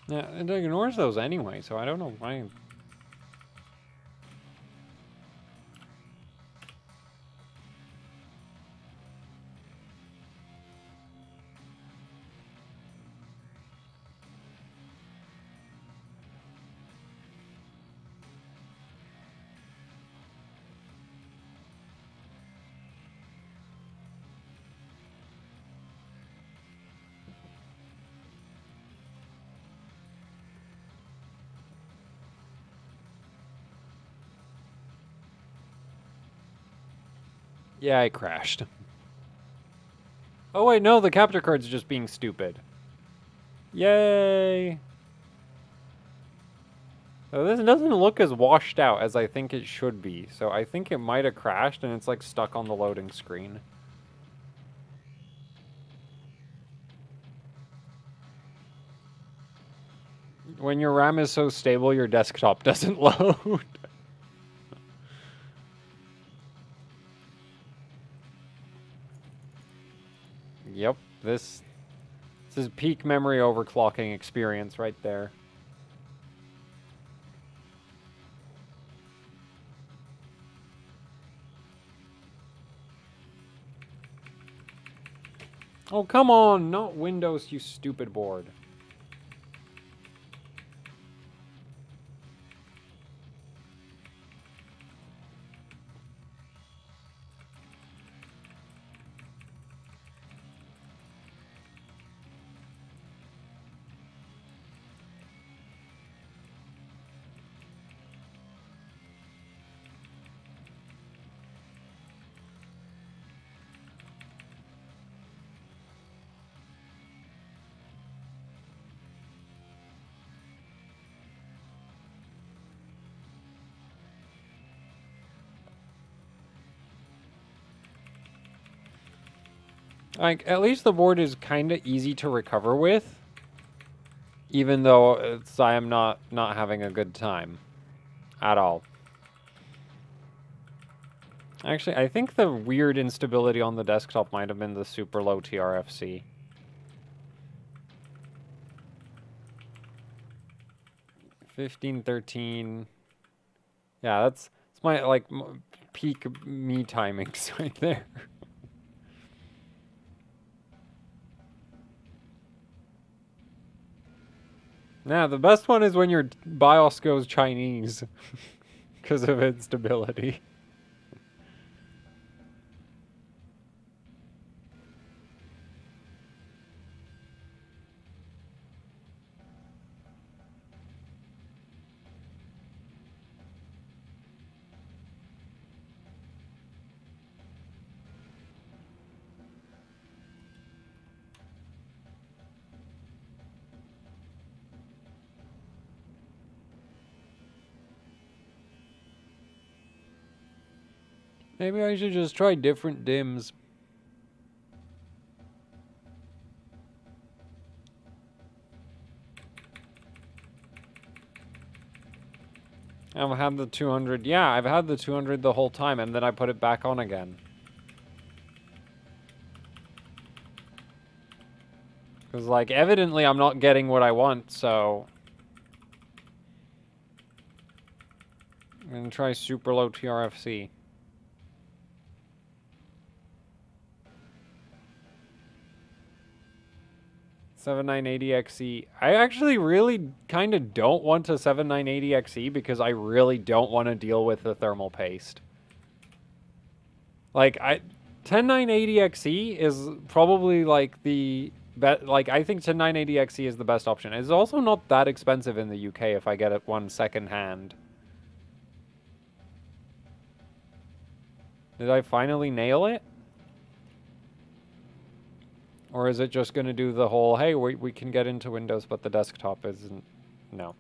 Yeah, it ignores those anyway, so I don't know why. Yeah, I crashed. Oh wait, no, the capture card's just being stupid. Yay! So this doesn't look as washed out as I think it should be, so I think it might have crashed and it's like stuck on the loading screen. When your RAM is so stable, your desktop doesn't load. Yep, this is peak memory overclocking experience right there. Oh, come on, not Windows, you stupid board. Like, at least the board is kind of easy to recover with, even though I am not having a good time at all. Actually, I think the weird instability on the desktop might have been the super low TRFC. 15, 13. Yeah, that's my like peak me timings right there. Nah, the best one is when your BIOS goes Chinese because of instability. Maybe I should just try different DIMMs. I've had the 200. Yeah, I've had the 200 the whole time, and then I put it back on again. Because, like, evidently I'm not getting what I want, so... I'm gonna try super low TRFC. 7980XE. I actually really kind of don't want a 7980XE because I really don't want to deal with the thermal paste. Like, 10980XE is probably like the like I think 10980XE is the best option. It's also not that expensive in the UK if I get it one second hand. Did I finally nail it? Or is it just going to do the whole, hey, we can get into Windows, but the desktop isn't? No.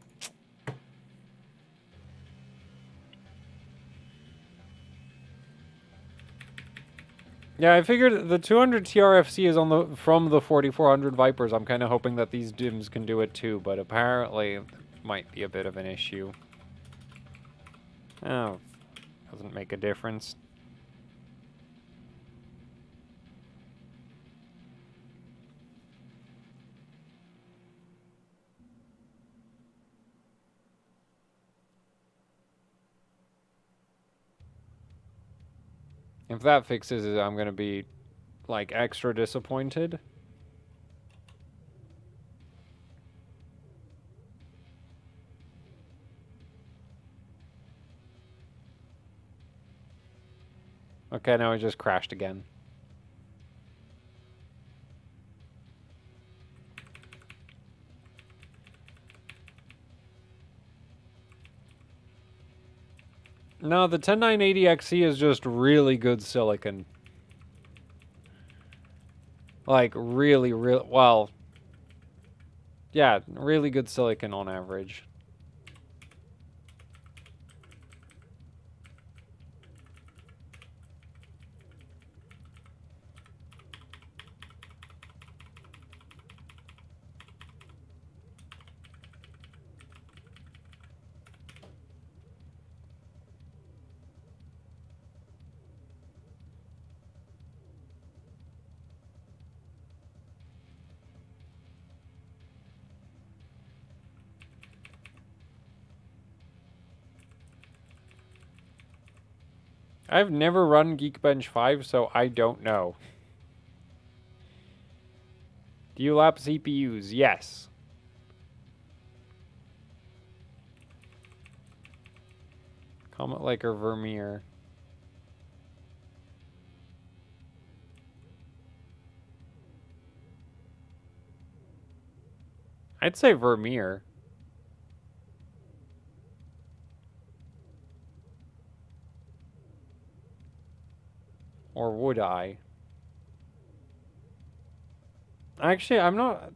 Yeah, I figured the 200 TRFC is on from the 4400 Vipers. I'm kind of hoping that these DIMMs can do it too, but apparently it might be a bit of an issue. Oh, doesn't make a difference. If that fixes it, I'm going to be, like, extra disappointed. Okay, now it just crashed again. No, the 10980XE is just really good silicon. Like, really, well, yeah, really good silicon on average. I've never run Geekbench 5, so I don't know. Do you lap CPUs? Yes. Comment like or Vermeer. I'd say Vermeer. Or would I? Actually, I'm not...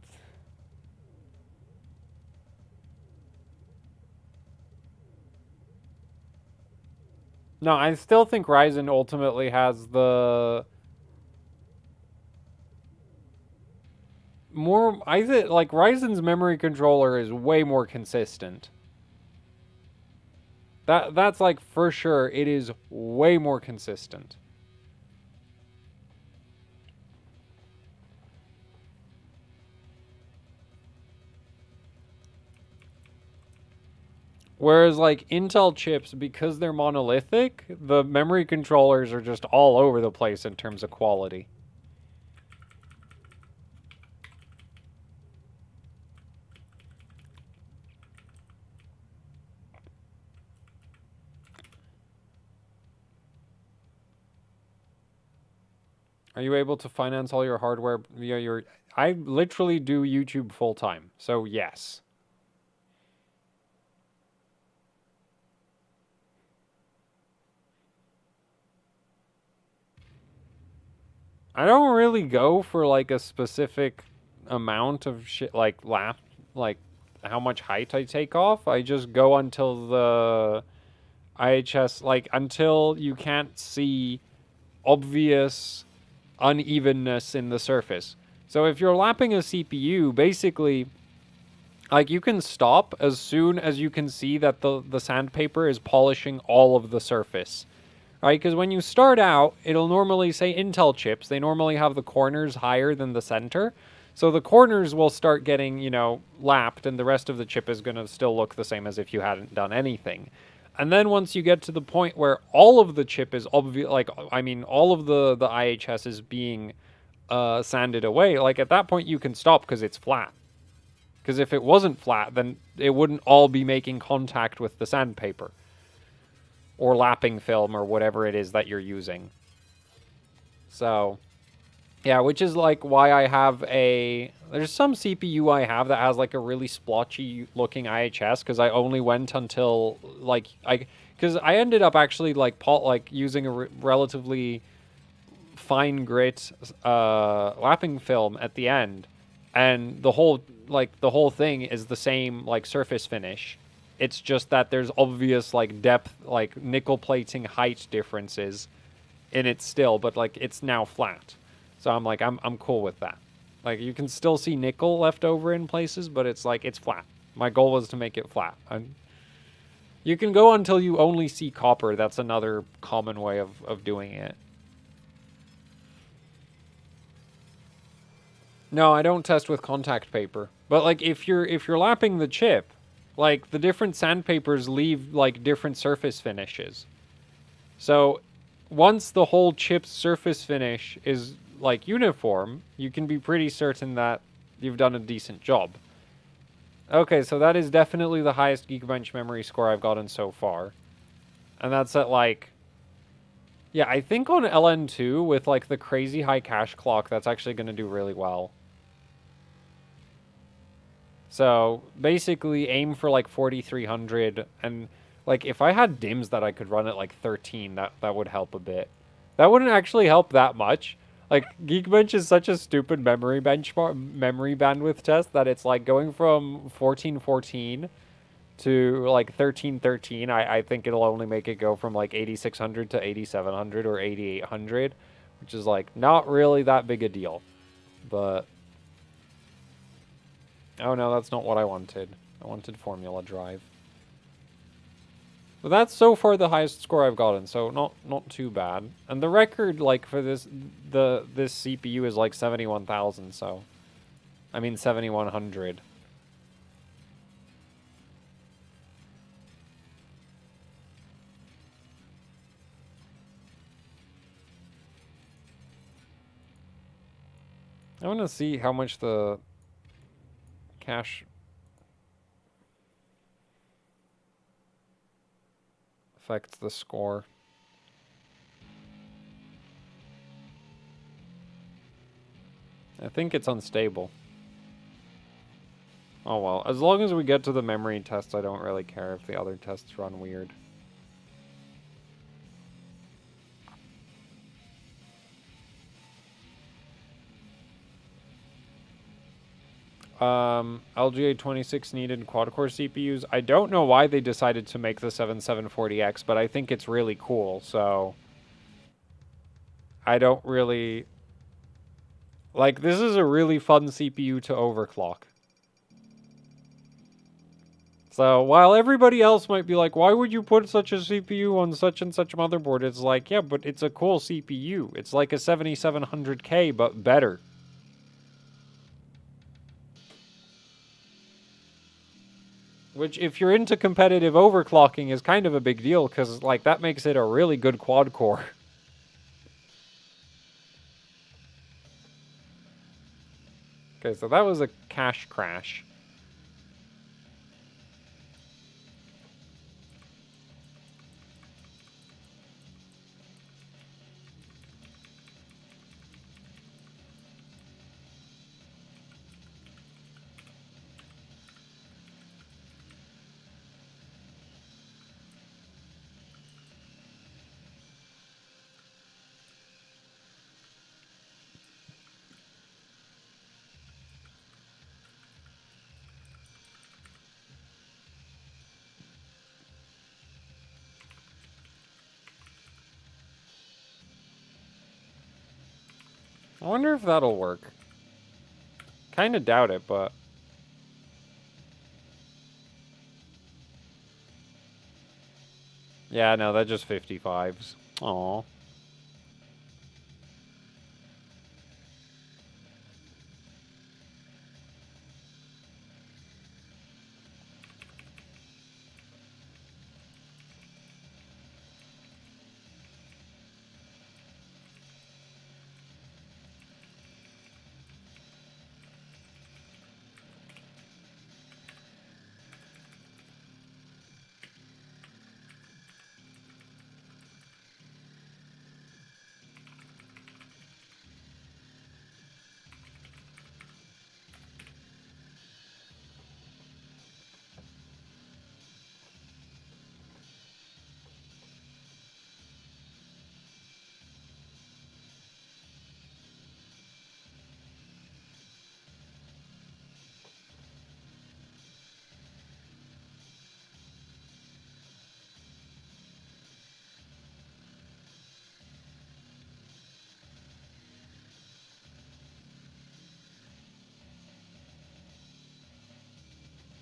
No, I still think Ryzen ultimately has the... more... I think, like, Ryzen's memory controller is way more consistent. That's like, for sure, it is way more consistent. Whereas, like, Intel chips, because they're monolithic, the memory controllers are just all over the place in terms of quality. Are you able to finance all your hardware via your... I literally do YouTube full-time, so yes. I don't really go for, like, a specific amount of shit, like, like, how much height I take off. I just go until the IHS, like, until you can't see obvious unevenness in the surface. So if you're lapping a CPU, basically, like, you can stop as soon as you can see that the sandpaper is polishing all of the surface. Right, because when you start out, it'll normally say Intel chips. They normally have the corners higher than the center. So the corners will start getting, you know, lapped, and the rest of the chip is going to still look the same as if you hadn't done anything. And then once you get to the point where all of the chip is obvious, like, I mean, all of the IHS is being sanded away, like, at that point you can stop because it's flat. Because if it wasn't flat, then it wouldn't all be making contact with the sandpaper. Or lapping film, or whatever it is that you're using. So, yeah, which is like why I have a... There's some CPU I have that has like a really splotchy looking IHS because I only went until like because I ended up actually like using a relatively fine grit lapping film at the end, and the whole thing is the same like surface finish. It's just that there's obvious like depth, like nickel plating height differences in it still, but like it's now flat. So I'm like I'm cool with that. Like you can still see nickel left over in places, but it's like it's flat. My goal was to make it flat. You can go until you only see copper. That's another common way of doing it. No, I don't test with contact paper. But like if you're lapping the chip, like the different sandpapers leave like different surface finishes. So once the whole chip's surface finish is like uniform, you can be pretty certain that you've done a decent job. Okay, so that is definitely the highest Geekbench memory score I've gotten so far. And that's at like... Yeah, I think on LN2 with like the crazy high cache clock, that's actually going to do really well. So basically aim for like 4300, and like if I had DIMMs that I could run at like 13, that would help a bit. That wouldn't actually help that much. Like Geekbench is such a stupid memory bandwidth test that it's like going from 1414 to like 1313. I think it'll only make it go from like 8600 to 8700 or 8800, which is like not really that big a deal. But oh no, that's not what I wanted. I wanted Formula Drive. But that's so far the highest score I've gotten, so not too bad. And the record like for this CPU is like 71,000, so I mean 7100. I want to see how much the cache affects the score. I think it's unstable. Oh well, as long as we get to the memory test, I don't really care if the other tests run weird. LGA 26 needed quad-core CPUs. I don't know why they decided to make the 7740X, but I think it's really cool, so... I don't really... Like, this is a really fun CPU to overclock. So, while everybody else might be like, why would you put such a CPU on such and such motherboard? It's like, yeah, but it's a cool CPU. It's like a 7700K, but better. Which, if you're into competitive overclocking, is kind of a big deal, because, like, that makes it a really good quad-core. Okay, so that was a cache crash. I wonder if that'll work. Kind of doubt it, but... Yeah, no, that just 55s. Aww.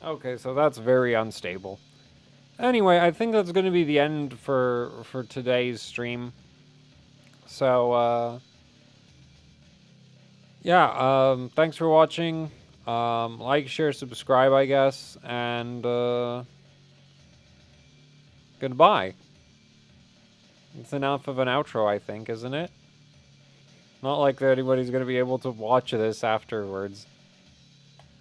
Okay, so that's very unstable. Anyway, I think that's going to be the end for today's stream. So, yeah, thanks for watching. Like, share, subscribe, I guess, and goodbye. It's enough of an outro, I think, isn't it? Not like that anybody's going to be able to watch this afterwards.